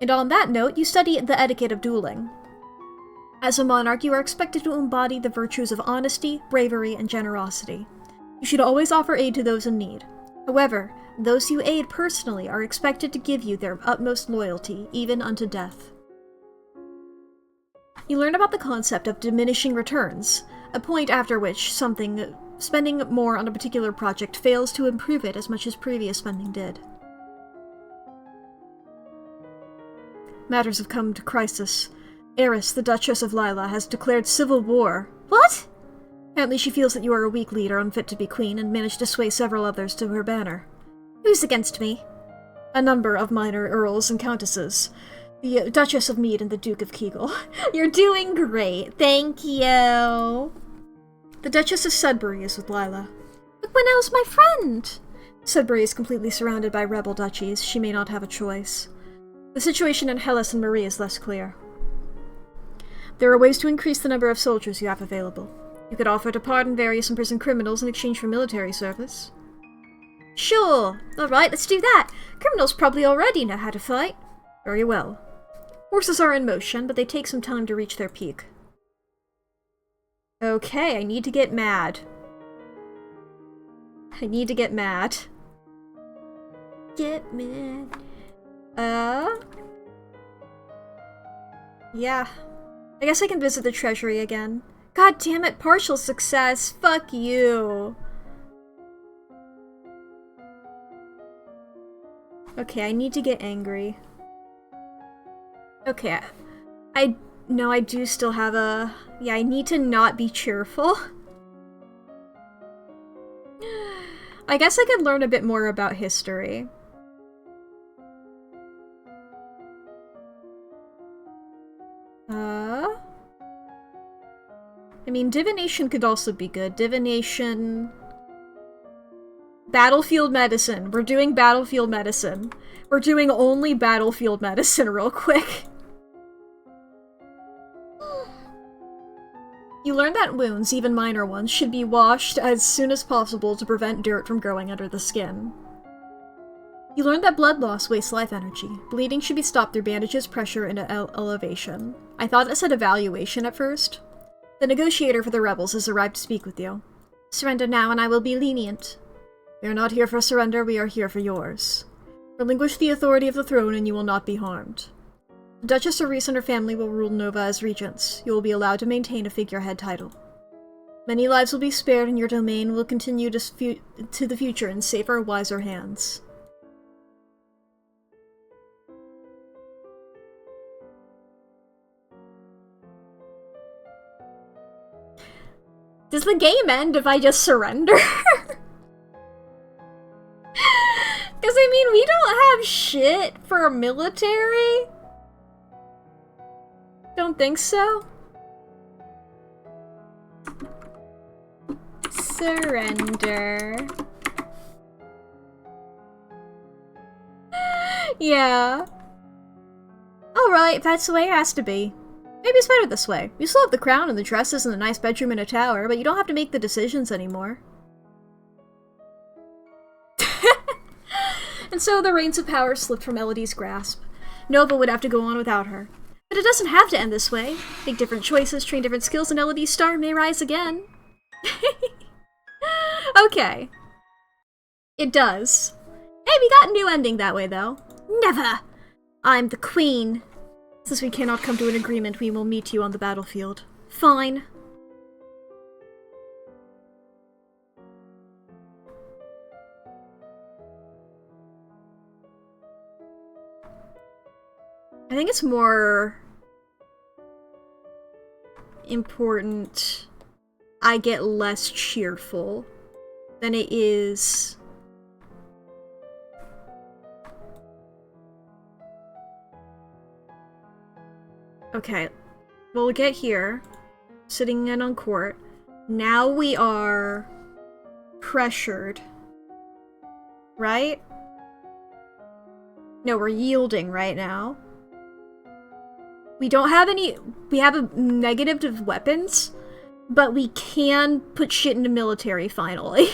And on that note, you study the etiquette of dueling. As a monarch, you are expected to embody the virtues of honesty, bravery, and generosity. You should always offer aid to those in need. However, those you aid personally are expected to give you their utmost loyalty, even unto death. You learn about the concept of diminishing returns, a point after which spending more on a particular project fails to improve it as much as previous spending did. Matters have come to crisis. Eris, the Duchess of Lila, has declared civil war. What? Apparently she feels that you are a weak leader unfit to be queen and managed to sway several others to her banner. Who's against me? A number of minor earls and countesses. The Duchess of Mead and the Duke of Kegel. You're doing great, thank you. The Duchess of Sudbury is with Lila. But Gwenelle's my friend! Sudbury is completely surrounded by rebel duchies. She may not have a choice. The situation in Hellas and Marie is less clear. There are ways to increase the number of soldiers you have available. You could offer to pardon various imprisoned criminals in exchange for military service. Sure! Alright, let's do that! Criminals probably already know how to fight. Very well. Horses are in motion, but they take some time to reach their peak. Okay, I need to get mad. I need to get mad. Get mad. Yeah. I guess I can visit the treasury again. God damn it, partial success. Fuck you. Okay, I need to get angry. Okay. I do still have a... Yeah, I need to not be cheerful. I guess I could learn a bit more about history. I mean, divination could also be good. Divination... Battlefield medicine. We're doing battlefield medicine. We're doing only battlefield medicine real quick. You learned that wounds, even minor ones, should be washed as soon as possible to prevent dirt from growing under the skin. You learned that blood loss wastes life energy. Bleeding should be stopped through bandages, pressure, and elevation. I thought that said evaluation at first. The negotiator for the rebels has arrived to speak with you. Surrender now and I will be lenient. We are not here for surrender, we are here for yours. Relinquish the authority of the throne and you will not be harmed. The Duchess Cerise and her family will rule Nova as regents. You will be allowed to maintain a figurehead title. Many lives will be spared and your domain will continue to the future in safer, wiser hands. Does the game end if I just surrender? Because, I mean, we don't have shit for a military. Don't think so. Surrender. Yeah. Alright, if that's the way it has to be. Maybe it's better this way. You still have the crown and the dresses and the nice bedroom in a tower, but you don't have to make the decisions anymore. And so the reins of power slipped from Elodie's grasp. Nova would have to go on without her. But it doesn't have to end this way. Make different choices, train different skills, and Elodie's star may rise again. Okay. It does. Hey, we got a new ending that way, though. Never! I'm the queen. Since we cannot come to an agreement, we will meet you on the battlefield. Fine. I think it's more important I get less cheerful than it is okay. We'll get here, sitting in on court. Now we are pressured, right? No, we're yielding right now. We don't have any... We have a negative to weapons, but we can put shit into military, finally.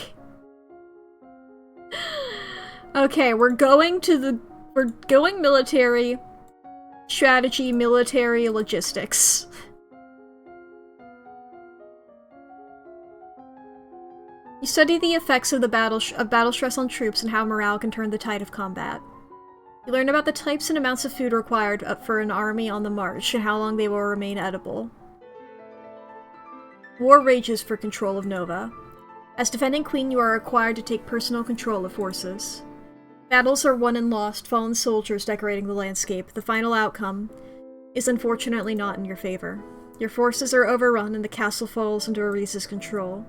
Okay, we're going military, strategy, military, logistics. You study the effects of battle stress on troops and how morale can turn the tide of combat. You learn about the types and amounts of food required for an army on the march, and how long they will remain edible. War rages for control of Nova. As defending queen, you are required to take personal control of forces. Battles are won and lost, fallen soldiers decorating the landscape. The final outcome is unfortunately not in your favor. Your forces are overrun and the castle falls into Arise's control.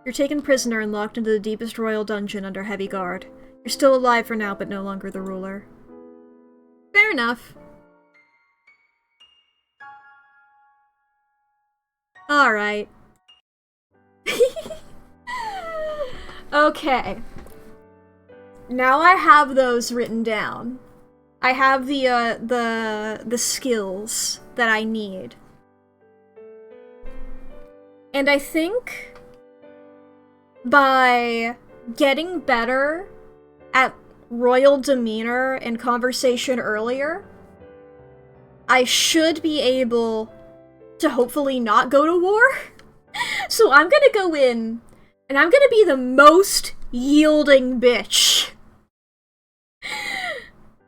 You're taken prisoner and locked into the deepest royal dungeon under heavy guard. You're still alive for now, but no longer the ruler. Fair enough. Alright. Okay. Now I have those written down. I have the skills that I need. And I think by getting better at royal demeanor and conversation earlier, I should be able to hopefully not go to war. So I'm gonna go in, and I'm gonna be the most yielding bitch.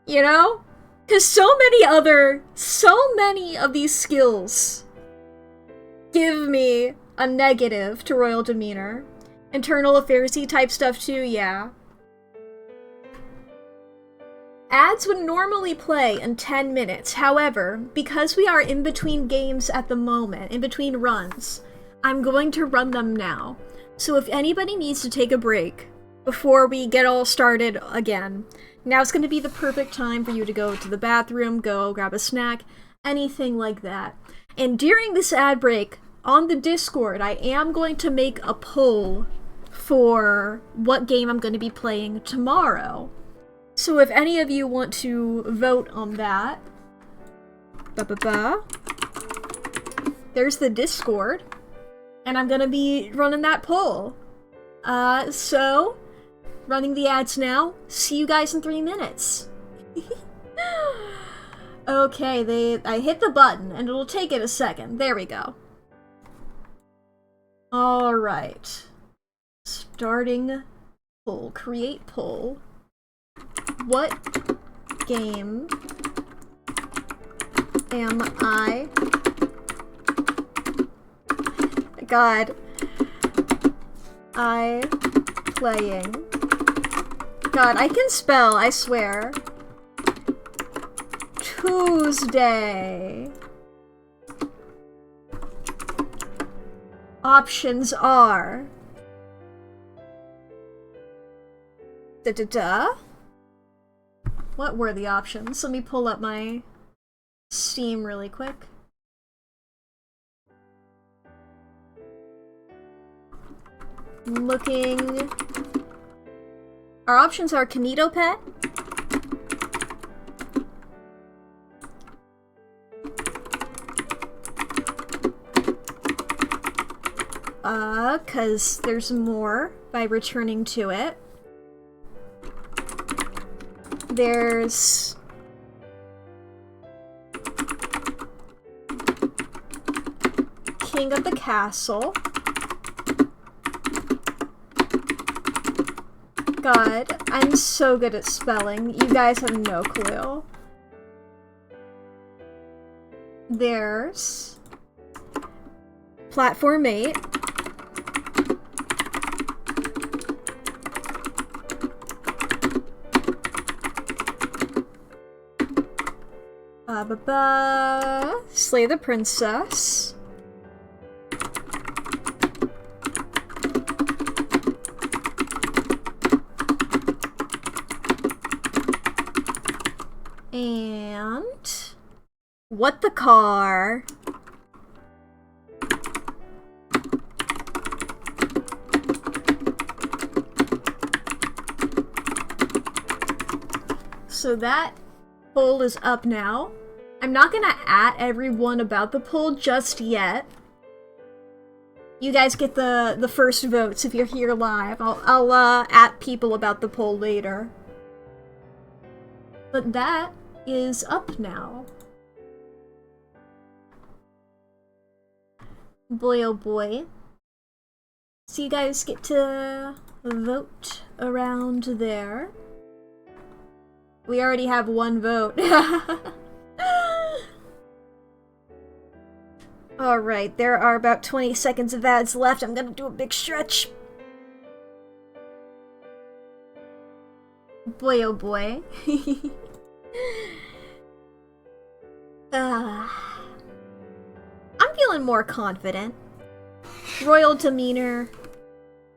You know? Because so many of these skills give me a negative to royal demeanor. Internal affairs-y type stuff too, yeah. Ads would normally play in 10 minutes. However, because we are in between games at the moment, in between runs, I'm going to run them now. So if anybody needs to take a break before we get all started again, now's going to be the perfect time for you to go to the bathroom, go grab a snack, anything like that. And during this ad break, on the Discord, I am going to make a poll for what game I'm going to be playing tomorrow. So if any of you want to vote on that, there's the Discord, and I'm going to be running that poll. So, running the ads now. See you guys in 3 minutes. Okay, I hit the button, and it'll take it a second. There we go. Alright. Starting poll. Create poll. What game am I? God. Playing. God, I can spell, I swear. Tuesday. Options are... What were the options? Let me pull up my Steam really quick. Looking... Our options are Kanito Pet, cause there's more by returning to it. There's... King of the Castle. God, I'm so good at spelling. You guys have no clue. There's... Platform 8. Slay the Princess. And... What the Car? So that poll is up now. I'm not gonna at everyone about the poll just yet. You guys get the first votes if you're here live. I'll at people about the poll later. But that is up now. Boy oh boy. So you guys get to vote around there. We already have one vote. Alright, there are about 20 seconds of ads left. I'm gonna do a big stretch. Boy oh boy. I'm feeling more confident. Royal demeanor.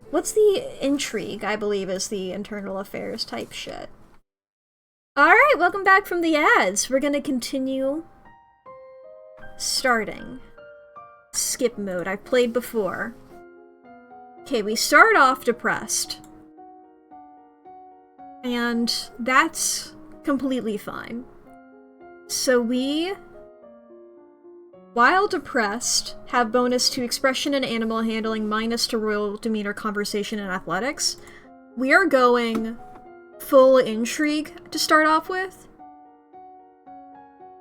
What's the intrigue, I believe, is the internal affairs type shit. Alright, welcome back from the ads. We're gonna continue starting. Skip mode. I've played before. Okay, we start off depressed. And that's completely fine. So we, while depressed, have bonus to expression and animal handling, minus to royal demeanor, conversation, and athletics. We are going full intrigue to start off with.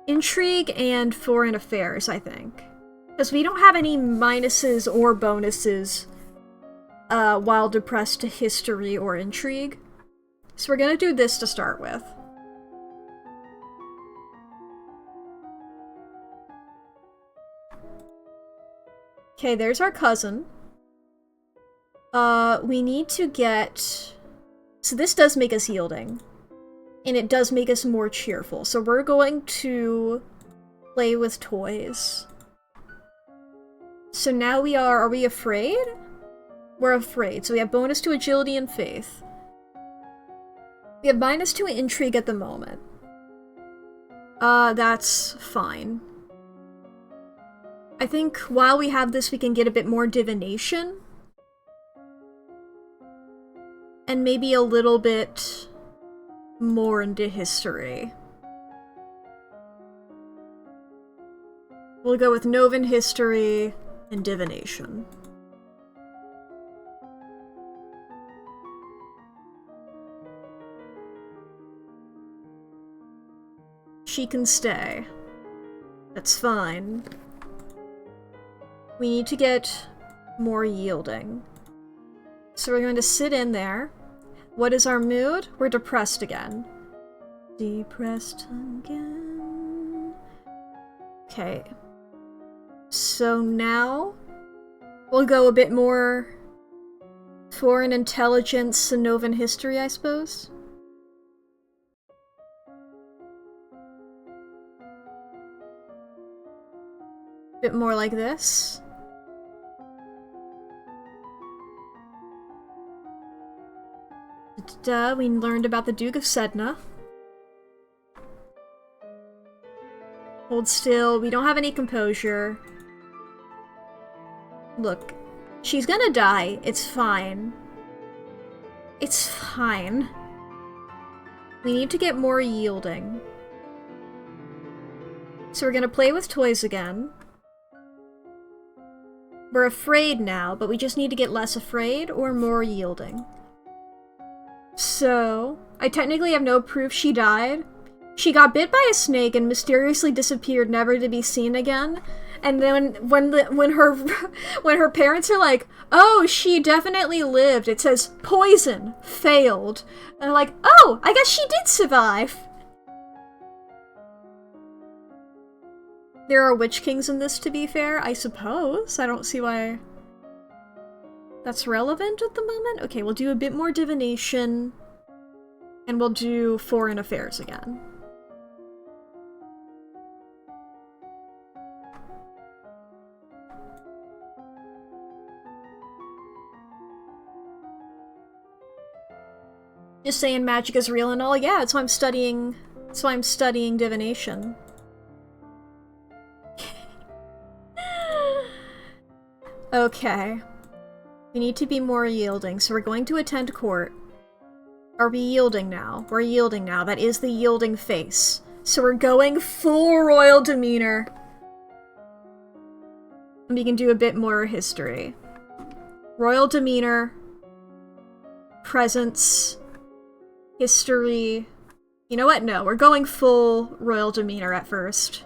Intrigue and foreign affairs, I think. Because we don't have any minuses or bonuses while depressed to history or intrigue. So we're gonna do this to start with. Okay, there's our cousin. We need to get... So this does make us yielding. And it does make us more cheerful. So we're going to play with toys. So now we are we afraid? We're afraid. So we have bonus to agility and faith. We have minus to intrigue at the moment. That's fine. I think while we have this, we can get a bit more divination. And maybe a little bit more into history. We'll go with Novan history and divination. She can stay. That's fine. We need to get more yielding. So we're going to sit in there. What is our mood? We're depressed again. Depressed again. Okay. So now we'll go a bit more foreign intelligence and Novan history, I suppose. Bit more like this. We learned about the Duke of Sedna. Hold still. We don't have any composure. Look, she's gonna die. It's fine. It's fine. We need to get more yielding. So we're gonna play with toys again. We're afraid now, but we just need to get less afraid or more yielding. So, I technically have no proof she died. She got bit by a snake and mysteriously disappeared, never to be seen again. And then when her parents are like, "Oh, she definitely lived," it says poison, failed. And they're like, "Oh, I guess she did survive." There are Witch Kings in this, to be fair, I suppose. I don't see why that's relevant at the moment. Okay, we'll do a bit more divination. And we'll do foreign affairs again. Just saying magic is real and all. Yeah, that's why I'm studying. That's why I'm studying divination. Okay. We need to be more yielding, so we're going to attend court. Are we yielding now? We're yielding now. That is the yielding face. So we're going full royal demeanor. And we can do a bit more history. Royal demeanor. Presence. History. You know what? No, we're going full royal demeanor at first.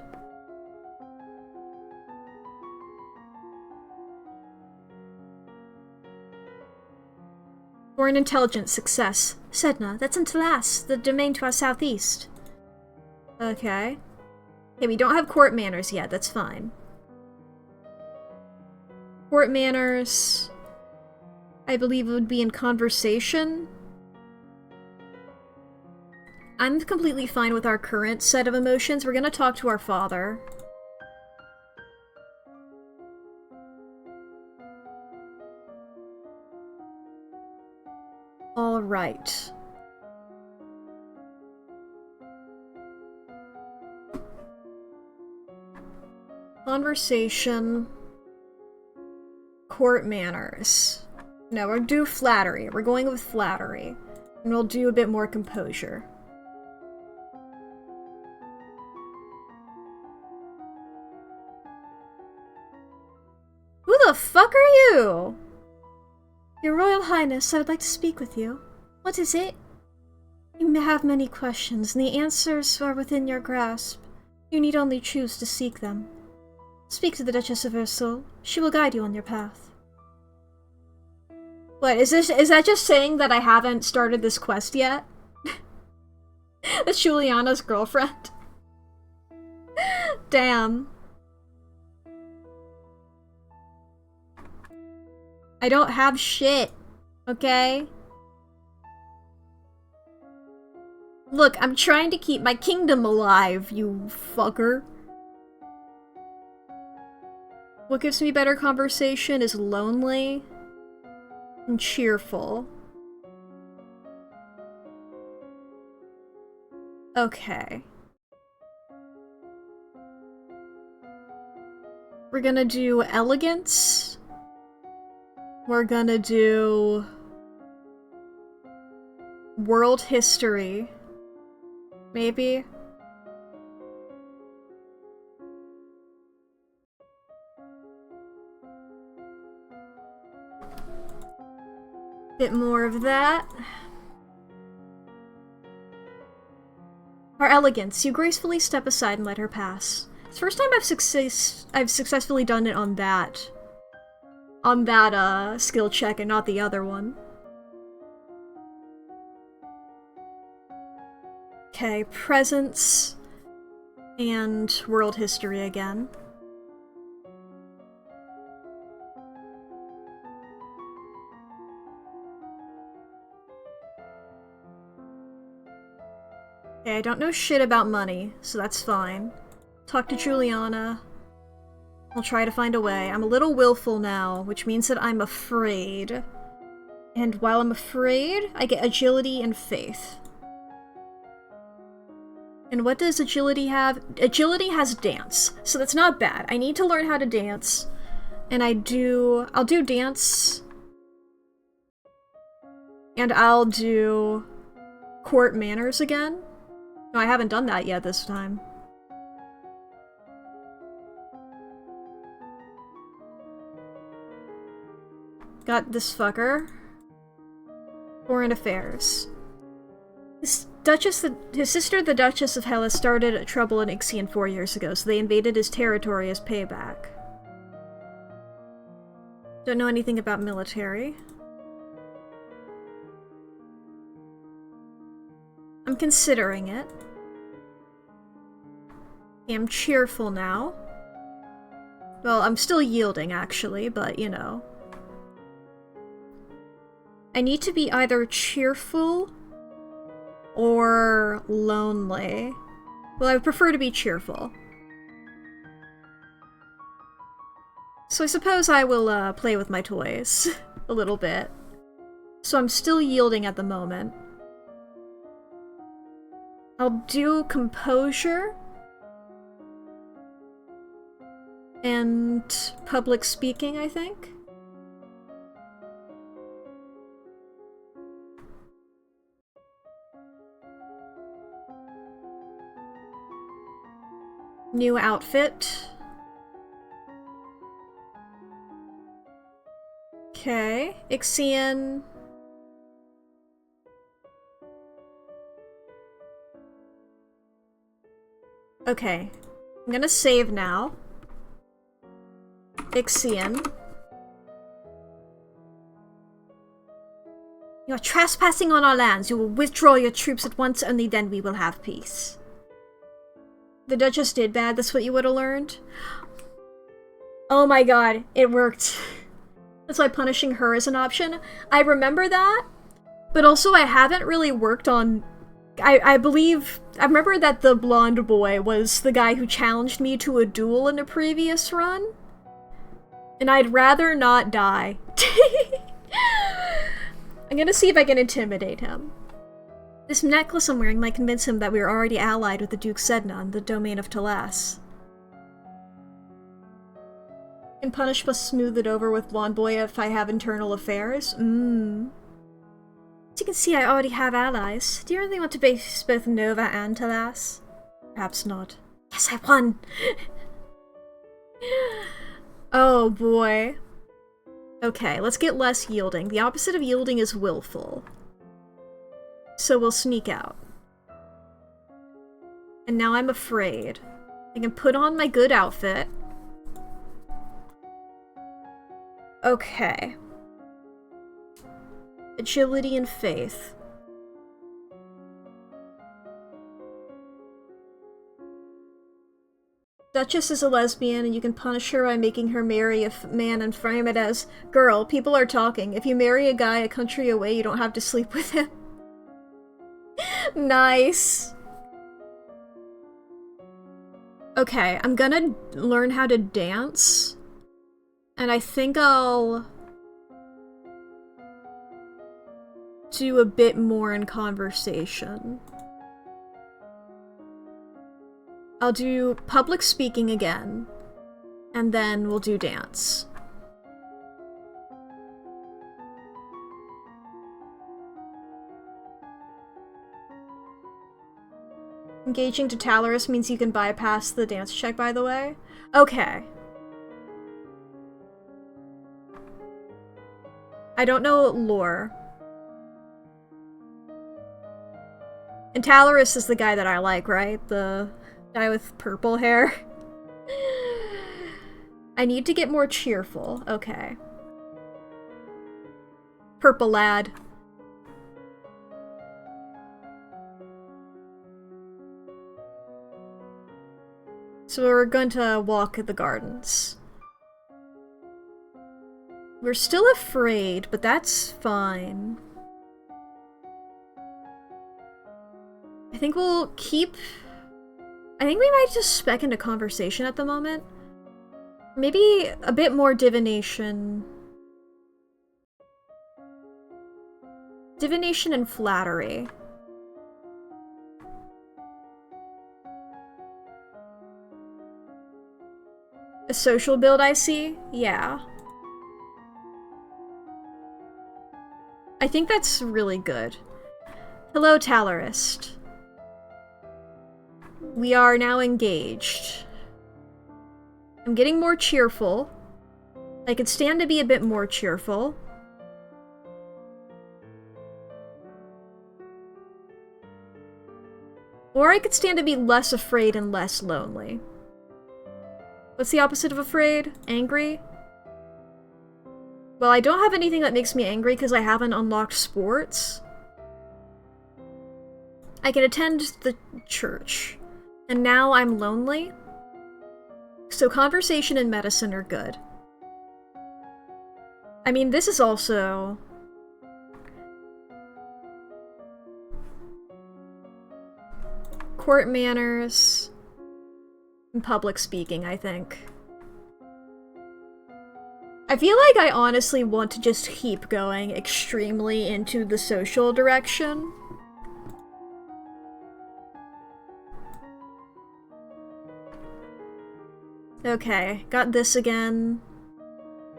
Foreign intelligence success. Sedna, that's in Talas, the domain to our southeast. Okay. Okay, we don't have court manners yet, that's fine. Court manners, I believe, would be in conversation. I'm completely fine with our current set of emotions. We're gonna talk to our father. All right. Conversation. Court manners. No, we'll do flattery. We're going with flattery. And we'll do a bit more composure. Who the fuck are you? Your Royal Highness, I would like to speak with you. What is it? You may have many questions, and the answers are within your grasp. You need only choose to seek them. Speak to the Duchess of Ursul. She will guide you on your path. What, is that just saying that I haven't started this quest yet? That's Juliana's girlfriend. Damn. I don't have shit, okay? Look, I'm trying to keep my kingdom alive, you fucker. What gives me better conversation is lonely and cheerful. Okay. We're gonna do elegance. We're gonna do world history. Maybe. Bit more of that. Our elegance. You gracefully step aside and let her pass. It's the first time I've successfully done it on that. On that, skill check and not the other one. Okay, presence and world history again. Okay, I don't know shit about money, so that's fine. Talk to Juliana. I'll try to find a way. I'm a little willful now, which means that I'm afraid. And while I'm afraid, I get agility and faith. And what does agility have? Agility has dance, so that's not bad. I need to learn how to dance. And I'll do dance. And I'll do court manners again. No, I haven't done that yet this time. Got this fucker. Foreign affairs. His sister, the Duchess of Hellas, started trouble in Ixion 4 years ago, so they invaded his territory as payback. Don't know anything about military. I'm considering it. I'm cheerful now. Well, I'm still yielding, actually, but, you know. I need to be either cheerful or lonely. Well, I would prefer to be cheerful. So I suppose I will, play with my toys a little bit. So I'm still yielding at the moment. I'll do composure and public speaking, I think. New outfit. Okay, Ixion. Okay, I'm gonna save now. Ixion. You are trespassing on our lands. You will withdraw your troops at once, only then we will have peace. The Duchess did bad, that's what you would have learned? Oh my god, it worked. That's why punishing her is an option. I remember that, but also I haven't really worked on... I remember that the blonde boy was the guy who challenged me to a duel in a previous run. And I'd rather not die. I'm gonna see if I can intimidate him. This necklace I'm wearing might convince him that we are already allied with the Duke Sedna in the domain of Talas. Can punish plus smooth it over with blonde boy if I have internal affairs? As you can see, I already have allies. Do you really want to base both Nova and Talas? Perhaps not. Yes, I won! Oh boy. Okay, let's get less yielding. The opposite of yielding is willful. So we'll sneak out. And now I'm afraid. I can put on my good outfit. Okay. Agility and faith. Duchess is a lesbian, and you can punish her by making her marry a man and frame it as, girl, people are talking. If you marry a guy a country away, you don't have to sleep with him. Nice. Okay, I'm gonna learn how to dance. And I think I'll do a bit more in conversation. I'll do public speaking again, and then we'll do dance. Engaging to Talaris means you can bypass the dance check, by the way. Okay. I don't know lore. And Talaris is the guy that I like, right? The guy with purple hair. I need to get more cheerful. Okay. Purple lad. So we're going to walk the gardens. We're still afraid, but that's fine. I think we'll keep... I think we might just spec into conversation at the moment. Maybe a bit more divination. Divination and flattery. A social build, I see? Yeah. I think that's really good. Hello, Talarist. We are now engaged. I'm getting more cheerful. I could stand to be a bit more cheerful. Or I could stand to be less afraid and less lonely. What's the opposite of afraid? Angry? Well, I don't have anything that makes me angry because I haven't unlocked sports. I can attend the church. And now I'm lonely. So conversation and medicine are good. I mean, this is also... court manners and public speaking, I think. I feel like I honestly want to just keep going extremely into the social direction. Okay, got this again.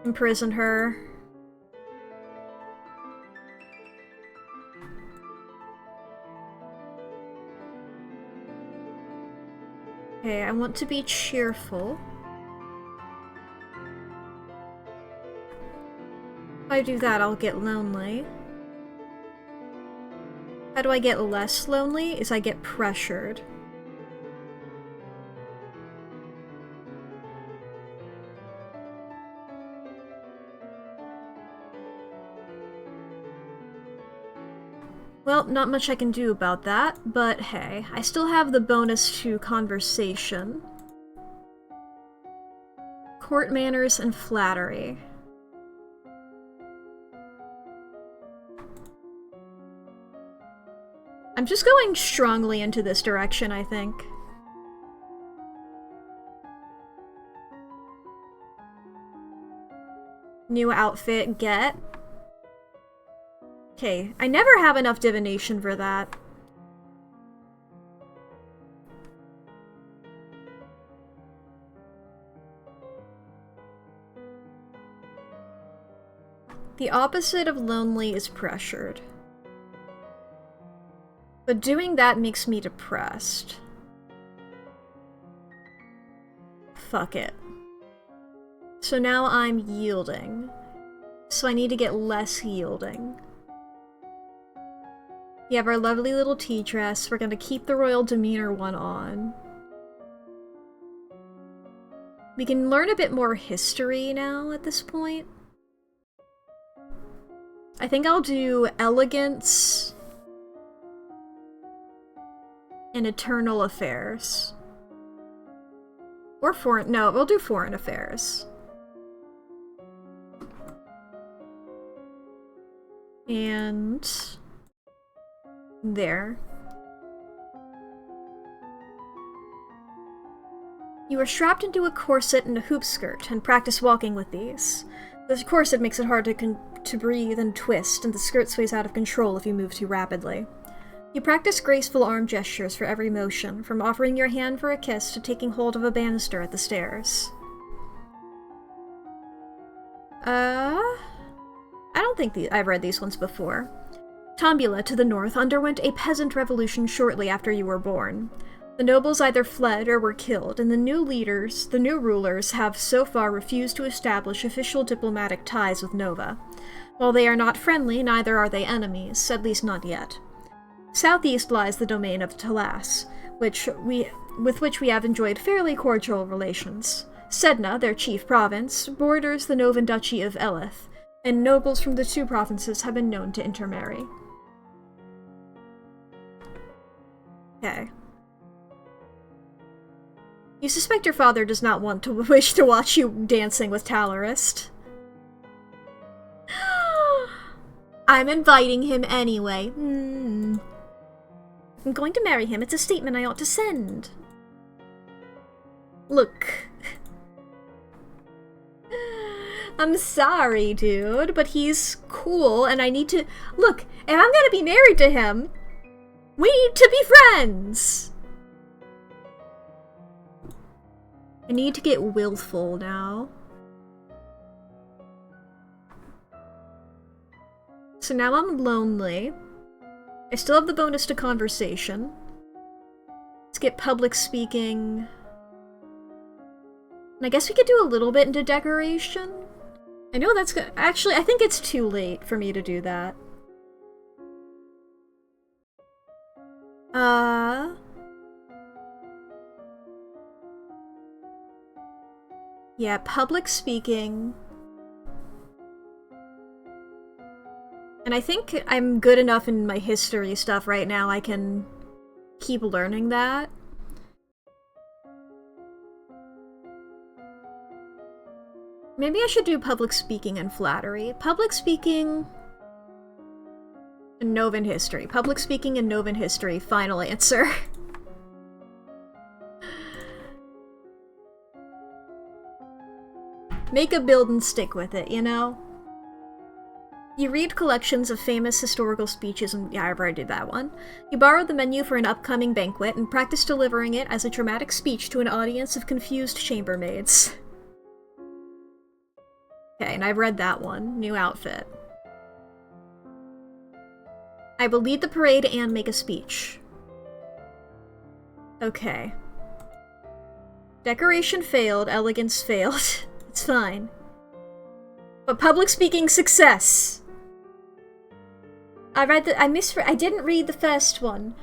Imprison her. Okay, I want to be cheerful. If I do that, I'll get lonely. How do I get less lonely? Is I get pressured. Well, not much I can do about that, but hey, I still have the bonus to conversation. Court manners and flattery. I'm just going strongly into this direction, I think. New outfit, get. Okay, I never have enough divination for that. The opposite of lonely is pressured. But doing that makes me depressed. Fuck it. So now I'm yielding. So I need to get less yielding. We have our lovely little tea dress. We're gonna keep the royal demeanor one on. We can learn a bit more history now at this point. I think I'll do elegance and eternal affairs. Or foreign... No, we'll do foreign affairs. And... there. You are strapped into a corset and a hoop skirt, and practice walking with these. The corset makes it hard to breathe and twist, and the skirt sways out of control if you move too rapidly. You practice graceful arm gestures for every motion, from offering your hand for a kiss to taking hold of a banister at the stairs. I don't think I've read these ones before. Tambula, to the north, underwent a peasant revolution shortly after you were born. The nobles either fled or were killed, and the new rulers have so far refused to establish official diplomatic ties with Nova. While they are not friendly, neither are they enemies, at least not yet. Southeast lies the domain of Talas, with which we have enjoyed fairly cordial relations. Sedna, their chief province, borders the Novan Duchy of Eleth, and nobles from the two provinces have been known to intermarry. Okay. You suspect your father does not wish to watch you dancing with Talarist. I'm inviting him anyway. I'm going to marry him. It's a statement I ought to send. Look. I'm sorry, dude, but he's cool, and I need to... Look, if I'm gonna be married to him, we need to be friends! I need to get willful now. So now I'm lonely. I still have the bonus to conversation. Let's get public speaking. And I guess we could do a little bit into decoration. I know that's good. Actually, I think it's too late for me to do that. Yeah, public speaking. And I think I'm good enough in my history stuff right now, I can keep learning that. Maybe I should do public speaking and flattery. Public speaking and Novan history. Public speaking and Novan history, final answer. Make a build and stick with it, you know? You read collections of famous historical speeches and... yeah, I already did that one. You borrow the menu for an upcoming banquet and practice delivering it as a dramatic speech to an audience of confused chambermaids. Okay, and I've read that one. New outfit. I will lead the parade and make a speech. Okay. Decoration failed, elegance failed. It's fine. But public speaking success! I didn't read the first one.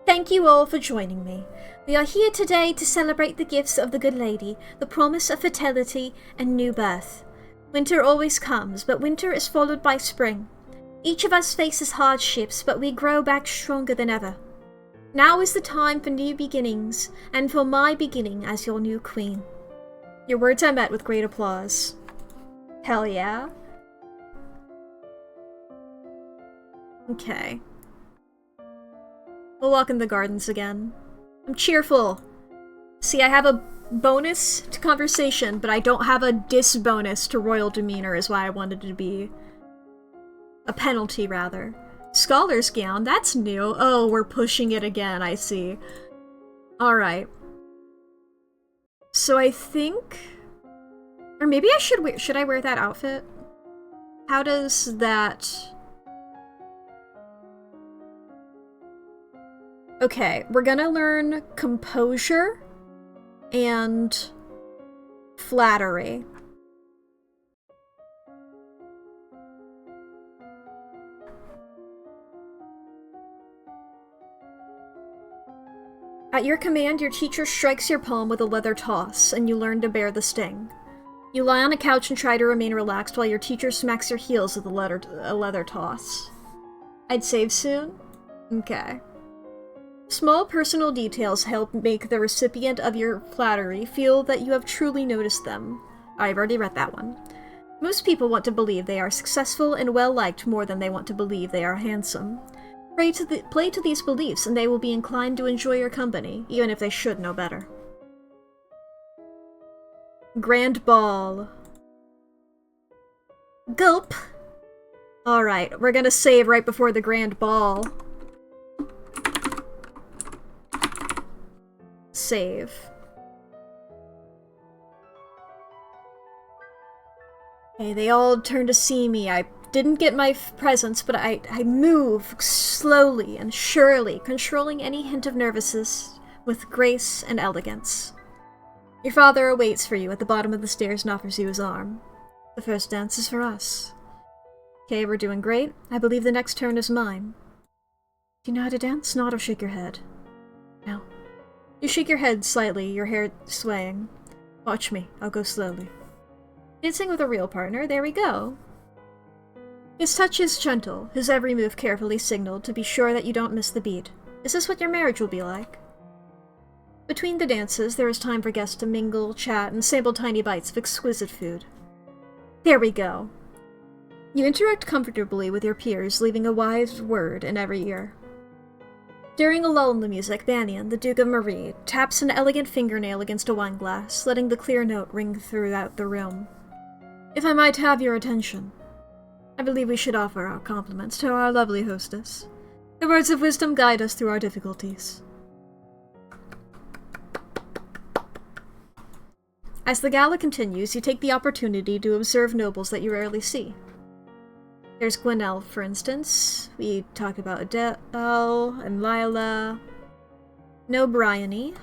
Thank you all for joining me. We are here today to celebrate the gifts of the good lady, the promise of fertility and new birth. Winter always comes, but winter is followed by spring. Each of us faces hardships, but we grow back stronger than ever. Now is the time for new beginnings, and for my beginning as your new queen. Your words are met with great applause. Hell yeah. Okay. We'll walk in the gardens again. I'm cheerful. See, I have a bonus to conversation, but I don't have a bonus to royal demeanor is why I wanted it to be a penalty, rather. Scholar's gown, that's new. Oh, we're pushing it again, I see. Alright. So I think... or maybe I should I wear that outfit? How does that... Okay, we're gonna learn composure and flattery. At your command, your teacher strikes your palm with a leather toss, and you learn to bear the sting. You lie on a couch and try to remain relaxed while your teacher smacks your heels with a leather toss. I'd save soon? Okay. Small personal details help make the recipient of your flattery feel that you have truly noticed them. I've already read that one. Most people want to believe they are successful and well-liked more than they want to believe they are handsome. Play to these beliefs and they will be inclined to enjoy your company, even if they should know better. Grand Ball. Gulp! Alright, we're gonna save right before the Grand Ball. Save. Okay, they all turn to see me. I didn't get my presents, but I move slowly and surely, controlling any hint of nervousness with grace and elegance. Your father awaits for you at the bottom of the stairs and offers you his arm. The first dance is for us. Okay, we're doing great. I believe the next turn is mine. Do you know how to dance? Nod or shake your head. No. You shake your head slightly, your hair swaying. Watch me. I'll go slowly. Dancing with a real partner, there we go. His touch is gentle, his every move carefully signaled to be sure that you don't miss the beat. Is this what your marriage will be like? Between the dances, there is time for guests to mingle, chat, and sample tiny bites of exquisite food. There we go. You interact comfortably with your peers, leaving a wise word in every ear. During a lull in the music, Banyan, the Duke of Marie, taps an elegant fingernail against a wineglass, letting the clear note ring throughout the room. If I might have your attention, I believe we should offer our compliments to our lovely hostess. The words of wisdom guide us through our difficulties. As the gala continues, you take the opportunity to observe nobles that you rarely see. There's Gwenelle, for instance. We talked about Adele and Lila. No Bryony.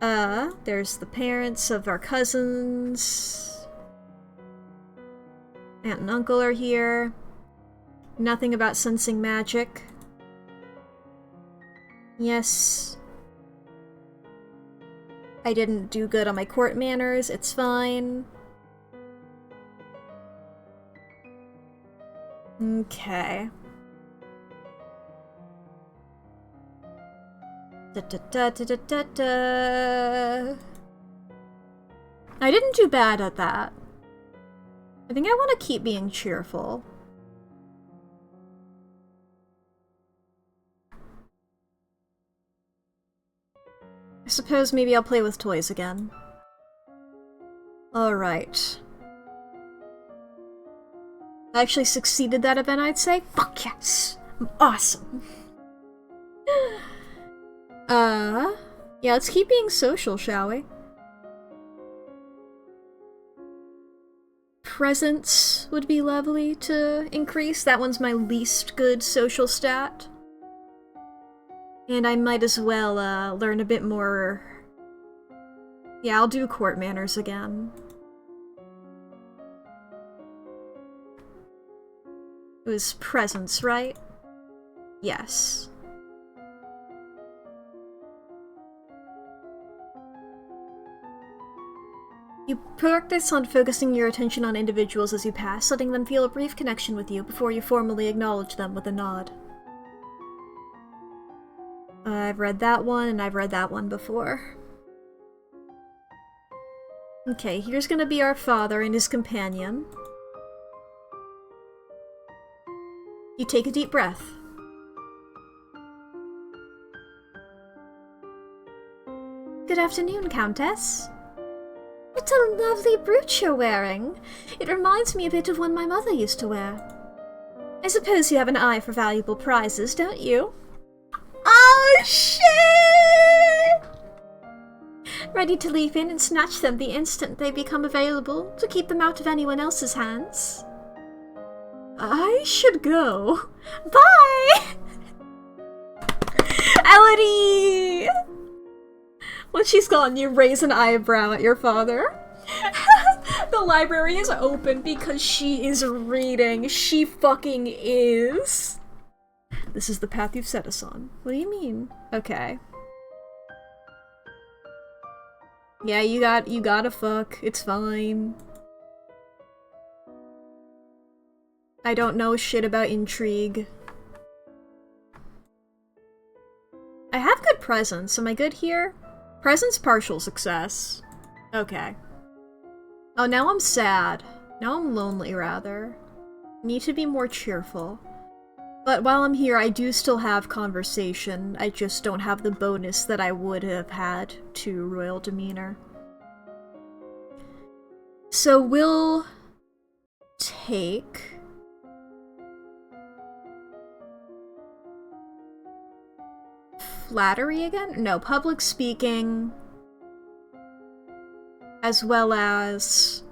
There's the parents of our cousins. Aunt and uncle are here. Nothing about sensing magic. Yes. I didn't do good on my court manners, it's fine. Okay. I didn't do bad at that. I think I want to keep being cheerful. I suppose maybe I'll play with toys again. Alright. I actually succeeded that event, I'd say. Fuck yes! I'm awesome! Yeah, let's keep being social, shall we? Presence would be lovely to increase. That one's my least good social stat. And I might as well, learn a bit more... Yeah, I'll do court manners again. It was presence, right? Yes. You practice on focusing your attention on individuals as you pass, letting them feel a brief connection with you before you formally acknowledge them with a nod. I've read that one, and I've read that one before. Okay, here's gonna be our father and his companion. You take a deep breath. Good afternoon, Countess. What a lovely brooch you're wearing. It reminds me a bit of one my mother used to wear. I suppose you have an eye for valuable prizes, don't you? Oh, shit! Ready to leap in and snatch them the instant they become available, to keep them out of anyone else's hands. I should go. Bye! Elodie! When she's gone, you raise an eyebrow at your father. The library is open because she is reading. She fucking is. This is the path you've set us on. What do you mean? Okay. Yeah, you gotta fuck. It's fine. I don't know shit about intrigue. presence. Am I good here? Presence partial success. Okay. Oh, now I'm sad. Now I'm lonely, rather. Need to be more cheerful. But while I'm here, I do still have conversation. I just don't have the bonus that I would have had to royal demeanor. So we'll take... flattery again? No, public speaking. As well as...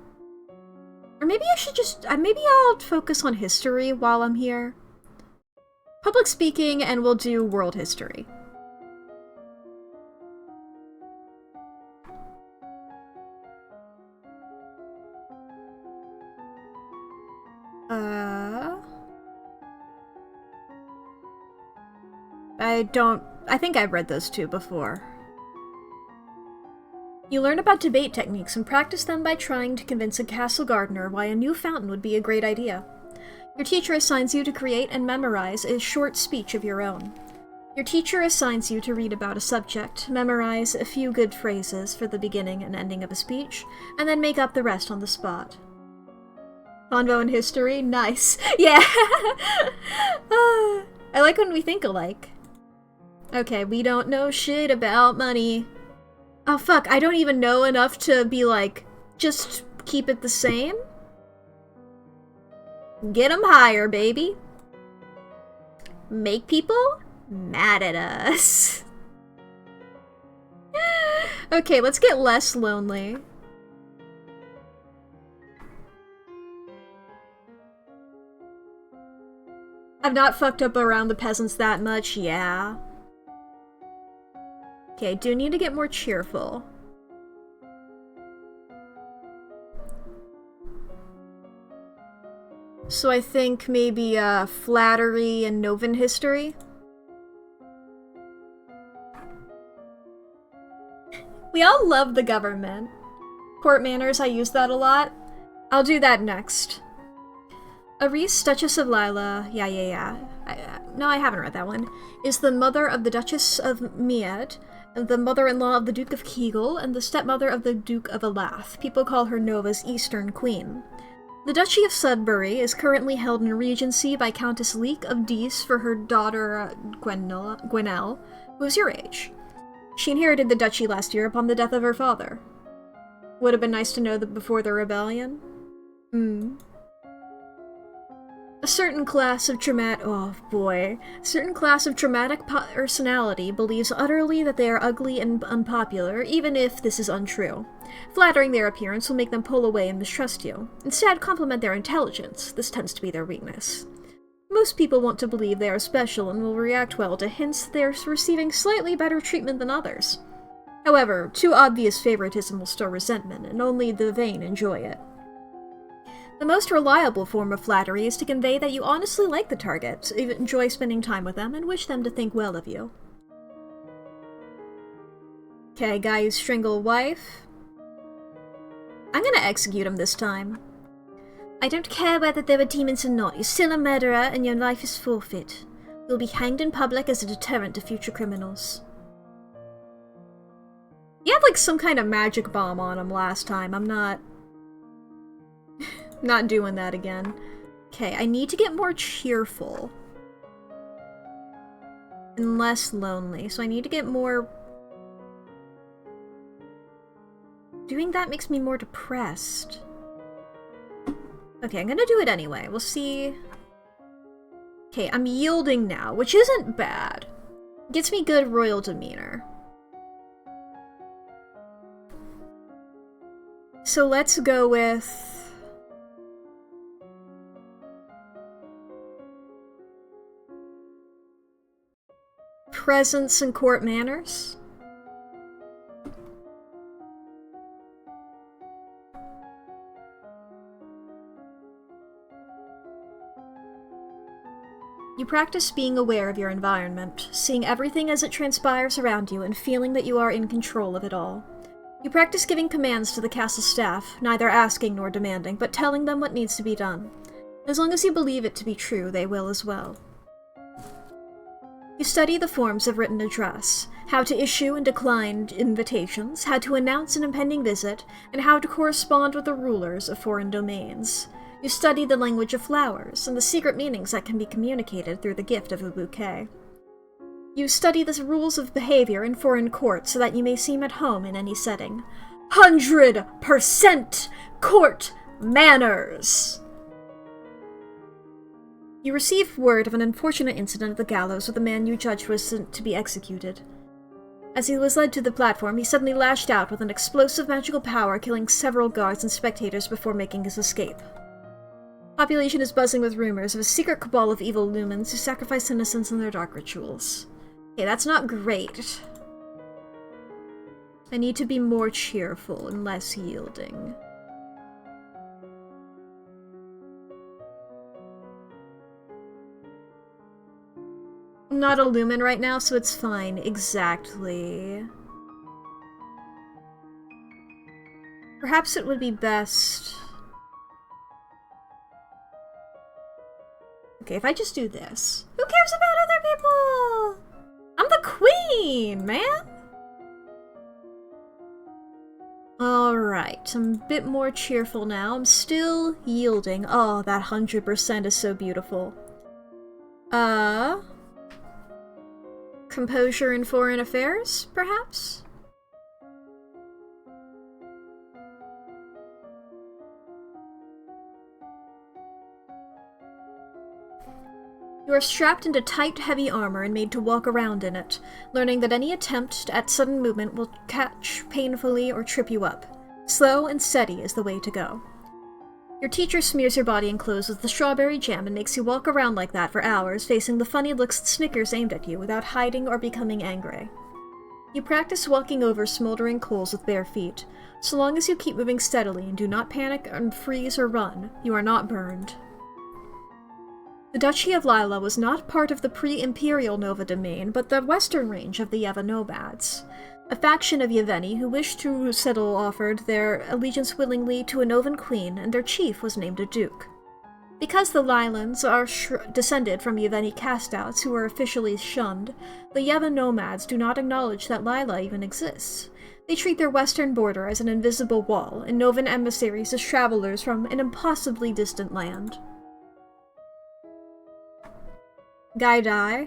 Or maybe I should just... maybe I'll focus on history while I'm here. Public speaking, and we'll do world history. I think I've read those two before. You learn about debate techniques and practice them by trying to convince a castle gardener why a new fountain would be a great idea. Your teacher assigns you to create and memorize a short speech of your own. Your teacher assigns you to read about a subject, memorize a few good phrases for the beginning and ending of a speech, and then make up the rest on the spot. Convo in history? Nice. Yeah! I like when we think alike. Okay, we don't know shit about money. Oh fuck, I don't even know enough to be like, just keep it the same? Get them higher, baby. Make people mad at us. Okay, let's get less lonely. I've not fucked up around the peasants that much, yeah. Okay, I do need to get more cheerful. So I think maybe flattery and Novan history. We all love the government. Court manners, I use that a lot. I'll do that next. Aris, Duchess of Lila, yeah. No, I haven't read that one. Is the mother of the Duchess of Mead, the mother-in-law of the Duke of Kegel, and the stepmother of the Duke of Elath. People call her Nova's Eastern Queen. The Duchy of Sudbury is currently held in regency by Countess Leek of Dees for her daughter Gwenelle, who is your age. She inherited the duchy last year upon the death of her father. Would have been nice to know that before the rebellion. A certain class of traumatic personality believes utterly that they are ugly and unpopular, even if this is untrue. Flattering their appearance will make them pull away and mistrust you. Instead, compliment their intelligence. This tends to be their weakness. Most people want to believe they are special and will react well to hints that they are receiving slightly better treatment than others. However, too obvious favoritism will stir resentment, and only the vain enjoy it. The most reliable form of flattery is to convey that you honestly like the target, enjoy spending time with them, and wish them to think well of you. Okay, guy who strangled a wife. I'm gonna execute him this time. I don't care whether there were demons or not, you're still a murderer and your life is forfeit. You'll be hanged in public as a deterrent to future criminals. He had like some kind of magic bomb on him last time, I'm not doing that again. Okay, I need to get more cheerful. And less lonely, so I need to get more... Doing that makes me more depressed. Okay, I'm gonna do it anyway. We'll see... Okay, I'm yielding now, which isn't bad. Gets me good royal demeanor. So let's go with... presence and court manners. You practice being aware of your environment, seeing everything as it transpires around you and feeling that you are in control of it all. You practice giving commands to the castle staff, neither asking nor demanding, but telling them what needs to be done. As long as you believe it to be true, they will as well. You study the forms of written address, how to issue and decline invitations, how to announce an impending visit, and how to correspond with the rulers of foreign domains. You study the language of flowers, and the secret meanings that can be communicated through the gift of a bouquet. You study the rules of behavior in foreign courts so that you may seem at home in any setting. 100% court manners! You receive word of an unfortunate incident at the gallows with a man you judged was to be executed. As he was led to the platform, he suddenly lashed out with an explosive magical power, killing several guards and spectators before making his escape. Population is buzzing with rumors of a secret cabal of evil lumens who sacrifice innocents in their dark rituals. Okay, that's not great. I need to be more cheerful and less yielding. I'm not a lumen right now, so it's fine. Exactly. Perhaps it would be best... Okay, if I just do this. Who cares about other people? I'm the queen, man! Alright, I'm a bit more cheerful now. I'm still yielding. Oh, that 100% is so beautiful. Composure in foreign affairs, perhaps? You are strapped into tight, heavy armor and made to walk around in it, learning that any attempt at sudden movement will catch painfully or trip you up. Slow and steady is the way to go. Your teacher smears your body and clothes with the strawberry jam and makes you walk around like that for hours, facing the funny looks and snickers aimed at you without hiding or becoming angry. You practice walking over smoldering coals with bare feet. So long as you keep moving steadily and do not panic and freeze or run, you are not burned. The Duchy of Lila was not part of the pre-Imperial Nova domain, but the western range of the Yeva nomads. A faction of Yeveni who wished to settle offered their allegiance willingly to a Novan queen, and their chief was named a duke. Because the Lilans are descended from Yeveni castouts who are officially shunned, the Yeva nomads do not acknowledge that Lila even exists. They treat their western border as an invisible wall, and Novan emissaries as travelers from an impossibly distant land. Guy die.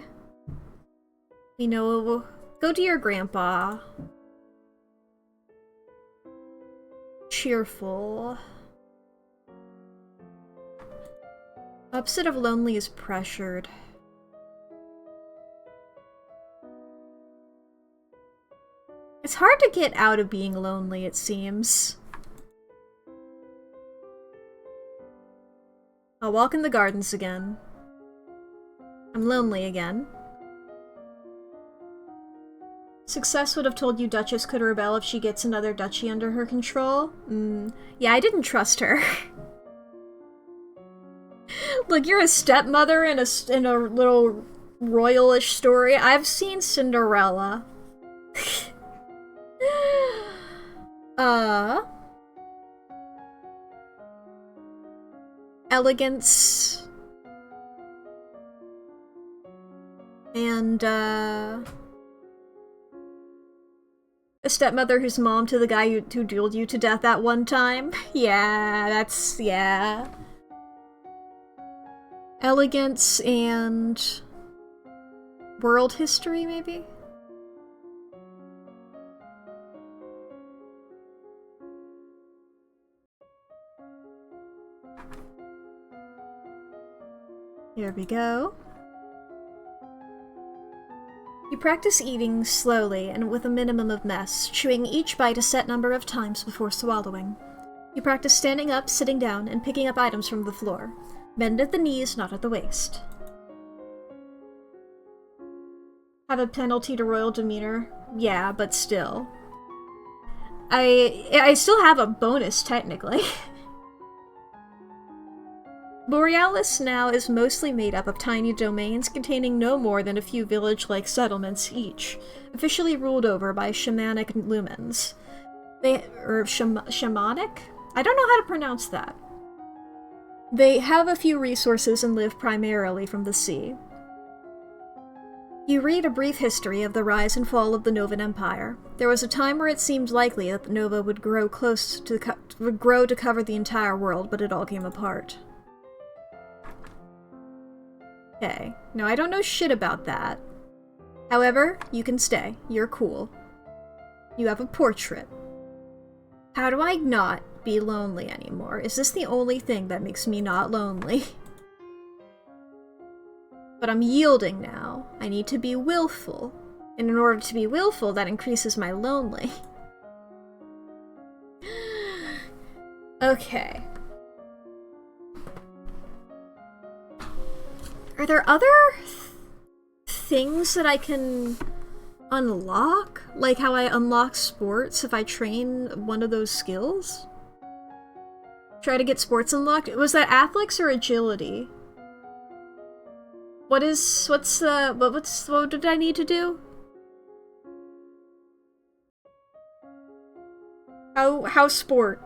You know, go to your grandpa. Cheerful. Opposite of lonely is pressured. It's hard to get out of being lonely, it seems. I'll walk in the gardens again. I'm lonely again. Success would have told you Duchess could rebel if she gets another duchy under her control. Yeah, I didn't trust her. Look, you're a stepmother in a little royalish story. I've seen Cinderella. Elegance. And, a stepmother who's mom to the guy who dueled you to death that one time. Yeah. Elegance and... world history, maybe? Here we go. You practice eating slowly and with a minimum of mess, chewing each bite a set number of times before swallowing. You practice standing up, sitting down, and picking up items from the floor. Bend at the knees, not at the waist. Have a penalty to royal demeanor? Yeah, but still. I still have a bonus, technically. Borealis now is mostly made up of tiny domains containing no more than a few village-like settlements each, officially ruled over by shamanic lumens. Shamanic? I don't know how to pronounce that. They have a few resources and live primarily from the sea. You read a brief history of the rise and fall of the Novan Empire. There was a time where it seemed likely that the Nova would grow to cover the entire world, but it all came apart. Okay. No, I don't know shit about that. However, you can stay. You're cool. You have a portrait. How do I not be lonely anymore? Is this the only thing that makes me not lonely? But I'm yielding now. I need to be willful. And in order to be willful, that increases my lonely. Okay. Are there other things that I can unlock? Like how I unlock sports if I train one of those skills? Try to get sports unlocked? Was that athletics or agility? What did I need to do? How sport?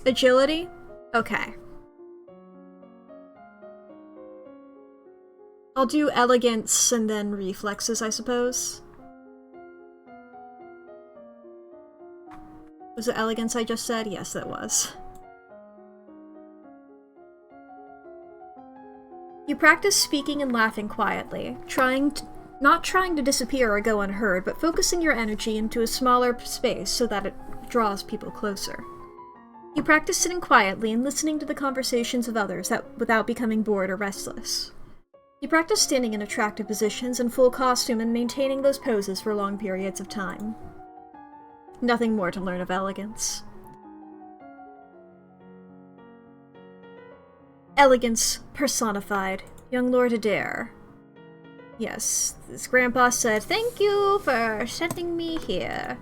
Agility? Okay. I'll do elegance and then reflexes, I suppose. Was it elegance I just said? Yes, that was. You practice speaking and laughing quietly, not trying to disappear or go unheard, but focusing your energy into a smaller space so that it draws people closer. You practice sitting quietly and listening to the conversations of others without becoming bored or restless. You practice standing in attractive positions in full costume and maintaining those poses for long periods of time. Nothing more to learn of elegance. Elegance personified. Young Lord Adair. Yes, this grandpa said, "Thank you for sending me here."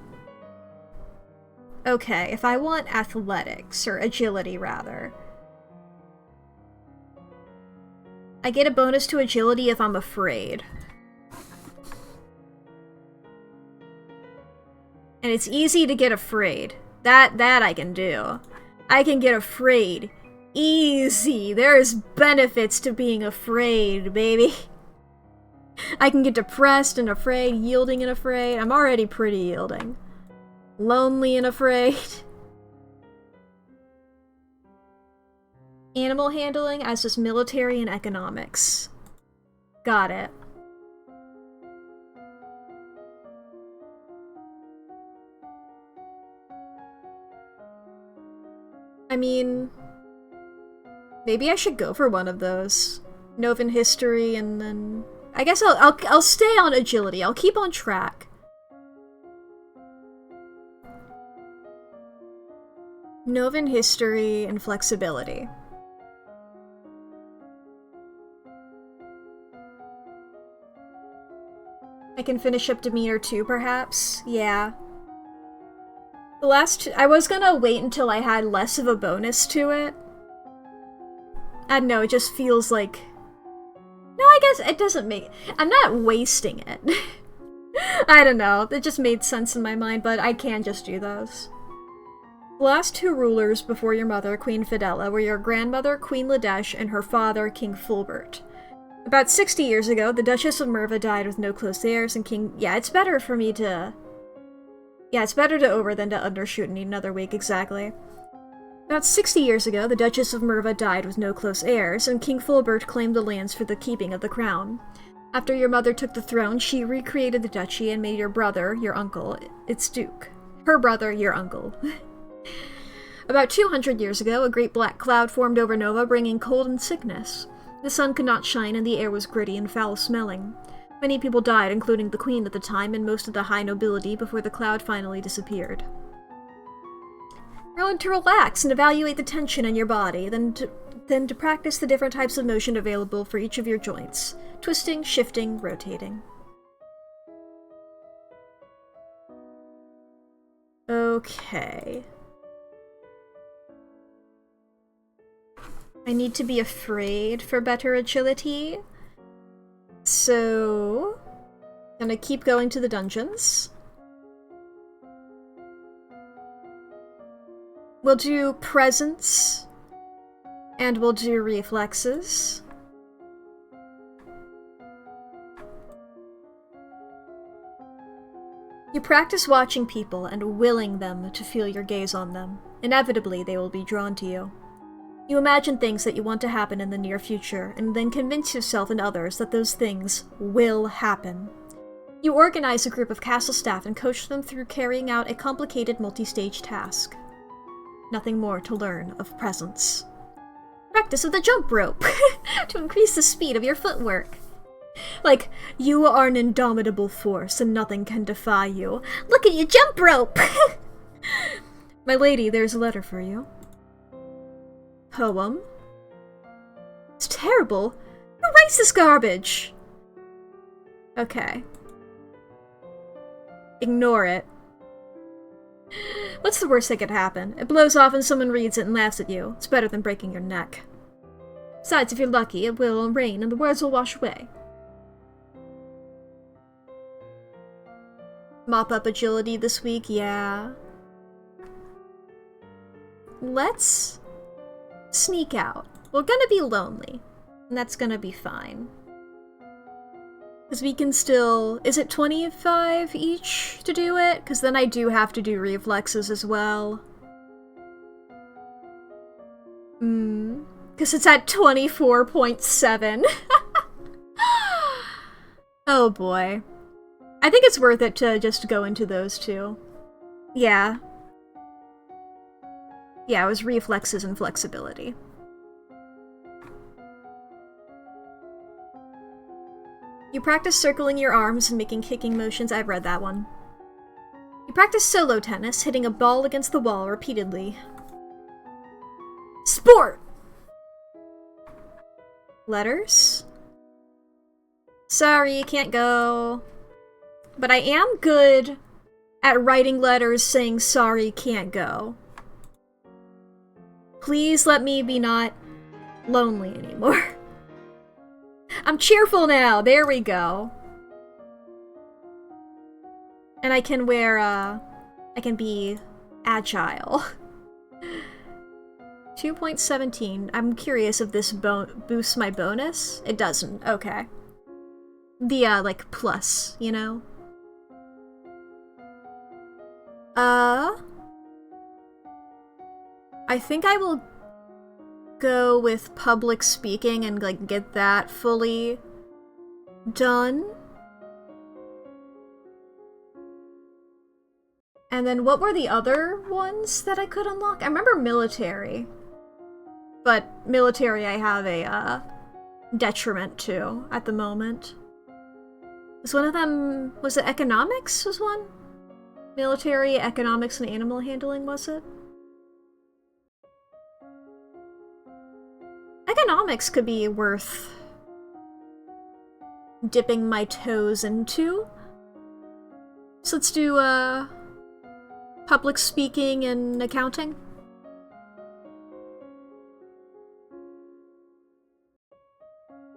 Okay, if I want athletics, or agility rather. I get a bonus to agility if I'm afraid. And it's easy to get afraid. That I can do. I can get afraid. Easy. There's benefits to being afraid, baby. I can get depressed and afraid, yielding and afraid. I'm already pretty yielding. Lonely and afraid. Animal handling as just military and economics. Got it. I mean, maybe I should go for one of those. Novan history, and then I guess I'll stay on agility. I'll keep on track. Novan history and flexibility. I can finish up demeanor too, perhaps? Yeah. The last I was gonna wait until I had less of a bonus to it. I don't know, it just feels like... No, I guess it doesn't make... I'm not wasting it. I don't know, it just made sense in my mind, but I can just do those. The last two rulers before your mother, Queen Fidela, were your grandmother, Queen Ladesh, and her father, King Fulbert. About 60 years ago, the Duchess of Merva died with no close heirs, and King... Yeah, it's better for me to... Yeah, it's better to over than to undershoot and need another week, exactly. About 60 years ago, the Duchess of Merva died with no close heirs, and King Fulbert claimed the lands for the keeping of the crown. After your mother took the throne, she recreated the duchy and made your brother, your uncle, its duke. Her brother, your uncle. About 200 years ago, a great black cloud formed over Nova, bringing cold and sickness. The sun could not shine, and the air was gritty and foul-smelling. Many people died, including the queen at the time and most of the high nobility, before the cloud finally disappeared. Learn to relax and evaluate the tension in your body, then to practice the different types of motion available for each of your joints. Twisting, shifting, rotating. Okay. I need to be afraid for better agility. So, gonna keep going to the dungeons. We'll do presence, and we'll do reflexes. You practice watching people and willing them to feel your gaze on them. Inevitably, they will be drawn to you. You imagine things that you want to happen in the near future, and then convince yourself and others that those things will happen. You organize a group of castle staff and coach them through carrying out a complicated multi-stage task. Nothing more to learn of presence. Practice of the jump rope to increase the speed of your footwork. Like, you are an indomitable force and nothing can defy you. Look at you jump rope! My lady, there's a letter for you. Poem? It's terrible. Who writes this garbage? Okay. Ignore it. What's the worst that could happen? It blows off and someone reads it and laughs at you. It's better than breaking your neck. Besides, if you're lucky, it will rain and the words will wash away. Mop up agility this week, yeah. Let's sneak out. We're gonna be lonely, and that's gonna be fine. Because we can still... Is it 25 each to do it? Because then I do have to do reflexes as well. Because it's at 24.7. Oh boy. I think it's worth it to just go into those two. Yeah. Yeah, it was reflexes and flexibility. You practice circling your arms and making kicking motions. I've read that one. You practice solo tennis, hitting a ball against the wall repeatedly. Sport! Letters? Sorry, you can't go. But I am good at writing letters saying sorry, can't go. Please let me be not lonely anymore. I'm cheerful now, there we go. And I can wear, I can be agile. 2.17. I'm curious if this boosts my bonus. It doesn't, okay. The, like, plus, you know? I think I will go with public speaking and, like, get that fully done. And then what were the other ones that I could unlock? I remember military. But military I have a, detriment to at the moment. Was one of them... was it economics was one? Military, economics, and animal handling, was it? Economics could be worth dipping my toes into. So let's do, public speaking and accounting.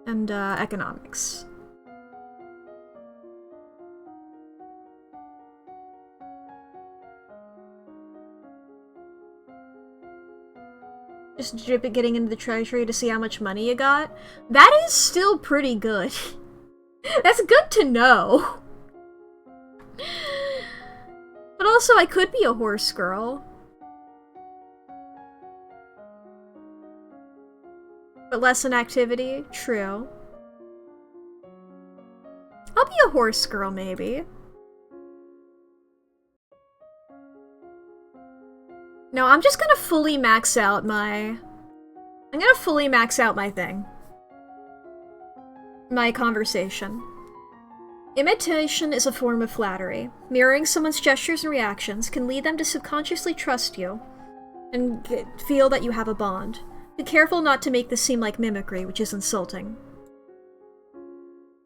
And, economics. Just getting into the treasury to see how much money you got. That is still pretty good. That's good to know. But also, I could be a horse girl. But less in activity? True. I'll be a horse girl, maybe. No, I'm just gonna fully max out my... I'm gonna fully max out my thing. My conversation. Imitation is a form of flattery. Mirroring someone's gestures and reactions can lead them to subconsciously trust you and feel that you have a bond. Be careful not to make this seem like mimicry, which is insulting.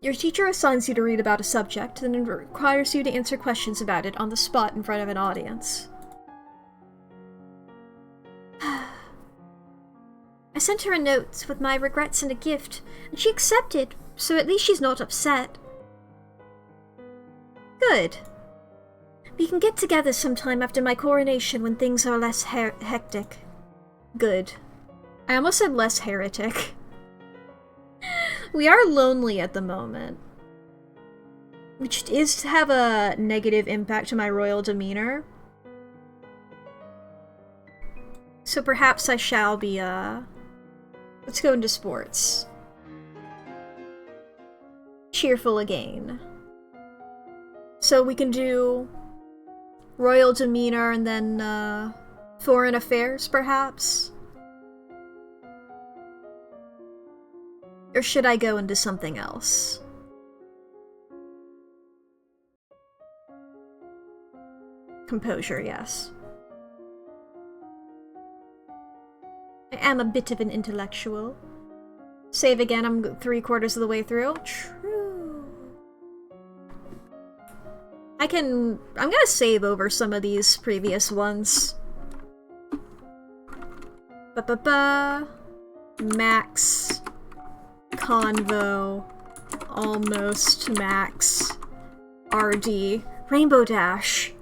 Your teacher assigns you to read about a subject and requires you to answer questions about it on the spot in front of an audience. I sent her a note with my regrets and a gift, and she accepted, so at least she's not upset. Good. We can get together sometime after my coronation when things are less hectic. Good. I almost said less heretic. We are lonely at the moment, which is to have a negative impact to my royal demeanor. So perhaps I shall be, let's go into sports. Cheerful again. So we can do royal demeanor and then, foreign affairs, perhaps? Or should I go into something else? Composure, yes. I am a bit of an intellectual. Save again, I'm 3/4 of the way through. True. I'm gonna save over some of these previous ones. Max. Convo. Almost max. RD. Rainbow Dash.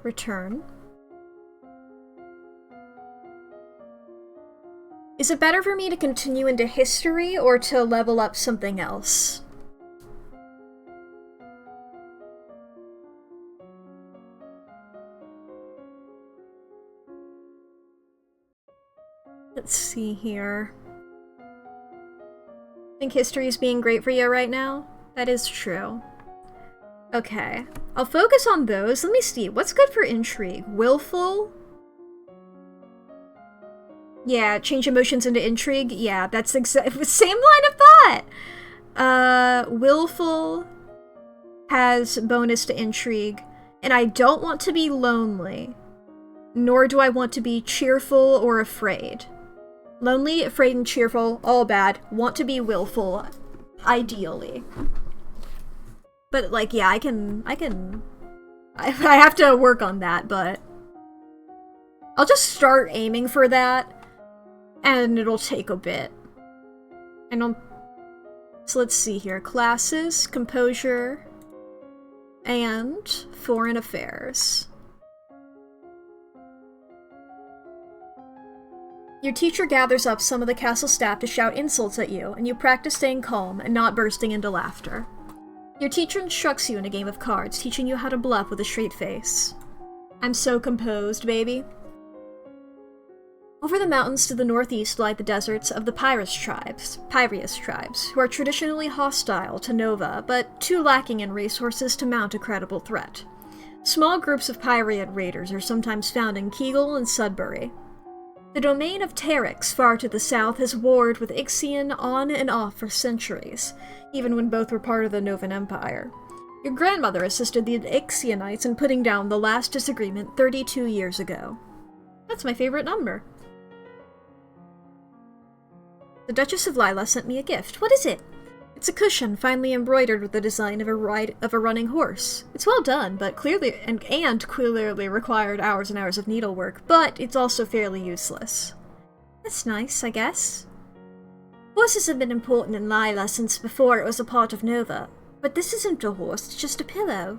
Return. Is it better for me to continue into history or to level up something else? Let's see here. Think history is being great for you right now? That is true. Okay. I'll focus on those. Let me see. What's good for intrigue? Willful? Yeah, change emotions into intrigue. Yeah, that's exactly same line of thought! Willful has bonus to intrigue, and I don't want to be lonely, nor do I want to be cheerful or afraid. Lonely, afraid, and cheerful, all bad. Want to be willful, ideally. But, like, yeah, I have to work on that, but I'll just start aiming for that, and it'll take a bit. So let's see here. Classes, composure, and foreign affairs. Your teacher gathers up some of the castle staff to shout insults at you, and you practice staying calm and not bursting into laughter. Your teacher instructs you in a game of cards, teaching you how to bluff with a straight face. I'm so composed, baby. Over the mountains to the northeast lie the deserts of the Piraeus tribes, who are traditionally hostile to Nova, but too lacking in resources to mount a credible threat. Small groups of Piraean raiders are sometimes found in Kegel and Sudbury. The domain of Terex, far to the south, has warred with Ixion on and off for centuries, even when both were part of the Novan Empire. Your grandmother assisted the Ixionites in putting down the last disagreement 32 years ago. That's my favorite number. The Duchess of Lila sent me a gift. What is it? It's a cushion finely embroidered with the design of a running horse. It's well done, but clearly required hours and hours of needlework, but it's also fairly useless. That's nice, I guess. Horses have been important in Lila since before it was a part of Nova, but this isn't a horse, it's just a pillow.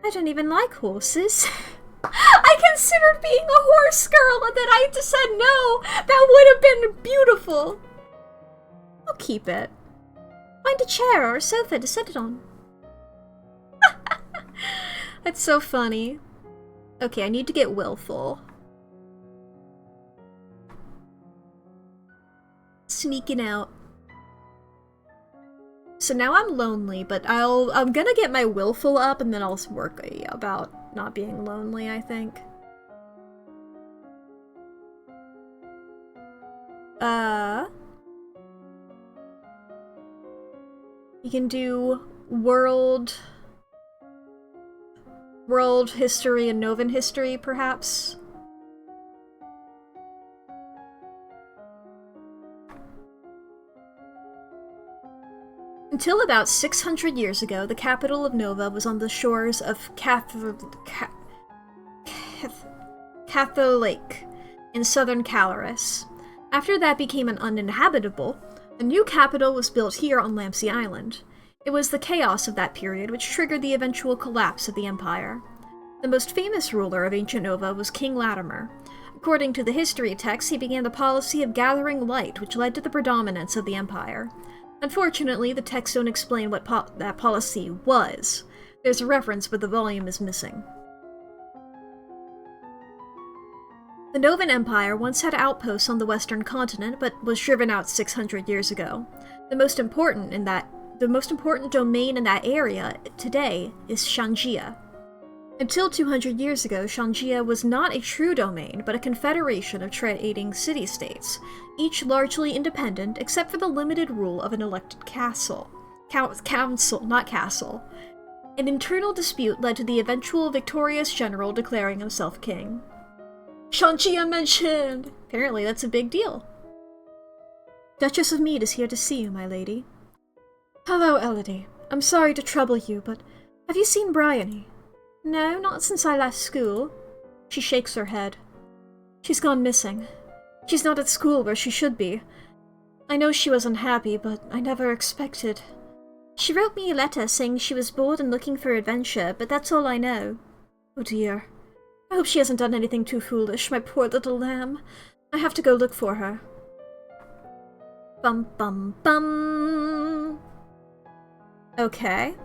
I don't even like horses. I considered being a horse girl, and then I just said no. That would have been beautiful. I'll keep it. Find a chair or a sofa to sit it on. That's so funny. Okay, I need to get willful. Sneaking out. So now I'm lonely, but I'm gonna get my willful up and then I'll work about not being lonely, I think. You can do world history and Novan history, perhaps? Until about 600 years ago, the capital of Nova was on the shores of Catho Lake in southern Calaris. After that became uninhabitable, A new capital was built here on Lampsey Island. It was the chaos of that period which triggered the eventual collapse of the empire. The most famous ruler of ancient Nova was King Latimer. According to the history texts, he began the policy of gathering light, which led to the predominance of the empire. Unfortunately, the texts don't explain what that policy was. There's a reference, but the volume is missing. The Novan Empire once had outposts on the western continent, but was driven out 600 years ago. The most important domain in that area today is Shangia. Until 200 years ago, Shangia was not a true domain, but a confederation of trading city-states, each largely independent except for the limited rule of an elected council. Not castle. An internal dispute led to the eventual victorious general declaring himself king. Shangia mentioned! Apparently that's a big deal. Duchess of Mead is here to see you, my lady. Hello, Elodie. I'm sorry to trouble you, but have you seen Bryony? No, not since I left school. She shakes her head. She's gone missing. She's not at school where she should be. I know she was unhappy, but I never expected. She wrote me a letter saying she was bored and looking for adventure, but that's all I know. Oh dear. I hope she hasn't done anything too foolish, my poor little lamb. I have to go look for her. Bum bum bum. Okay.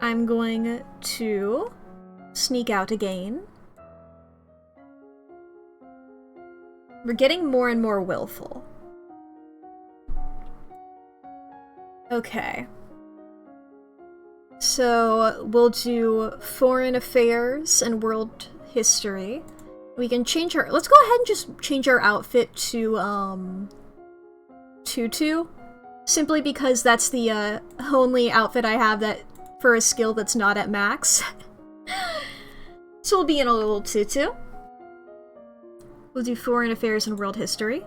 I'm going to sneak out again. We're getting more and more willful. Okay. So we'll do foreign affairs and world history. We can change our... Let's go ahead and just change our outfit to, tutu. Simply because that's the, only outfit I have that for a skill that's not at max. So we'll be in a little tutu. We'll do foreign affairs and world history.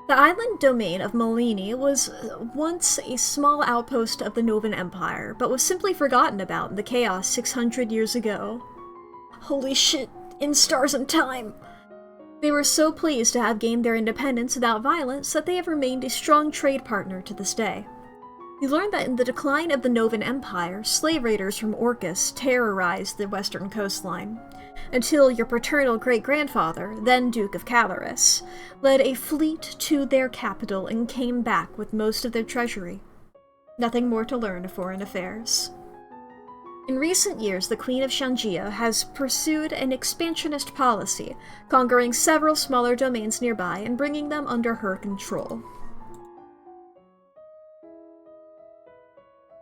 The island domain of Malini was once a small outpost of the Novan Empire, but was simply forgotten about in the chaos 600 years ago. Holy shit, in stars and time! They were so pleased to have gained their independence without violence that they have remained a strong trade partner to this day. We learned that in the decline of the Novan Empire, slave raiders from Orcus terrorized the western coastline, until your paternal great-grandfather, then Duke of Calaris, led a fleet to their capital and came back with most of their treasury. Nothing more to learn of foreign affairs. In recent years, the Queen of Shangia has pursued an expansionist policy, conquering several smaller domains nearby and bringing them under her control.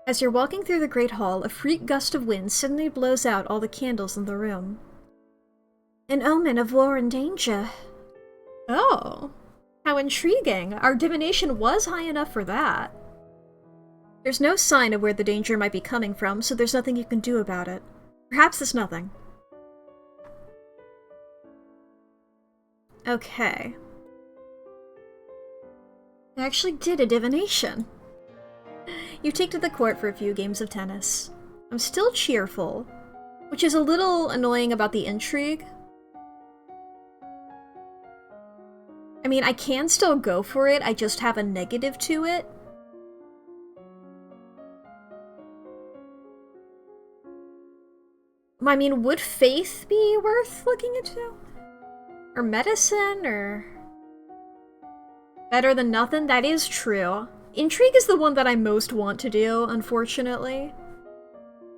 As you're walking through the Great Hall, a freak gust of wind suddenly blows out all the candles in the room. An omen of war and danger. Oh, how intriguing. Our divination was high enough for that. There's no sign of where the danger might be coming from, so there's nothing you can do about it. Perhaps there's nothing. Okay. I actually did a divination. You take to the court for a few games of tennis. I'm still cheerful, which is a little annoying about the intrigue. I mean, I can still go for it, I just have a negative to it. I mean, would faith be worth looking into? Or medicine, or... better than nothing? That is true. Intrigue is the one that I most want to do, unfortunately.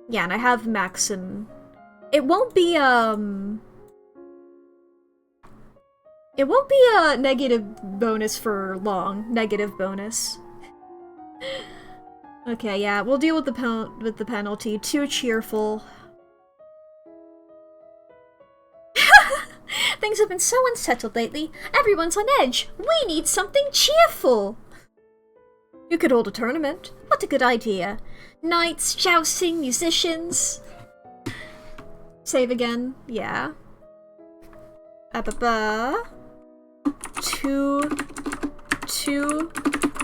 Yeah, and I have Max and... It won't be, It won't be a negative bonus for long. Negative bonus. Okay, yeah, we'll deal with the penalty. Too cheerful. Things have been so unsettled lately. Everyone's on edge. We need something cheerful. You could hold a tournament. What a good idea. Knights, jousting, musicians. Save again. Yeah. To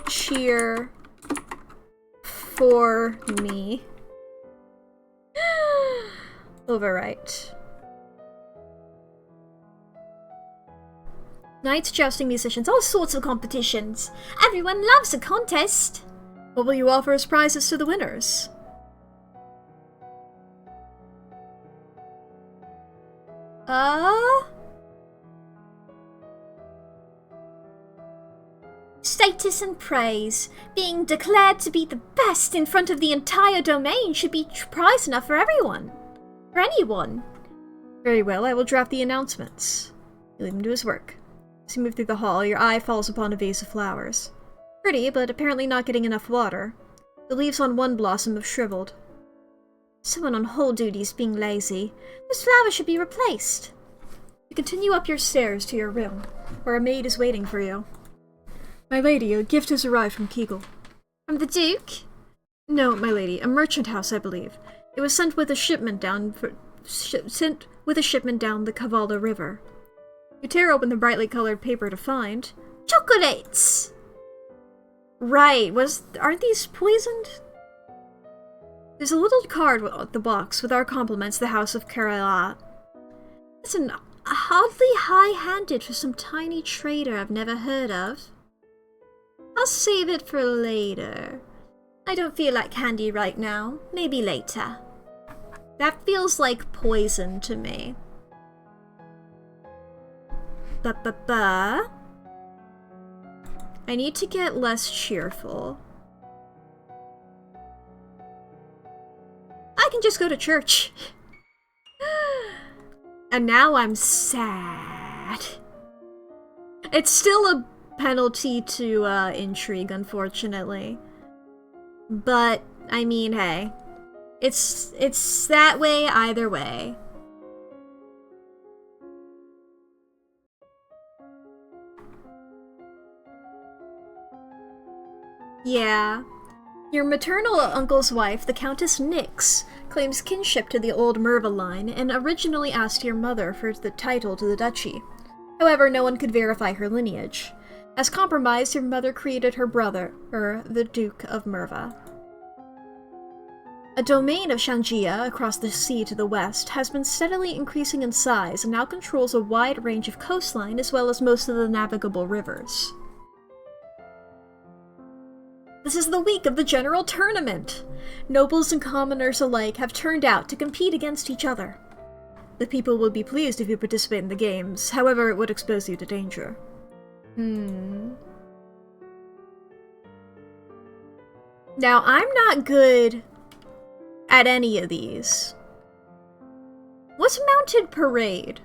cheer for me. Overwrite. Knights, jousting, musicians, all sorts of competitions. Everyone loves a contest. What will you offer as prizes to the winners? Status and praise. Being declared to be the best in front of the entire domain should be prize enough for everyone. For anyone. Very well, I will draft the announcements. You leave him to his work. As you move through the hall, your eye falls upon a vase of flowers. Pretty, but apparently not getting enough water. The leaves on one blossom have shriveled. Someone on hold duty is being lazy. Those flowers should be replaced. You continue up your stairs to your room, where a maid is waiting for you. My lady, a gift has arrived from Kegel. From the Duke? No, my lady, a merchant house, I believe. It was sent with a shipment down the Kavala River. You tear open the brightly colored paper to find chocolates. Right, aren't these poisoned? There's a little card with the box with our compliments, the House of Kerala. It's an oddly high-handed for some tiny trader I've never heard of. I'll save it for later. I don't feel like candy right now. Maybe later. That feels like poison to me. I need to get less cheerful. I can just go to church. And now I'm sad. It's still a penalty to intrigue, unfortunately. But, I mean, hey. It's that way either way. Yeah. Your maternal uncle's wife, the Countess Nyx, claims kinship to the old Merva line and originally asked your mother for the title to the duchy. However, no one could verify her lineage. As compromised, your mother created her brother, the Duke of Merva. A domain of Shangjia, across the sea to the west, has been steadily increasing in size and now controls a wide range of coastline as well as most of the navigable rivers. This is the week of the general tournament! Nobles and commoners alike have turned out to compete against each other. The people would be pleased if you participate in the games, however it would expose you to danger. Now, I'm not good at any of these. What's mounted parade?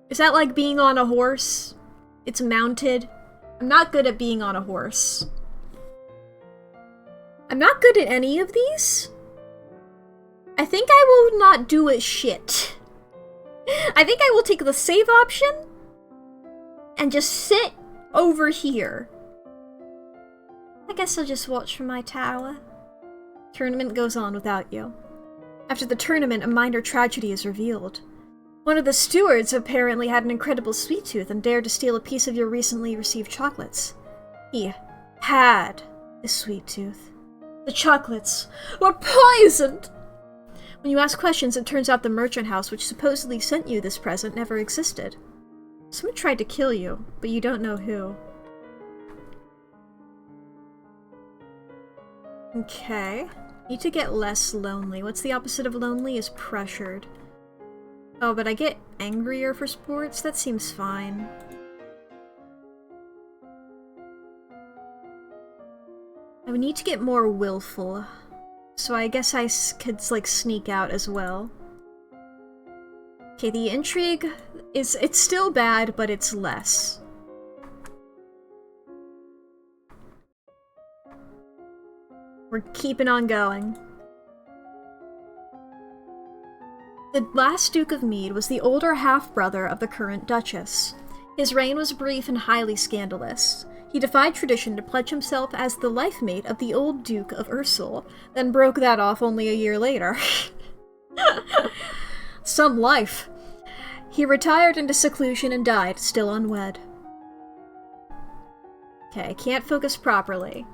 Is that like being on a horse? It's mounted? I'm not good at being on a horse. I'm not good at any of these. I think I will not do it shit. I think I will take the save option and just sit over here. I guess I'll just watch from my tower. Tournament goes on without you. After the tournament, a minor tragedy is revealed. One of the stewards apparently had an incredible sweet tooth and dared to steal a piece of your recently received chocolates. He had a sweet tooth. The chocolates were poisoned! When you ask questions, it turns out the merchant house which supposedly sent you this present never existed. Someone tried to kill you, but you don't know who. Okay. Need to get less lonely. What's the opposite of lonely is pressured. Oh, but I get angrier for sports? That seems fine. I would need to get more willful. So I guess I could, like, sneak out as well. Okay, the intrigue it's still bad, but it's less. We're keeping on going. The last Duke of Mead was the older half-brother of the current Duchess. His reign was brief and highly scandalous. He defied tradition to pledge himself as the life mate of the old Duke of Ursul, then broke that off only a year later. Some life. He retired into seclusion and died, still unwed. Okay, can't focus properly.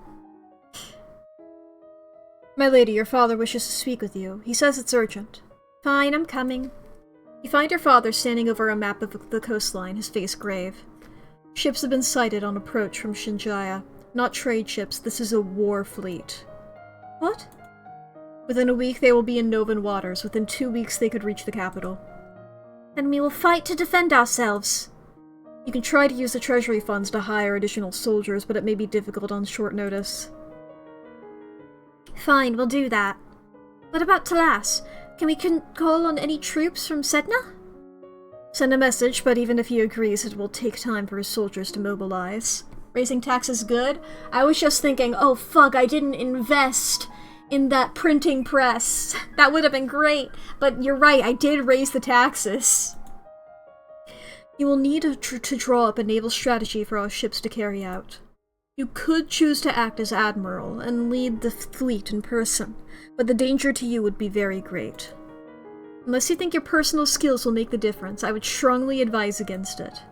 My lady, your father wishes to speak with you. He says it's urgent. Fine, I'm coming. You find your father standing over a map of the coastline, his face grave. Ships have been sighted on approach from Shinjaya. Not trade ships, this is a war fleet. What? Within a week they will be in Novan waters. Within 2 weeks they could reach the capital. Then we will fight to defend ourselves. You can try to use the treasury funds to hire additional soldiers, but it may be difficult on short notice. Fine, we'll do that. What about Talas? Can we call on any troops from Sedna? Send a message, but even if he agrees, it will take time for his soldiers to mobilize. Raising taxes good? I was just thinking, oh fuck, I didn't invest in that printing press. That would have been great, but you're right, I did raise the taxes. You will need to draw up a naval strategy for our ships to carry out. You could choose to act as admiral and lead the fleet in person, but the danger to you would be very great. Unless you think your personal skills will make the difference, I would strongly advise against it.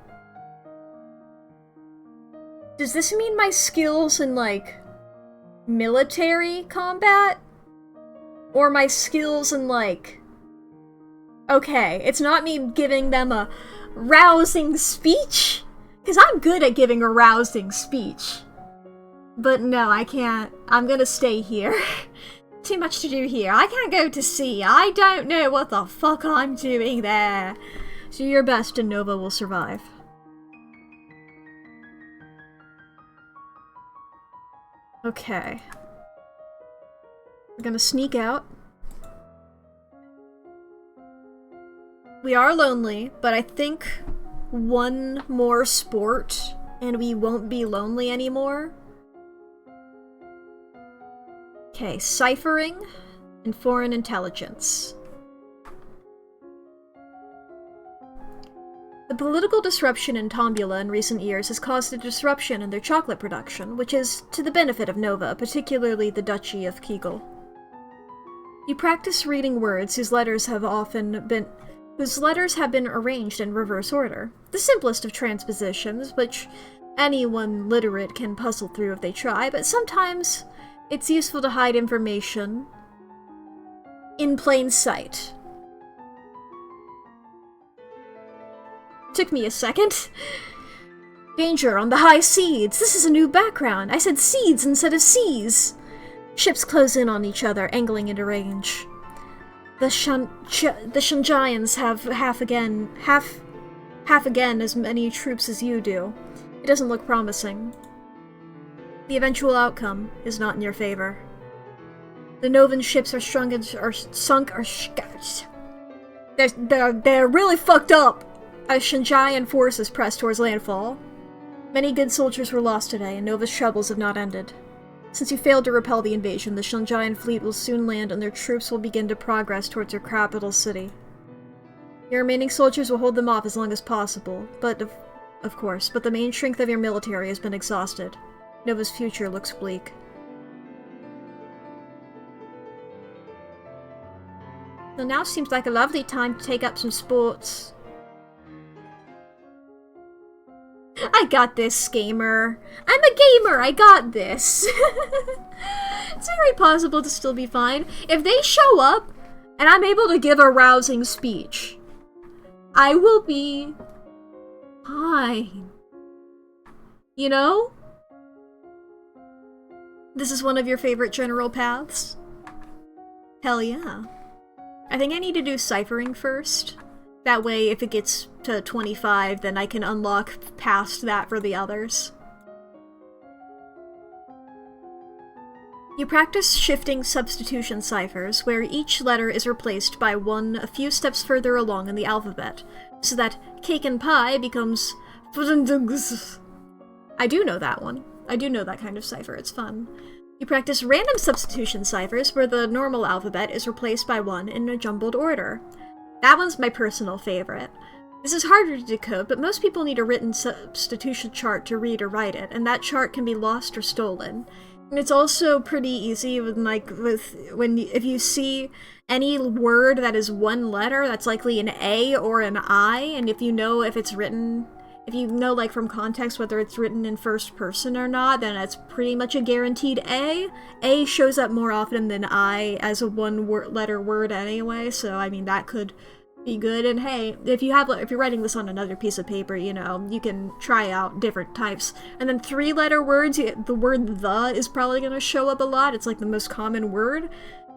Does this mean my skills in, like, military combat? Or my skills in, like... Okay, it's not me giving them a rousing speech? Because I'm good at giving a rousing speech. But no, I can't. I'm gonna stay here. Too much to do here. I can't go to sea. I don't know what the fuck I'm doing there. Do your best and Nova will survive. Okay. We're gonna sneak out. We are lonely, but I think one more sport and we won't be lonely anymore. Okay, ciphering and foreign intelligence. The political disruption in Tombula in recent years has caused a disruption in their chocolate production, which is to the benefit of Nova, particularly the Duchy of Kegel. You practice reading words whose letters have been arranged in reverse order, the simplest of transpositions, which anyone literate can puzzle through if they try, but sometimes it's useful to hide information in plain sight. Took me a second. Danger on the high seas. This is a new background. I said seeds instead of seas. Ships close in on each other, angling into range. The Shinjayans have half again as many troops as you do. It doesn't look promising. The eventual outcome is not in your favor. The Novan ships are they're really fucked up as Shinjayan forces press towards landfall. Many good soldiers were lost today, and Nova's troubles have not ended. Since you failed to repel the invasion, the Shinjayan fleet will soon land and their troops will begin to progress towards your capital city. Your remaining soldiers will hold them off as long as possible, but of course, the main strength of your military has been exhausted. Nova's future looks bleak. So now seems like a lovely time to take up some sports. I got this, gamer. I'm a gamer, I got this. It's very possible to still be fine. If they show up, and I'm able to give a rousing speech, I will be fine. You know? This is one of your favorite general paths? Hell yeah. I think I need to do ciphering first. That way, if it gets to 25, then I can unlock past that for the others. You practice shifting substitution ciphers, where each letter is replaced by one a few steps further along in the alphabet, so that cake and pie becomes I do know that one. I do know that kind of cipher, it's fun. You practice random substitution ciphers, where the normal alphabet is replaced by one in a jumbled order. That one's my personal favorite. This is harder to decode, but most people need a written substitution chart to read or write it, and that chart can be lost or stolen. And it's also pretty easy if you see any word that is one letter, that's likely an A or an I, and if you know if it's written, if you know like from context whether it's written in first person or not, then it's pretty much a guaranteed A. A shows up more often than I as a one-letter word anyway, so I mean that could be good. And hey, if you're writing this on another piece of paper, you know, you can try out different types. And then 3-letter words, the word "the" is probably gonna show up a lot. It's like the most common word.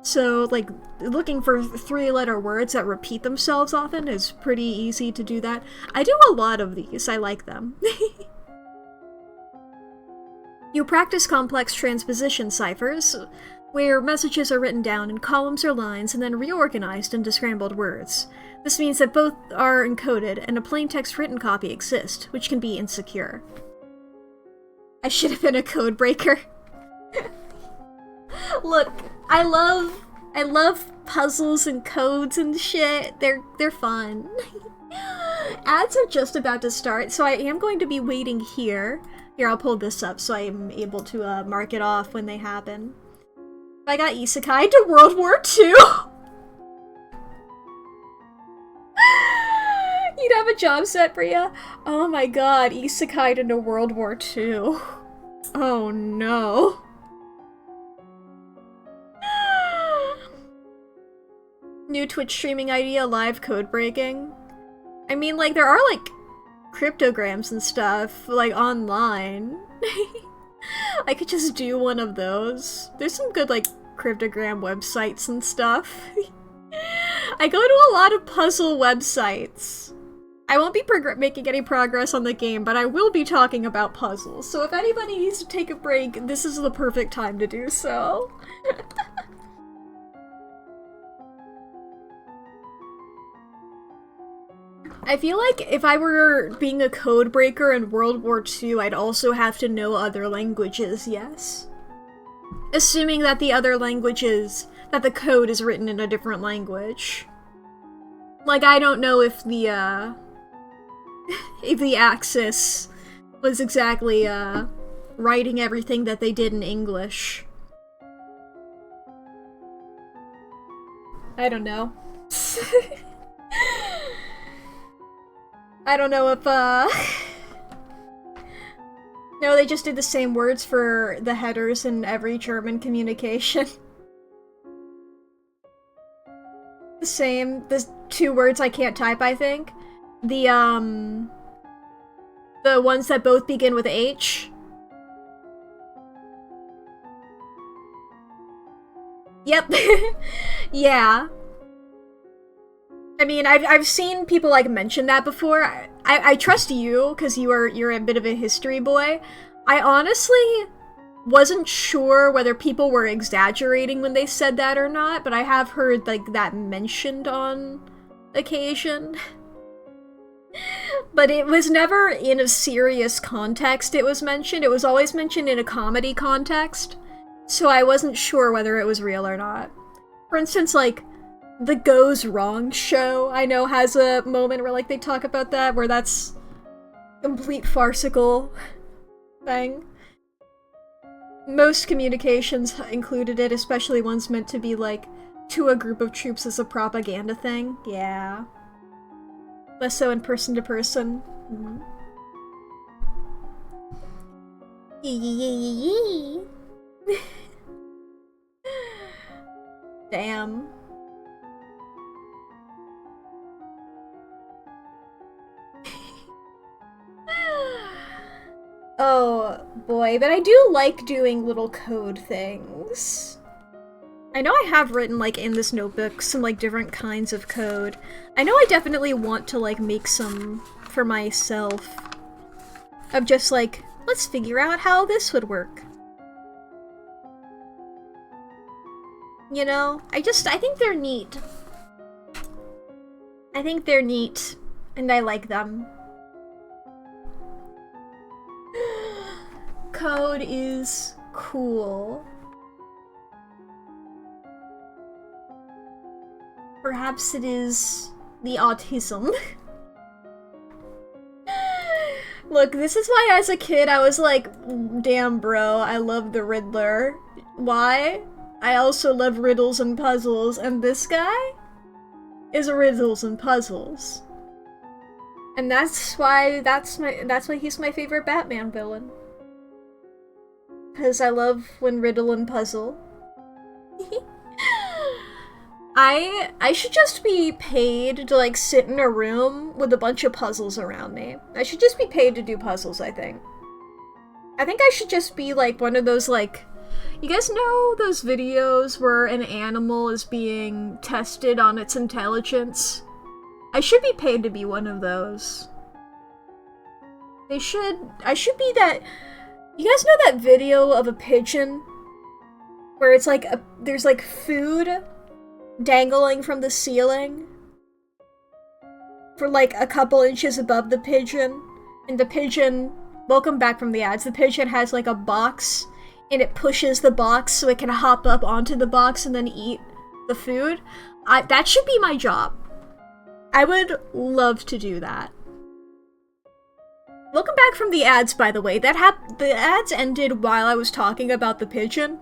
So, like, looking for 3-letter words that repeat themselves often is pretty easy to do that. I do a lot of these. I like them. You practice complex transposition ciphers, where messages are written down in columns or lines and then reorganized into scrambled words. This means that both are encoded and a plaintext written copy exists, which can be insecure. I should have been a code breaker. Look, I love puzzles and codes and shit. They're fun. Ads are just about to start, so I am going to be waiting here. Here, I'll pull this up so I am able to mark it off when they happen. I got isekai to World War II. You'd have a job set, Bria. Oh my god, isekai into World War II. Oh no. New Twitch streaming idea, live code breaking. I mean, like, there are, like, cryptograms and stuff, like, online. I could just do one of those. There's some good, like, cryptogram websites and stuff. I go to a lot of puzzle websites. I won't be making any progress on the game, but I will be talking about puzzles. So if anybody needs to take a break, this is the perfect time to do so. I feel like if I were being a code breaker in World War II, I'd also have to know other languages, yes. Assuming that the other languages, that the code is written in a different language. Like, I don't know if the Axis was exactly, writing everything that they did in English. I don't know. I don't know if, No, they just did the same words for the headers in every German communication. The 2 words I can't type, I think. The ones that both begin with H. Yep. Yeah. I mean, I've seen people, like, mention that before. I trust you, because you're a bit of a history boy. I honestly wasn't sure whether people were exaggerating when they said that or not, but I have heard, like, that mentioned on occasion. But it was never in a serious context it was mentioned. It was always mentioned in a comedy context, so I wasn't sure whether it was real or not. For instance, like, the Goes Wrong show, I know, has a moment where, like, they talk about that, where that's a complete farcical thing. Most communications included it, especially ones meant to be, like, to a group of troops as a propaganda thing. Yeah. Less so in person to person. Damn. Oh boy, but I do like doing little code things. I know I have written, like, in this notebook some, like, different kinds of code. I know I definitely want to, like, make some for myself. Of just, like, let's figure out how this would work. You know? I think they're neat. I think they're neat, and I like them. Code is cool. Perhaps it is the autism. Look, this is why as a kid I was like, damn bro, I love the Riddler. Why? I also love riddles and puzzles, and this guy is riddles and puzzles. And that's why he's my favorite Batman villain. Because I love when riddle and puzzle. I should just be paid to, like, sit in a room with a bunch of puzzles around me. I should just be paid to do puzzles, I think. I think I should just be, like, one of those, like... You guys know those videos where an animal is being tested on its intelligence? I should be paid to be one of those. I should be that... You guys know that video of a pigeon? Where it's like, there's like food dangling from the ceiling for like a couple inches above the pigeon, and the pigeon, welcome back from the ads, the pigeon has like a box, and it pushes the box so it can hop up onto the box and then eat the food. That should be my job. I would love to do that. Welcome back from the ads, by the way. The ads ended while I was talking about the pigeon.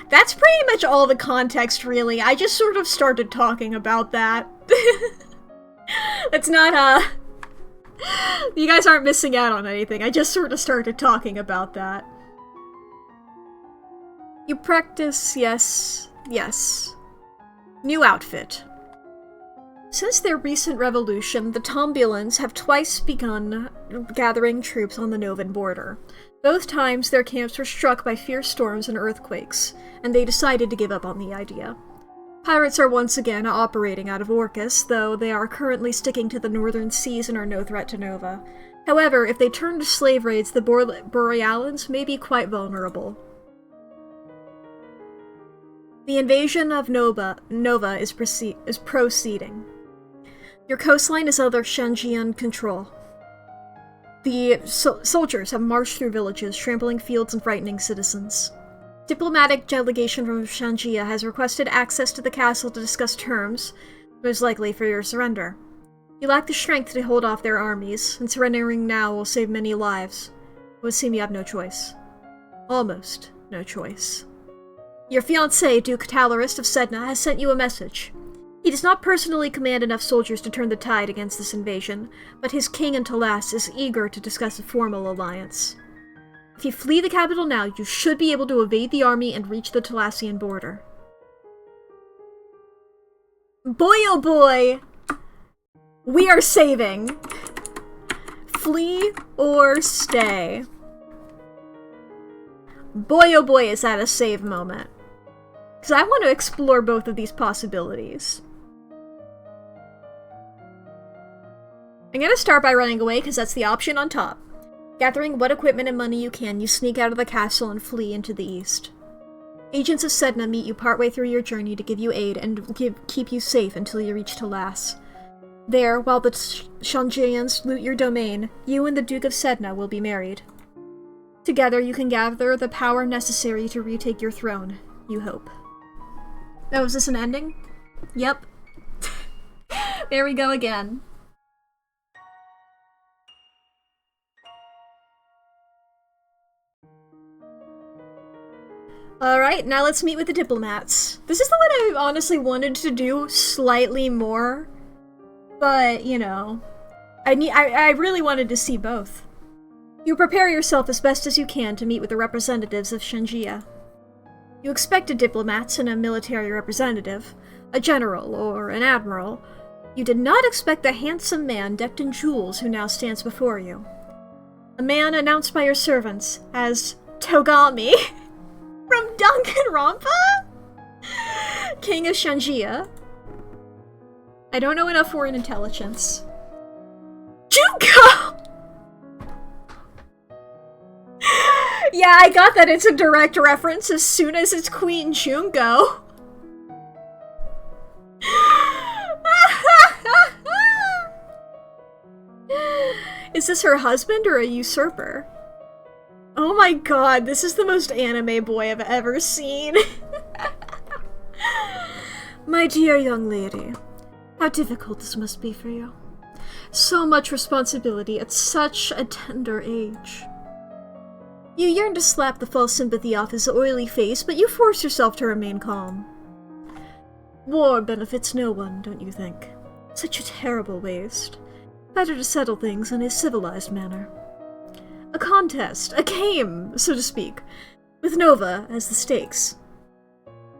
That's pretty much all the context, really. I just sort of started talking about that. It's not, you guys aren't missing out on anything. I just sort of started talking about that. You practice, yes. Yes. New outfit. Since their recent revolution, the Tombulans have twice begun gathering troops on the Novan border. Both times, their camps were struck by fierce storms and earthquakes, and they decided to give up on the idea. Pirates are once again operating out of Orcus, though they are currently sticking to the northern seas and are no threat to Nova. However, if they turn to slave raids, the Borealans may be quite vulnerable. The invasion of Nova is proceeding. Your coastline is under Shanjian control. The soldiers have marched through villages, trampling fields and frightening citizens. Diplomatic delegation from Shanjia has requested access to the castle to discuss terms, most likely for your surrender. You lack the strength to hold off their armies, and surrendering now will save many lives. It would seem you have no choice. Almost no choice. Your fiancé, Duke Talarist of Sedna, has sent you a message. He does not personally command enough soldiers to turn the tide against this invasion, but his king in Talas is eager to discuss a formal alliance. If you flee the capital now, you should be able to evade the army and reach the Talasian border. Boy oh boy! We are saving! Flee or stay. Boy oh boy is that a save moment. Because I want to explore both of these possibilities. I'm gonna start by running away because that's the option on top. Gathering what equipment and money you can, you sneak out of the castle and flee into the east. Agents of Sedna meet you partway through your journey to give you aid and keep you safe until you reach Talas. There, while the Shanjians loot your domain, you and the Duke of Sedna will be married. Together, you can gather the power necessary to retake your throne, you hope. Oh, is this an ending? Yep. There we go again. Alright, now let's meet with the diplomats. This is the one I honestly wanted to do slightly more, but, you know, I really wanted to see both. You prepare yourself as best as you can to meet with the representatives of Shanjia. You expected diplomats and a military representative, a general or an admiral. You did not expect the handsome man decked in jewels who now stands before you. A man announced by your servants as Togami from Danganronpa? King of Shanjia. I don't know enough foreign intelligence. Junko! Yeah, I got that it's a direct reference as soon as it's Queen Junko. Is this her husband or a usurper? Oh my god, this is the most anime boy I've ever seen. My dear young lady, how difficult this must be for you. So much responsibility at such a tender age. You yearn to slap the false sympathy off his oily face, but you force yourself to remain calm. War benefits no one, don't you think? Such a terrible waste. Better to settle things in a civilized manner. A contest, a game, so to speak, with Nova as the stakes.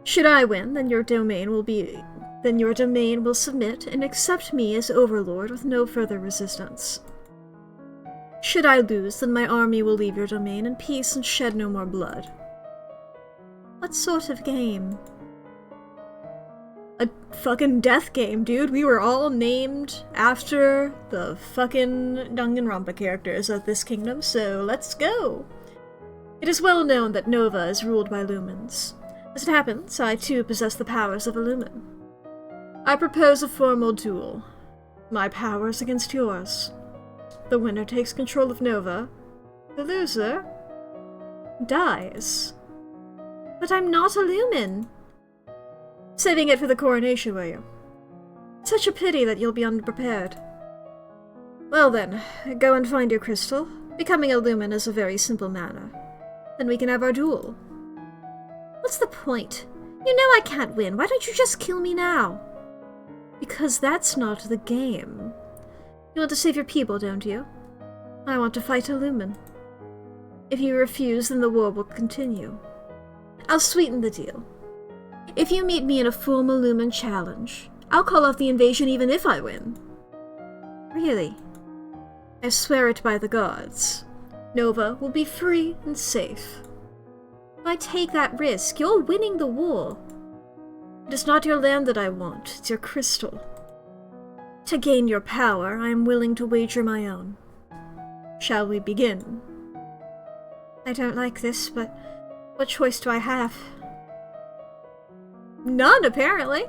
Should I win, then your domain will submit and accept me as overlord with no further resistance. Should I lose, then my army will leave your domain in peace and shed no more blood. What sort of game? A fucking death game, dude. We were all named after the fucking Danganronpa characters of this kingdom, so let's go! It is well known that Nova is ruled by lumens. As it happens, I too possess the powers of a lumen. I propose a formal duel. My powers against yours. The winner takes control of Nova. The loser dies. But I'm not a lumen! Saving it for the coronation, were you? Such a pity that you'll be unprepared. Well then, go and find your crystal. Becoming a lumen is a very simple matter. Then we can have our duel. What's the point? You know I can't win. Why don't you just kill me now? Because that's not the game. You want to save your people, don't you? I want to fight a lumen. If you refuse, then the war will continue. I'll sweeten the deal. If you meet me in a formal lumen challenge, I'll call off the invasion even if I win. Really? I swear it by the gods. Nova will be free and safe. Why take that risk? You're winning the war. It is not your land that I want, it's your crystal. To gain your power, I am willing to wager my own. Shall we begin? I don't like this, but what choice do I have? None, apparently.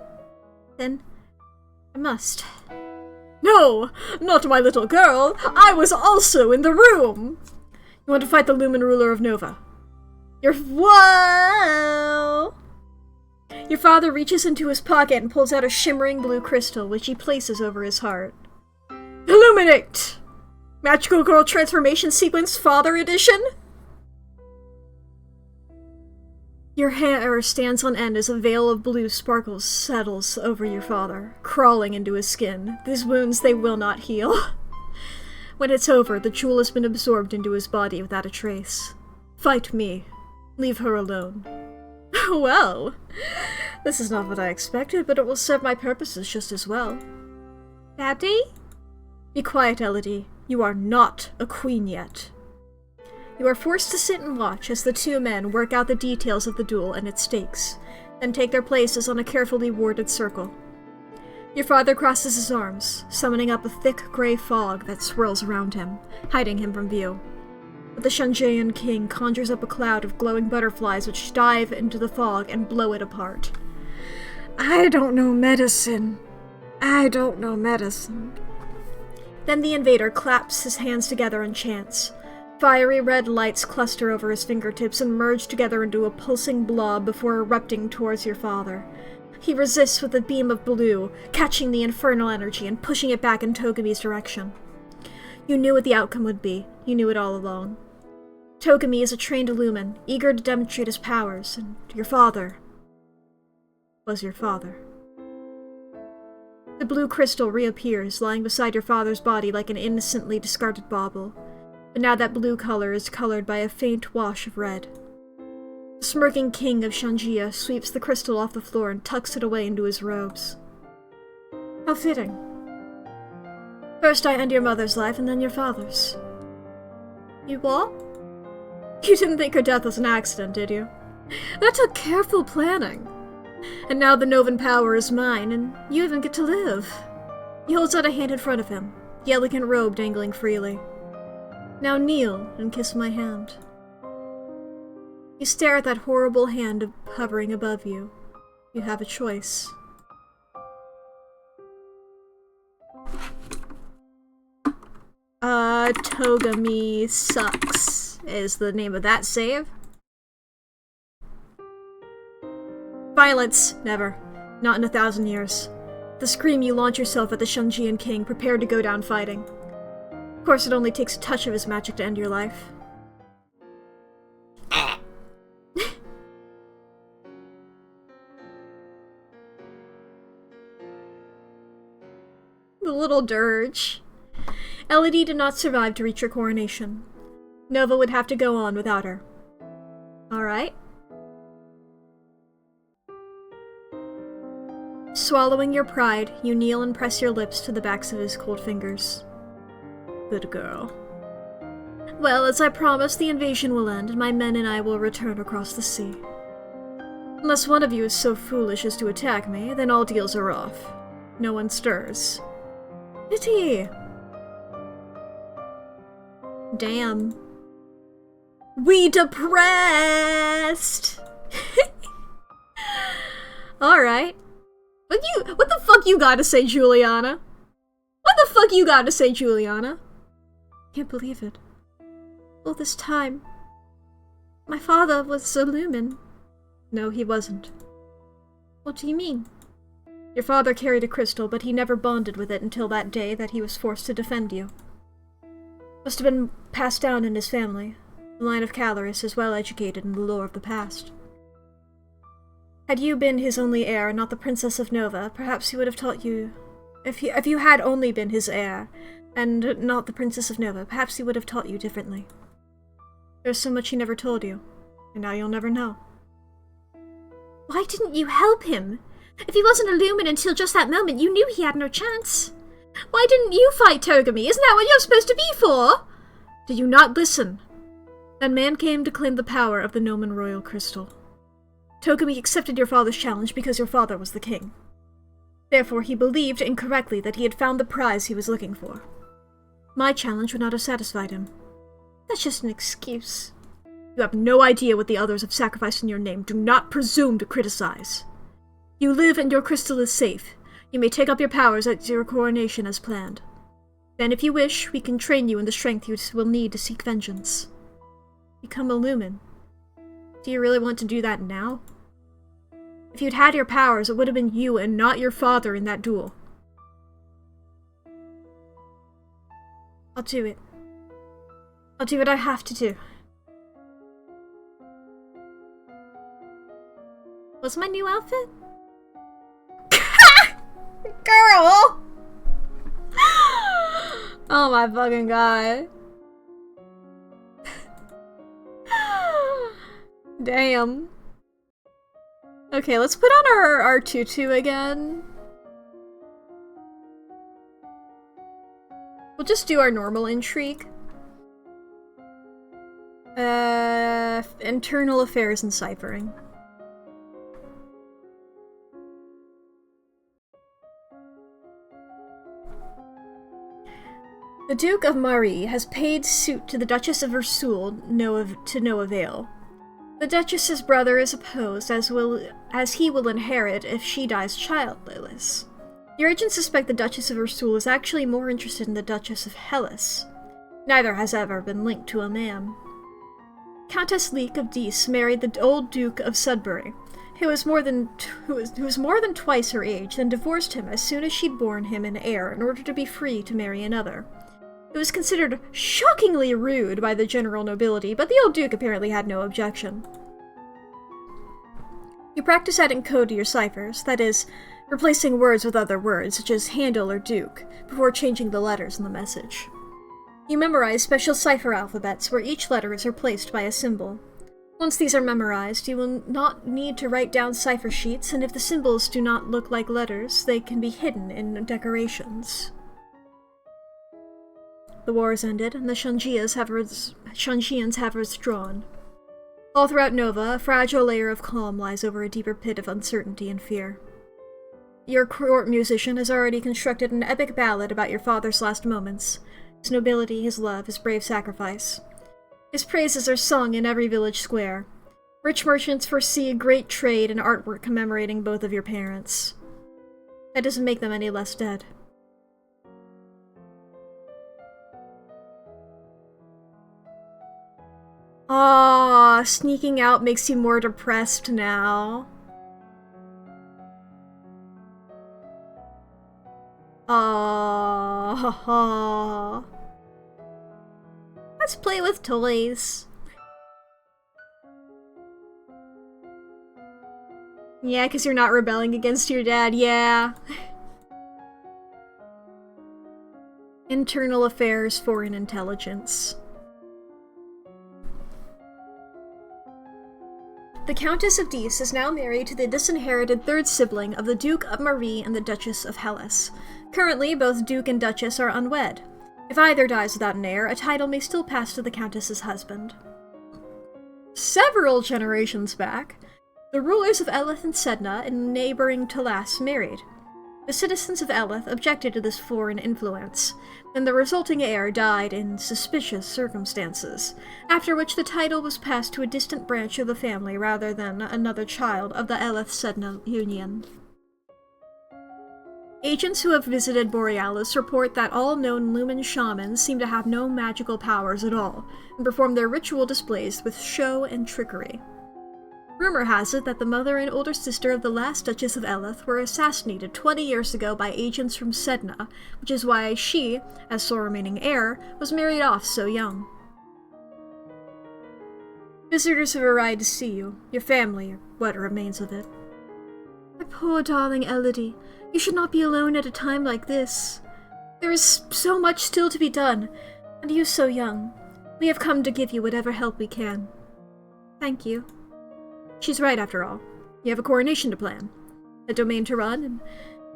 Then I must. No! Not my little girl! I was also in the room! You want to fight the Lumen ruler of Nova. Whoa! Your father reaches into his pocket and pulls out a shimmering blue crystal, which he places over his heart. Illuminate! Magical Girl Transformation Sequence Father Edition? Your hair stands on end as a veil of blue sparkles settles over your father, crawling into his skin. These wounds, they will not heal. When it's over, the jewel has been absorbed into his body without a trace. Fight me. Leave her alone. Well, this is not what I expected, but it will serve my purposes just as well. Daddy? Be quiet, Elodie. You are not a queen yet. You are forced to sit and watch as the two men work out the details of the duel and its stakes, then take their places on a carefully warded circle. Your father crosses his arms, summoning up a thick gray fog that swirls around him, hiding him from view. But the Shanjian king conjures up a cloud of glowing butterflies which dive into the fog and blow it apart. I don't know medicine. I don't know medicine. Then the invader claps his hands together and chants. Fiery red lights cluster over his fingertips and merge together into a pulsing blob before erupting towards your father. He resists with a beam of blue, catching the infernal energy and pushing it back in Togami's direction. You knew what the outcome would be. You knew it all along. Togami is a trained lumen, eager to demonstrate his powers, and your father was your father. The blue crystal reappears, lying beside your father's body like an innocently discarded bauble. But now that blue color is colored by a faint wash of red. The smirking king of Shanjia sweeps the crystal off the floor and tucks it away into his robes. How fitting. First I end your mother's life, and then your father's. You what? You didn't think her death was an accident, did you? That took careful planning. And now the Novan power is mine, and you even get to live. He holds out a hand in front of him, the elegant robe dangling freely. Now kneel and kiss my hand. You stare at that horrible hand hovering above you. You have a choice. Togami sucks is the name of that save. Violence, never. Not in 1,000 years. The scream you launch yourself at the Shanjian king, prepared to go down fighting. Of course, it only takes a touch of his magic to end your life. The little dirge. Elodie did not survive to reach her coronation. Nova would have to go on without her. Alright. Swallowing your pride, you kneel and press your lips to the backs of his cold fingers. Good girl. Well, as I promised, the invasion will end, and my men and I will return across the sea. Unless one of you is so foolish as to attack me, then all deals are off. No one stirs. Pity! Damn. We depressed! Alright. What the fuck you gotta say, Juliana? What the fuck you gotta say, Juliana? Can't believe it. All this time. My father was a lumen. No, he wasn't. What do you mean? Your father carried a crystal, but he never bonded with it until that day that he was forced to defend you. Must have been passed down in his family. The line of Caloris is well educated in the lore of the past. Had you been his only heir, not the Princess of Nova, perhaps he would have taught you... If you had only been his heir, and not the Princess of Nova, perhaps he would have taught you differently. There's so much he never told you, and now you'll never know. Why didn't you help him? If he wasn't a lumen until just that moment, you knew he had no chance. Why didn't you fight Togami? Isn't that what you're supposed to be for? Did you not listen? That man came to claim the power of the Nomen Royal Crystal. Togami accepted your father's challenge because your father was the king. Therefore, he believed incorrectly that he had found the prize he was looking for. My challenge would not have satisfied him. That's just an excuse. You have no idea what the others have sacrificed in your name. Do not presume to criticize. You live and your crystal is safe. You may take up your powers at your coronation as planned. Then, if you wish, we can train you in the strength you will need to seek vengeance. Become a lumen. Do you really want to do that now? If you'd had your powers, it would have been you and not your father in that duel. I'll do it. I'll do what I have to do. What's my new outfit? Girl! Oh my fucking god. Damn. Okay, let's put on our tutu again. We'll just do our normal intrigue. Internal affairs and ciphering. The Duke of Marie has paid suit to the Duchess of Ursul to no avail. The Duchess's brother is opposed, as he will inherit if she dies childless. Your agents suspect the Duchess of Ursul is actually more interested in the Duchess of Hellas. Neither has ever been linked to a man. Countess Leek of Dees married the old Duke of Sudbury, who was more than twice her age, then divorced him as soon as she'd borne him an heir in order to be free to marry another. It was considered shockingly rude by the general nobility, but the old duke apparently had no objection. You practice adding code to your ciphers, that is, replacing words with other words, such as handle or duke, before changing the letters in the message. You memorize special cipher alphabets, where each letter is replaced by a symbol. Once these are memorized, you will not need to write down cipher sheets, and if the symbols do not look like letters, they can be hidden in decorations. The war has ended, and the Shanjians have withdrawn. All throughout Nova, a fragile layer of calm lies over a deeper pit of uncertainty and fear. Your court musician has already constructed an epic ballad about your father's last moments, his nobility, his love, his brave sacrifice. His praises are sung in every village square. Rich merchants foresee a great trade and artwork commemorating both of your parents. That doesn't make them any less dead. Aww, sneaking out makes you more depressed now. Aww. Let's play with toys. Yeah, because you're not rebelling against your dad, yeah. Internal affairs, foreign intelligence. The Countess of Dees is now married to the disinherited third sibling of the Duke of Marie and the Duchess of Hellas. Currently, both Duke and Duchess are unwed. If either dies without an heir, a title may still pass to the Countess's husband. Several generations back, the rulers of Eleth and Sedna in neighboring Talas married. The citizens of Eleth objected to this foreign influence, and the resulting heir died in suspicious circumstances, after which the title was passed to a distant branch of the family rather than another child of the Eleth-Sedna union. Agents who have visited Borealis report that all known Lumen shamans seem to have no magical powers at all, and perform their ritual displays with show and trickery. Rumor has it that the mother and older sister of the last Duchess of Eleth were assassinated 20 years ago by agents from Sedna, which is why she, as sole remaining heir, was married off so young. Visitors have arrived to see you, your family, or what remains of it. My poor darling Elodie, you should not be alone at a time like this. There is so much still to be done, and you so young. We have come to give you whatever help we can. Thank you. She's right, after all. You have a coronation to plan, a domain to run, and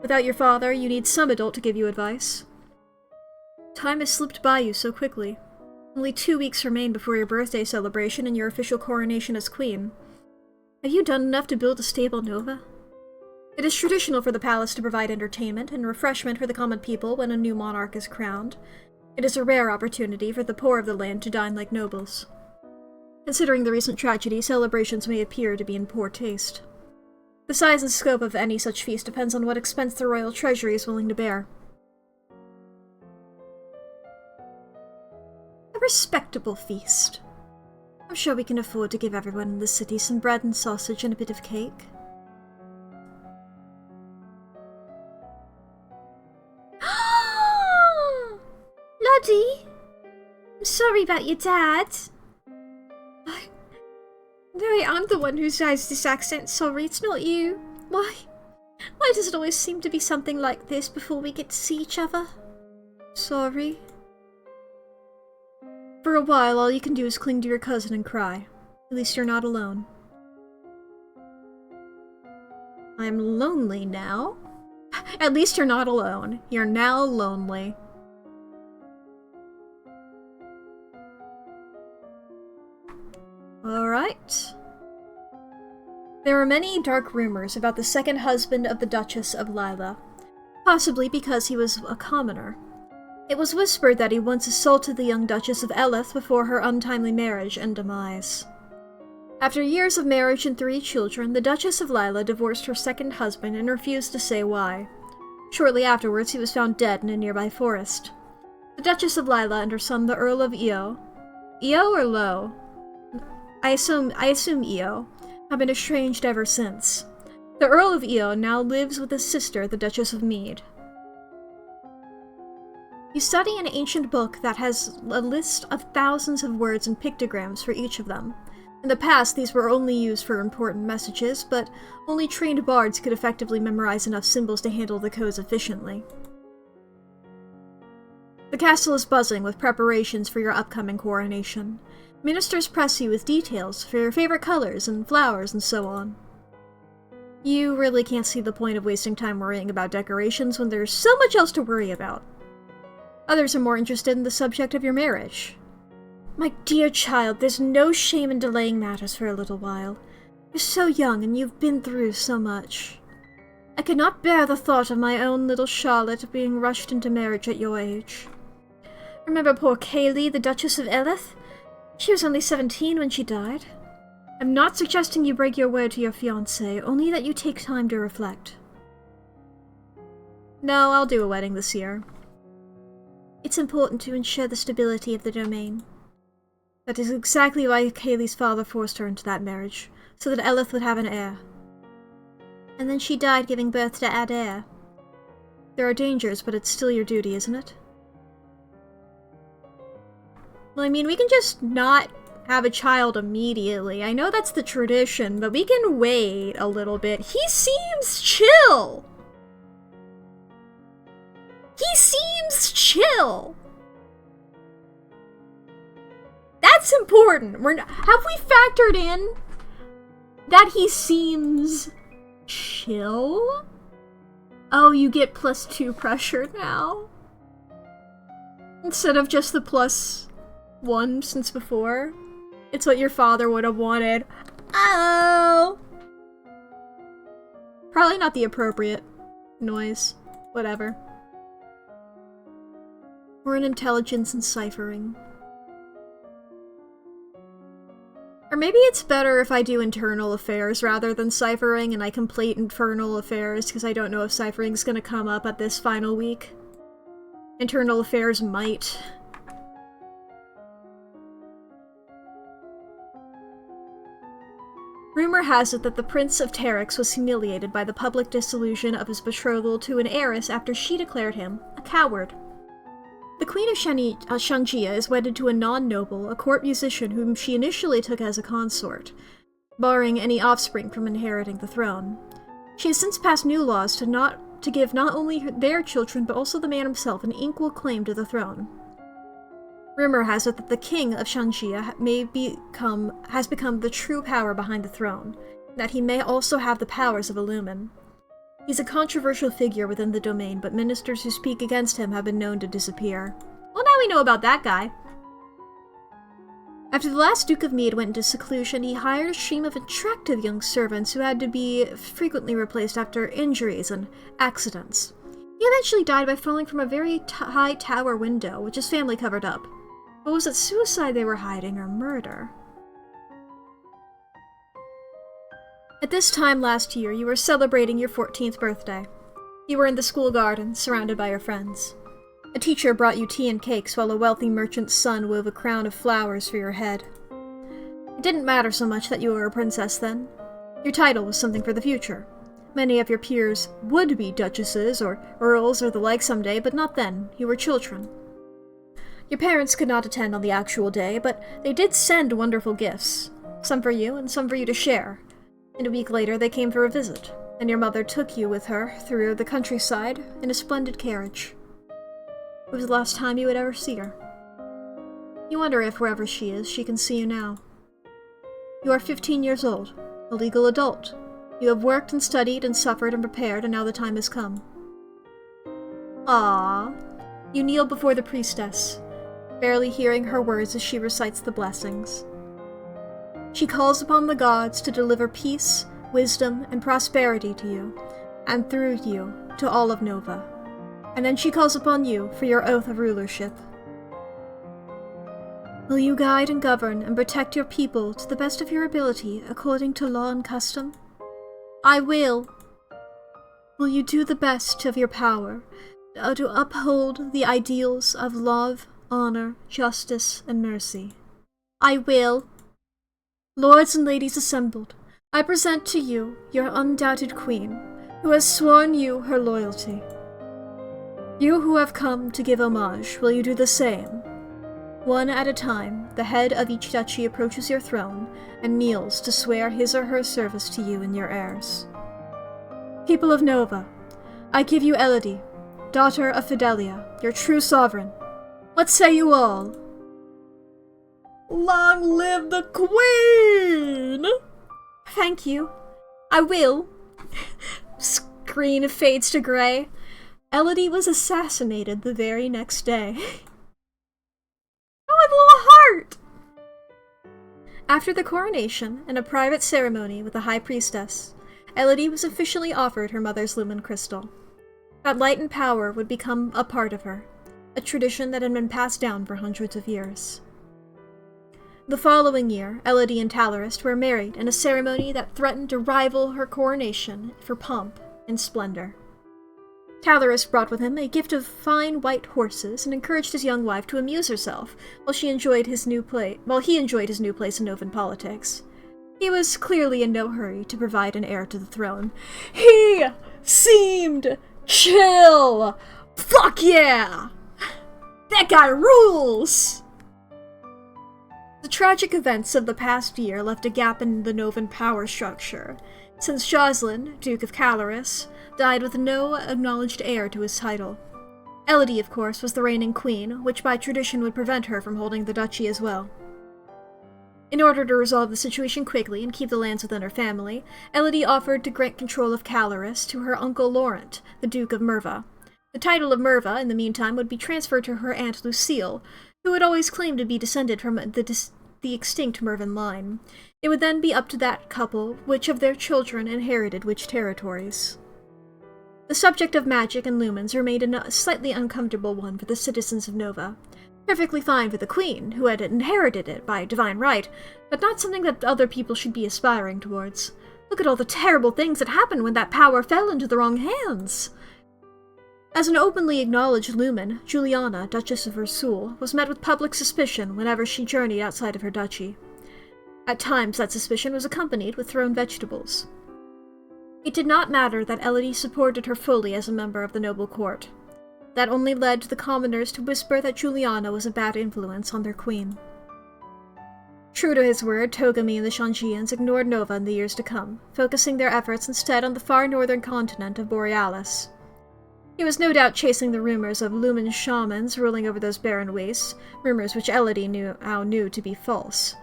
without your father, you need some adult to give you advice. Time has slipped by you so quickly. Only 2 weeks remain before your birthday celebration and your official coronation as queen. Have you done enough to build a stable Nova? It is traditional for the palace to provide entertainment and refreshment for the common people when a new monarch is crowned. It is a rare opportunity for the poor of the land to dine like nobles. Considering the recent tragedy, celebrations may appear to be in poor taste. The size and scope of any such feast depends on what expense the royal treasury is willing to bear. A respectable feast. I'm sure we can afford to give everyone in the city some bread and sausage and a bit of cake. Lottie! I'm sorry about your dad. No, I'm the one who has this accent, sorry, it's not you. Why does it always seem to be something like this before we get to see each other? Sorry. For a while, all you can do is cling to your cousin and cry. At least you're not alone. I'm lonely now. At least you're not alone. You're now lonely. Alright. There are many dark rumors about the second husband of the Duchess of Lila, possibly because he was a commoner. It was whispered that he once assaulted the young Duchess of Eleth before her untimely marriage and demise. After years of marriage and 3 children, the Duchess of Lila divorced her second husband and refused to say why. Shortly afterwards, he was found dead in a nearby forest. The Duchess of Lila and her son, the Earl of Io or Lo? I assume Io, have been estranged ever since. The Earl of Io now lives with his sister, the Duchess of Mead. You study an ancient book that has a list of thousands of words and pictograms for each of them. In the past, these were only used for important messages, but only trained bards could effectively memorize enough symbols to handle the codes efficiently. The castle is buzzing with preparations for your upcoming coronation. Ministers press you with details for your favorite colors and flowers and so on. You really can't see the point of wasting time worrying about decorations when there's so much else to worry about. Others are more interested in the subject of your marriage. My dear child, there's no shame in delaying matters for a little while. You're so young and you've been through so much. I could not bear the thought of my own little Charlotte being rushed into marriage at your age. Remember poor Kaylee, the Duchess of Eleth? She was only 17 when she died. I'm not suggesting you break your word to your fiancé, only that you take time to reflect. No, I'll do a wedding this year. It's important to ensure the stability of the domain. That is exactly why Kaylee's father forced her into that marriage, so that Eleth would have an heir. And then she died giving birth to Adair. There are dangers, but it's still your duty, isn't it? Well, I mean, we can just not have a child immediately. I know that's the tradition, but we can wait a little bit. He seems chill! He seems chill! That's important. Have we factored in that he seems chill? Oh, you get +2 pressure now? Instead of just the +1 since before? It's what your father would have wanted. Oh! Probably not the appropriate noise. Whatever. Or an intelligence and ciphering. Or maybe it's better if I do internal affairs rather than ciphering and I complete infernal affairs because I don't know if ciphering's gonna come up at this final week. Internal affairs might. Rumor has it that the Prince of Terex was humiliated by the public disillusion of his betrothal to an heiress after she declared him a coward. The Queen of Shangjia is wedded to a non-noble, a court musician whom she initially took as a consort, barring any offspring from inheriting the throne. She has since passed new laws to give not only their children but also the man himself an equal claim to the throne. Rumor has it that the King of Shangjia has become the true power behind the throne, and that he may also have the powers of a lumen. He's a controversial figure within the domain, but ministers who speak against him have been known to disappear. Well, now we know about that guy. After the last Duke of Mead went into seclusion, he hired a stream of attractive young servants who had to be frequently replaced after injuries and accidents. He eventually died by falling from a very high tower window, which his family covered up. But was it suicide they were hiding, or murder? At this time last year, you were celebrating your 14th birthday. You were in the school garden, surrounded by your friends. A teacher brought you tea and cakes while a wealthy merchant's son wove a crown of flowers for your head. It didn't matter so much that you were a princess then. Your title was something for the future. Many of your peers would be duchesses or earls or the like someday, but not then. You were children. Your parents could not attend on the actual day, but they did send wonderful gifts. Some for you and some for you to share. And a week later, they came for a visit, and your mother took you with her through the countryside in a splendid carriage. It was the last time you would ever see her. You wonder if, wherever she is, she can see you now. You are 15 years old, a legal adult. You have worked and studied and suffered and prepared, and now the time has come. Ah, you kneel before the priestess, barely hearing her words as she recites the blessings. She calls upon the gods to deliver peace, wisdom, and prosperity to you, and through you, to all of Nova. And then she calls upon you for your oath of rulership. Will you guide and govern and protect your people to the best of your ability according to law and custom? I will. Will you do the best of your power to uphold the ideals of love, honor, justice, and mercy? I will. Lords and ladies assembled, I present to you your undoubted queen, who has sworn you her loyalty. You who have come to give homage, will you do the same? One at a time, the head of each duchy approaches your throne and kneels to swear his or her service to you and your heirs. People of Nova, I give you Elodie, daughter of Fidelia, your true sovereign. What say you all? Long live the Queen! Thank you. I will. Screen fades to gray. Elodie was assassinated the very next day. Oh, a little heart! After the coronation and a private ceremony with the High Priestess, Elodie was officially offered her mother's lumen crystal. That light and power would become a part of her, a tradition that had been passed down for hundreds of years. The following year, Elodie and Talarist were married in a ceremony that threatened to rival her coronation for pomp and splendor. Talarist brought with him a gift of fine white horses and encouraged his young wife to amuse herself while he enjoyed his new place in Novan politics. He was clearly in no hurry to provide an heir to the throne. He seemed chill! Fuck yeah! That guy rules! The tragic events of the past year left a gap in the Novan power structure, since Jocelyn, Duke of Caloris, died with no acknowledged heir to his title. Elodie, of course, was the reigning queen, which by tradition would prevent her from holding the duchy as well. In order to resolve the situation quickly and keep the lands within her family, Elodie offered to grant control of Caloris to her uncle Laurent, the Duke of Merva. The title of Merva, in the meantime, would be transferred to her aunt Lucille, who had always claimed to be descended from the extinct Mervan line. It would then be up to that couple which of their children inherited which territories. The subject of magic and lumens remained a slightly uncomfortable one for the citizens of Nova. Perfectly fine for the Queen, who had inherited it by divine right, but not something that other people should be aspiring towards. Look at all the terrible things that happened when that power fell into the wrong hands! As an openly acknowledged lumen, Juliana, Duchess of Versul, was met with public suspicion whenever she journeyed outside of her duchy. At times, that suspicion was accompanied with thrown vegetables. It did not matter that Elodie supported her fully as a member of the noble court. That only led to the commoners to whisper that Juliana was a bad influence on their queen. True to his word, Togami and the Shanjians ignored Nova in the years to come, focusing their efforts instead on the far northern continent of Borealis. He was no doubt chasing the rumors of lumen shamans ruling over those barren wastes, rumors which Elodie now knew to be false.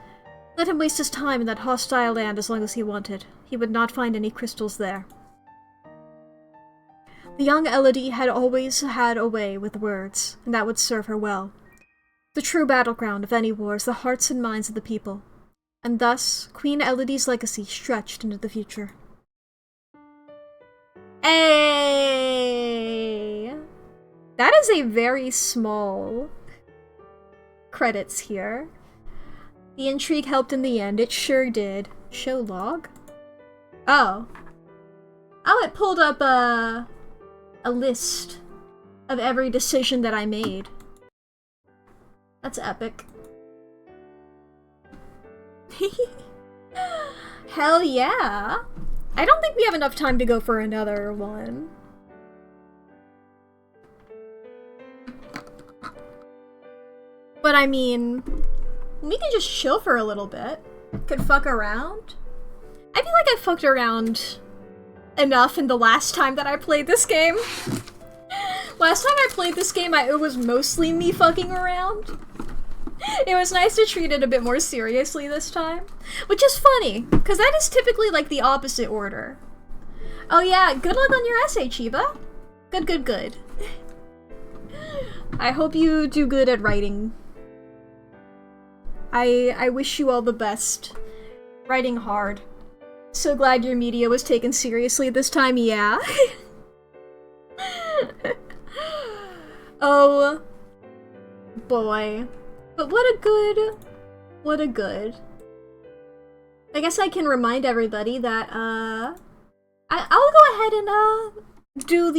Let him waste his time in that hostile land as long as he wanted. He would not find any crystals there. The young Elodie had always had a way with words, and that would serve her well. The true battleground of any war is the hearts and minds of the people, and thus Queen Elodie's legacy stretched into the future. Hey! That is a very small credits here. The intrigue helped in the end, it sure did. Show log? Oh. Oh, it pulled up a list of every decision that I made. That's epic. Hell yeah! I don't think we have enough time to go for another one. But I mean, we can just chill for a little bit. Could fuck around. I feel like I fucked around enough in the last time that I played this game. Last time I played this game, it was mostly me fucking around. It was nice to treat it a bit more seriously this time. Which is funny, because that is typically like the opposite order. Oh yeah, good luck on your essay, Chiba. Good, good, good. I hope you do good at writing. I wish you all the best. Writing hard. So glad your media was taken seriously this time, yeah. Oh boy. But what a good. I guess I can remind everybody that, I'll go ahead and, I'll do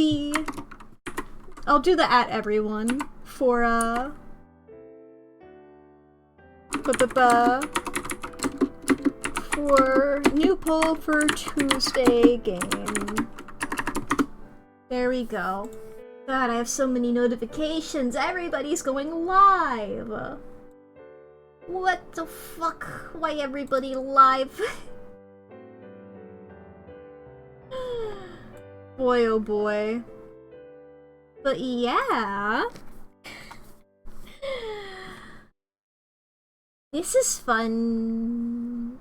the at everyone for, for new poll for Tuesday game. There we go. God, I have so many notifications. Everybody's going live. What the fuck? Why everybody live? Boy, oh boy. But yeah. This is fun.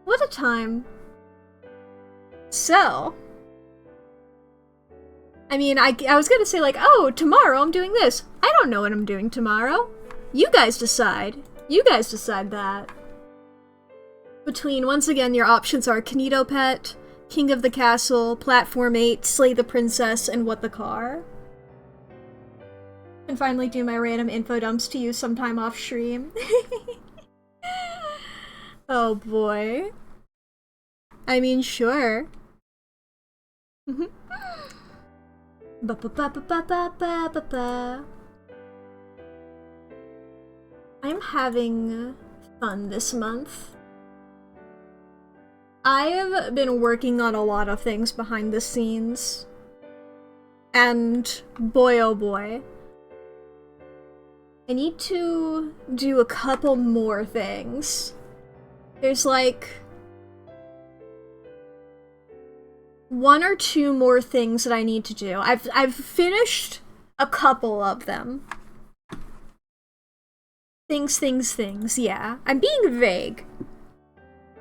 What a time. So, I mean, I was gonna say like, oh, tomorrow I'm doing this. I don't know what I'm doing tomorrow. You guys decide. You guys decide that. Between, once again, your options are Kanito Pet, King of the Castle, Platform 8, Slay the Princess, and What the Car. And finally do my random info dumps to you sometime off stream. Oh boy. I mean, sure. I'm having fun this month. I've been working on a lot of things behind the scenes. And boy oh boy. I need to do a couple more things. There's like one or two more things that I need to do. I've finished a couple of them. Things, yeah. I'm being vague.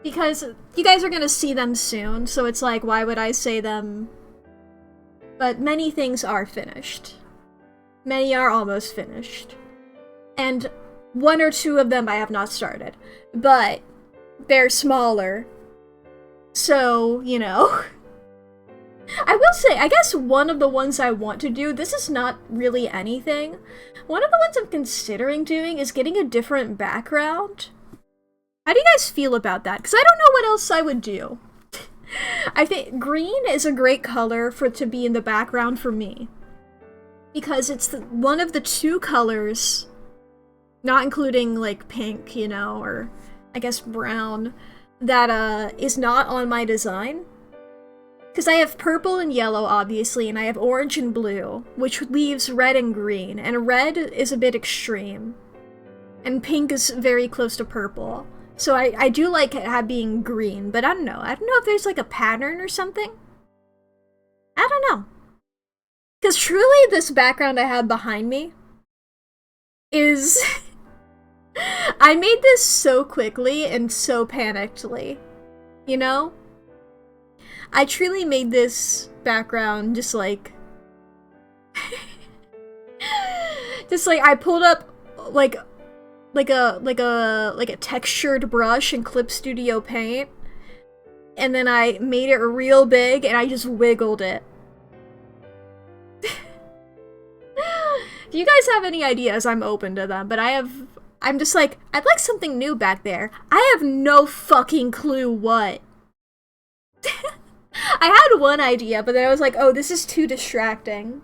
Because you guys are gonna see them soon, so it's like, why would I say them? But many things are finished. Many are almost finished. And one or two of them I have not started. But they're smaller. So, you know. I will say, I guess one of the ones I want to do, this is not really anything. One of the ones I'm considering doing is getting a different background. How do you guys feel about that? Because I don't know what else I would do. I think green is a great color to be in the background for me. Because it's one of the two colors, not including like pink, you know, or I guess brown, that is not on my design. Because I have purple and yellow, obviously, and I have orange and blue, which leaves red and green, and red is a bit extreme. And pink is very close to purple. So I do like it being green, but I don't know. I don't know if there's like a pattern or something. I don't know. Because truly, this background I have behind me is... I made this so quickly and so panickedly, you know? I truly made this background just like... just like, I pulled up, like a textured brush in Clip Studio Paint, and then I made it real big, and I just wiggled it. If you guys have any ideas, I'm open to them, but I'm just like, I'd like something new back there. I have no fucking clue what. I had one idea, but then I was like, oh, this is too distracting.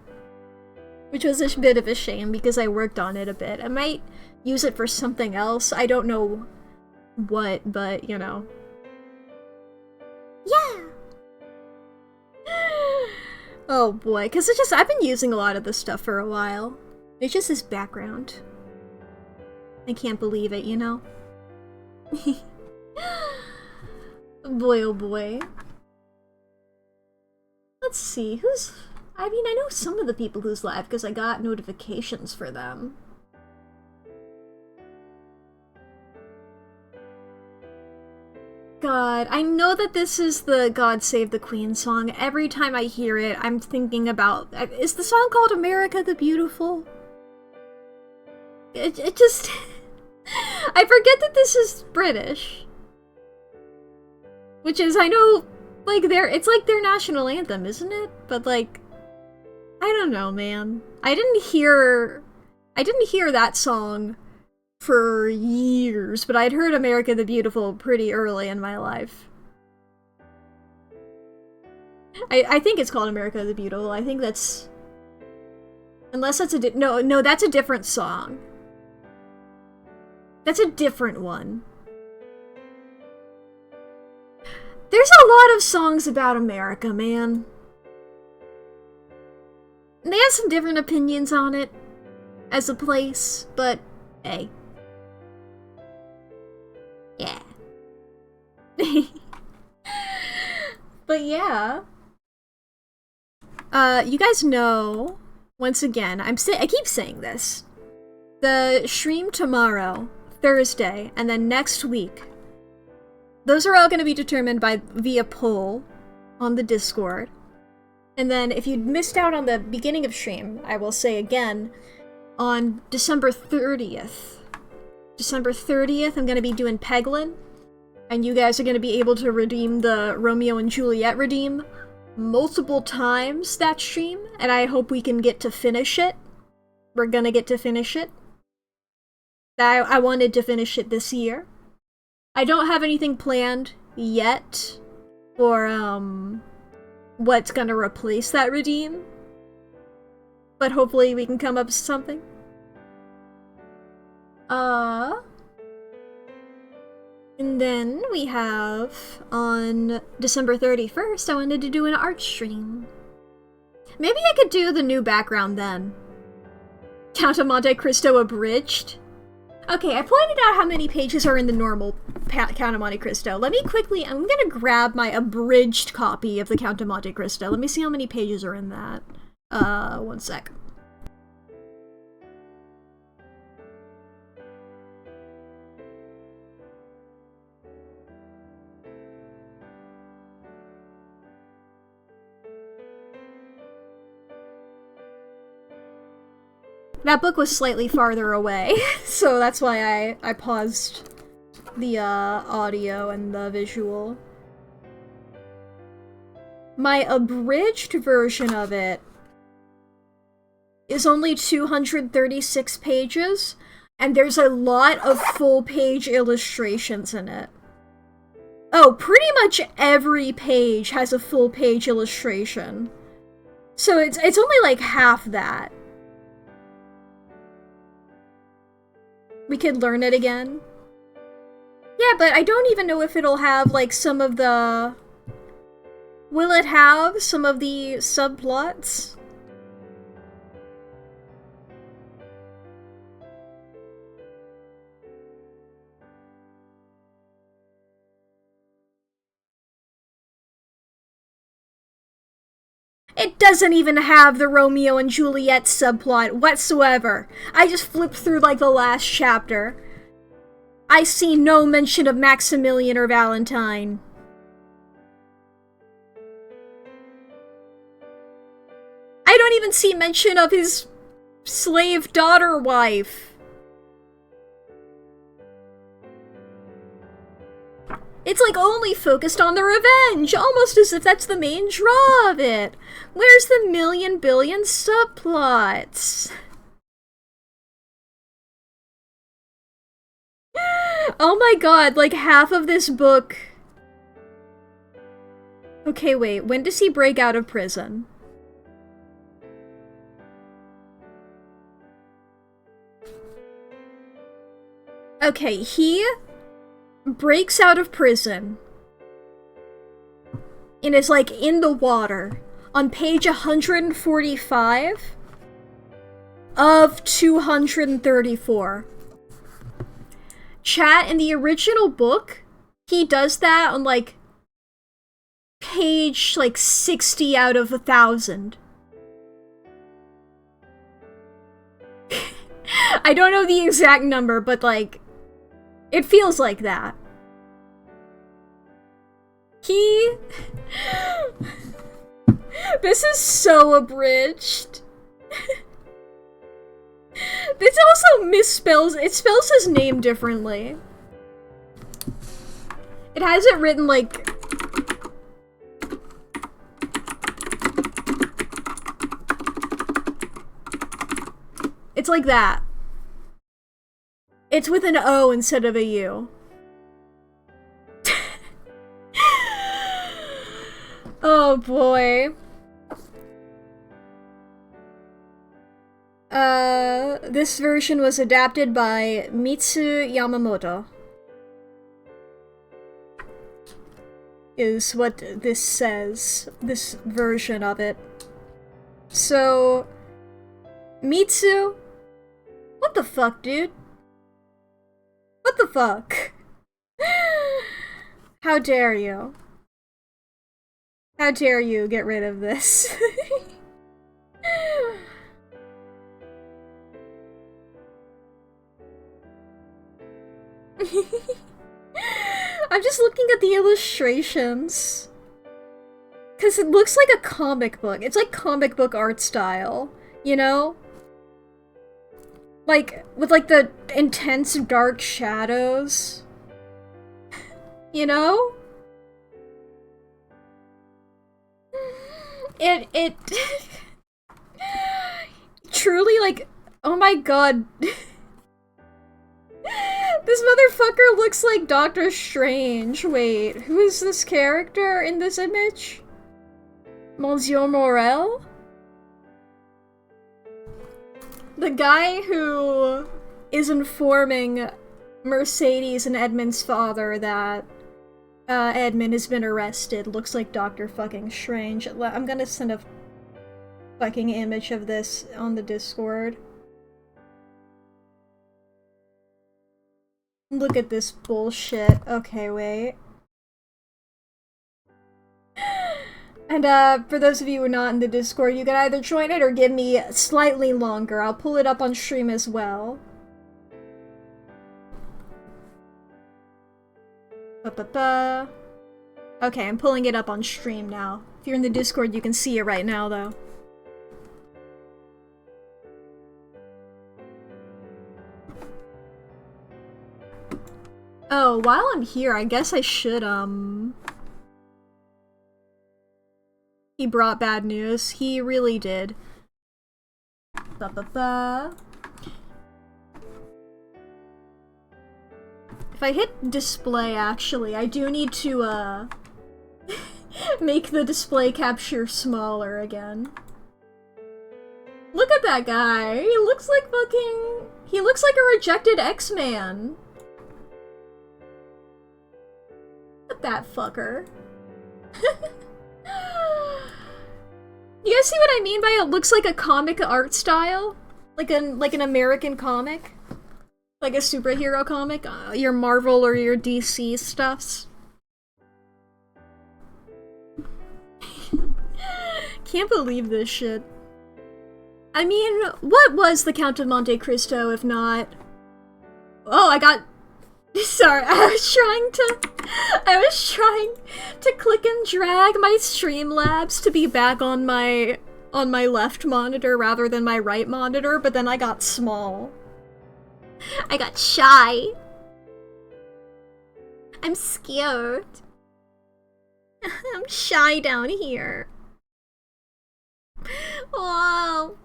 Which was a bit of a shame, because I worked on it a bit. I might use it for something else. I don't know what, but, you know. Yeah! Oh boy, because it's just, I've been using a lot of this stuff for a while. It's just this background. I can't believe it, you know? Boy, oh boy. Let's see, who's... I mean, I know some of the people who's live because I got notifications for them. God, I know that this is the God Save the Queen song. Every time I hear it, I'm thinking about... Is the song called America the Beautiful? It just... I forget that this is British. Which is, I know, like, it's like their national anthem, isn't it? But, like... I don't know, man. I didn't hear that song for years, but I'd heard America the Beautiful pretty early in my life. I think it's called America the Beautiful. I think that's... Unless that's a no, that's a different song. That's a different one. There's a lot of songs about America, man. They have some different opinions on it as a place, but hey. Yeah. But yeah. You guys know, once again, I keep saying this. The stream tomorrow, Thursday, and then next week, those are all going to be determined via poll on the Discord. And then, if you missed out on the beginning of stream, I will say again, on December 30th. December 30th, I'm going to be doing Peglin, and you guys are going to be able to redeem the Romeo and Juliet redeem multiple times that stream, and I hope we can get to finish it. We're gonna get to finish it. I wanted to finish it this year. I don't have anything planned yet for, what's gonna replace that redeem. But hopefully we can come up with something. And then we have, on December 31st, I wanted to do an art stream. Maybe I could do the new background then. Count of Monte Cristo abridged. Okay, I pointed out how many pages are in the normal Count of Monte Cristo. Let me quickly, I'm gonna grab my abridged copy of the Count of Monte Cristo. Let me see how many pages are in that. One sec. That book was slightly farther away, so that's why I paused the audio and the visual. My abridged version of it is only 236 pages, and there's a lot of full-page illustrations in it. Oh, pretty much every page has a full-page illustration. So it's only like half that. We could learn it again. Yeah, but I don't even know if it'll have, like, some of the... Will it have some of the subplots? It doesn't even have the Romeo and Juliet subplot whatsoever. I just flipped through, like, the last chapter. I see no mention of Maximilian or Valentine. I don't even see mention of his slave daughter wife. It's like only focused on the revenge, almost as if that's the main draw of it. Where's the million billion subplots? Oh my god, like half of this book... Okay, wait, when does he break out of prison? Okay, he breaks out of prison and is like in the water on page 145 of 234. Chat, in the original book, he does that on like page like 60 out of 1,000. I don't know the exact number, but like it feels like that. This is so abridged. This also misspells... It spells his name differently. It has it written like... It's like that. It's with an O instead of a U. Oh boy. This version was adapted by Mitsu Yamamoto. Is what this says. This version of it. So... Mitsu? What the fuck, dude? What the fuck? How dare you? How dare you get rid of this? I'm just looking at the illustrations. Because it looks like a comic book. It's like comic book art style, you know? Like, with like the intense dark shadows. You know? It truly, like, oh my god. This motherfucker looks like Doctor Strange. Wait, who is this character in this image? Monsieur Morel? The guy who is informing Mercedes and Edmund's father that Edmund has been arrested looks like Doctor fucking Strange. I'm gonna send a fucking image of this on the Discord. Look at this bullshit. Okay, wait. And for those of you who are not in the Discord, you can either join it or give me slightly longer. I'll pull it up on stream as well. Ba-ba-ba. Okay, I'm pulling it up on stream now. If you're in the Discord, you can see it right now, though. Oh, while I'm here, I guess I should, He brought bad news. He really did. Ba ba ba. If I hit display, actually, I do need to, make the display capture smaller again. Look at that guy! He looks like fucking... He looks like a rejected X-Man. Look at that fucker. You guys see what I mean by it looks like a comic art style? Like an American comic? Like a superhero comic? Your Marvel or your DC stuffs? Can't believe this shit. I mean, what was the Count of Monte Cristo if not... Oh, I got... Sorry, I was trying to click and drag my Streamlabs to be back on my left monitor rather than my right monitor, but then I got small. I got shy. I'm scared. I'm shy down here. Whoa.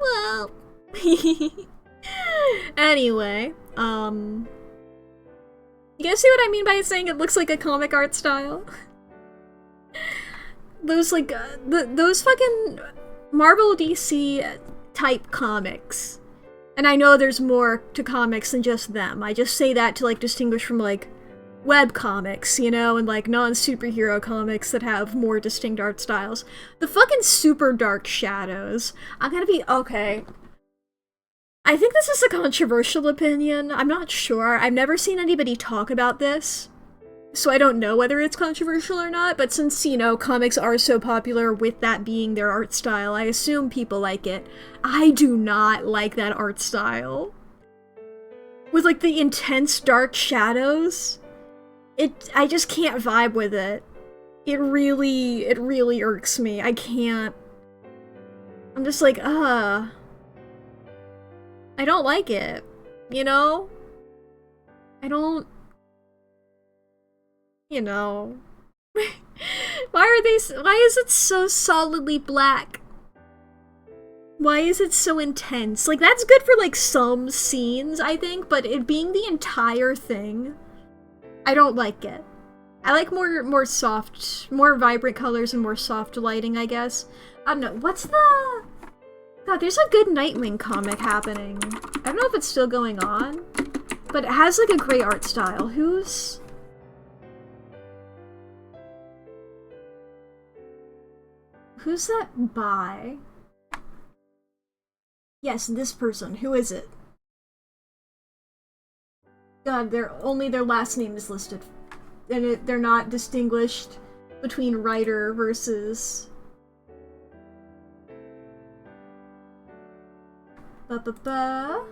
Well. Anyway, you guys see what I mean by saying it looks like a comic art style? Those, like, those fucking Marvel DC type comics. And I know there's more to comics than just them. I just say that to, like, distinguish from, like, web comics, you know, and, like, non-superhero comics that have more distinct art styles. The fucking super dark shadows. I'm gonna be... Okay. I think this is a controversial opinion. I'm not sure. I've never seen anybody talk about this, so I don't know whether it's controversial or not, but since, you know, comics are so popular with that being their art style, I assume people like it. I do not like that art style. With, like, the intense dark shadows, I just can't vibe with it. It really irks me. I can't. I'm just like, I don't like it, you know? I don't... You know... Why is it so solidly black? Why is it so intense? Like, that's good for, like, some scenes, I think, but it being the entire thing, I don't like it. I like more soft, more vibrant colors and more soft lighting, I guess. I don't know, what's the... God, there's a good Nightwing comic happening. I don't know if it's still going on, but it has, like, a great art style. Who's that by? Yes, this person. Who is it? God, only their last name is listed. And they're not distinguished between writer versus... Ba-ba-ba.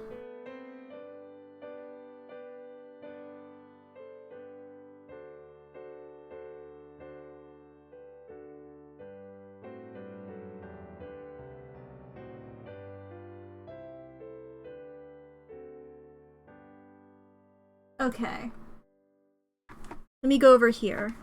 Okay. Let me go over here.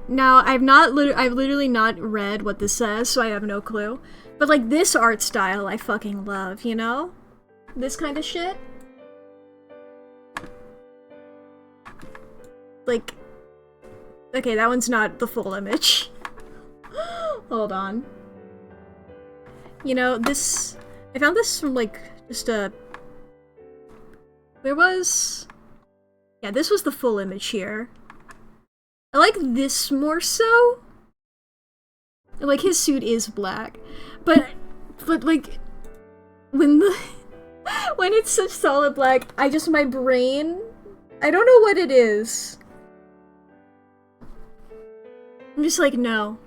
Now, I've literally not read what this says, so I have no clue. But, like, this art style I fucking love, you know? This kind of shit. Like... Okay, that one's not the full image. Hold on. You know, this... I found this from, like, just a... Where was... Yeah, this was the full image here. I like this more so. Like, his suit is black. But like, when it's such solid black, my brain, I don't know what it is. I'm just like, no.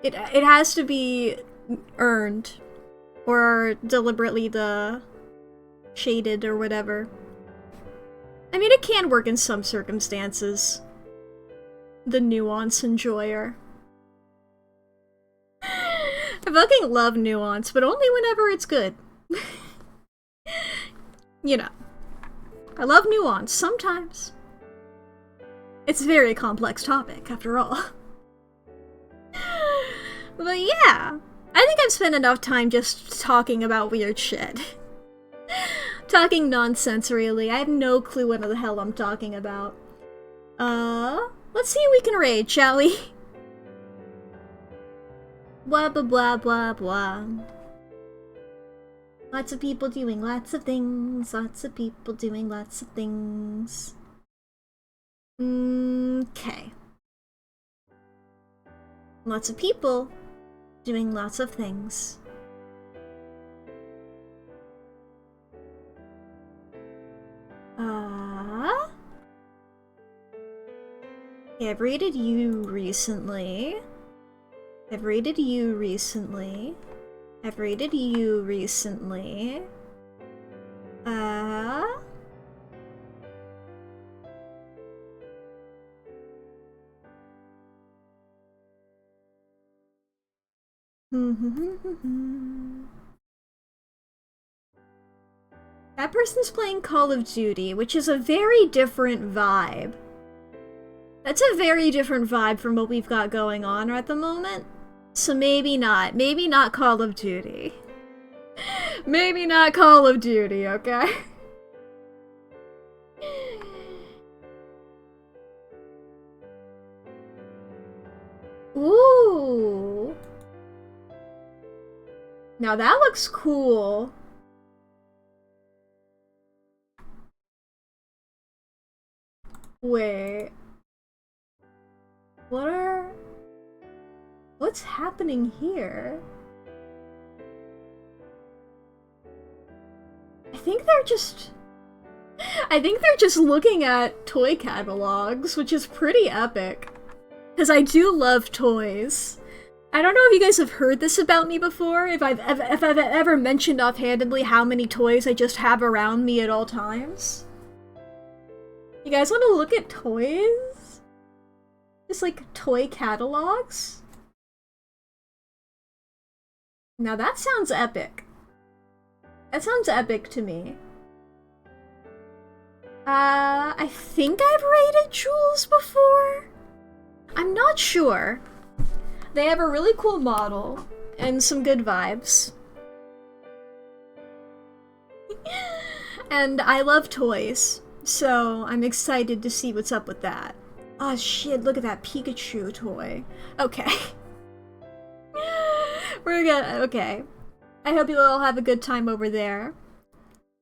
It has to be earned. Or deliberately shaded or whatever. I mean, it can work in some circumstances. The nuance enjoyer. I fucking love nuance, but only whenever it's good. You know. I love nuance, sometimes. It's a very complex topic, after all. But yeah, I think I've spent enough time just talking about weird shit. Talking nonsense, really. I have no clue what the hell I'm talking about. Let's see if we can raid, shall we? Blah blah blah blah blah. Lots of people doing lots of things. Lots of people doing lots of things. Okay. Lots of people doing lots of things. Yeah, I've rated you recently. I've rated you recently. I've rated you recently. That person's playing Call of Duty, which is a very different vibe. That's a very different vibe from what we've got going on at the moment. So maybe not. Maybe not Call of Duty. Maybe not Call of Duty, okay? Ooh. Now that looks cool. Wait. What's happening here? I think they're just looking at toy catalogs, which is pretty epic. Because I do love toys. I don't know if you guys have heard this about me before, if I've ever mentioned offhandedly how many toys I just have around me at all times. You guys want to look at toys? Just like toy catalogs? Now that sounds epic. That sounds epic to me. I think I've rated Jules before? I'm not sure. They have a really cool model and some good vibes. And I love toys, so I'm excited to see what's up with that. Oh shit, look at that Pikachu toy. Okay. Okay. I hope you all have a good time over there.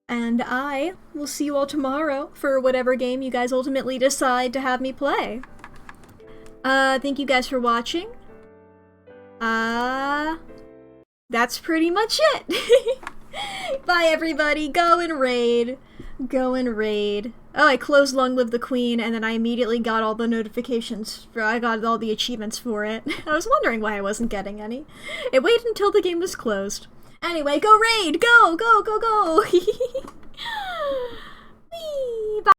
And I will see you all tomorrow for whatever game you guys ultimately decide to have me play. Thank you guys for watching. That's pretty much it. Bye everybody, go and raid. Go and raid. Oh, I closed Long Live the Queen, and then I immediately got all the notifications I got all the achievements for it. I was wondering why I wasn't getting any. It waited until the game was closed. Anyway, go raid! Go! Go, go, go! Whee! Bye!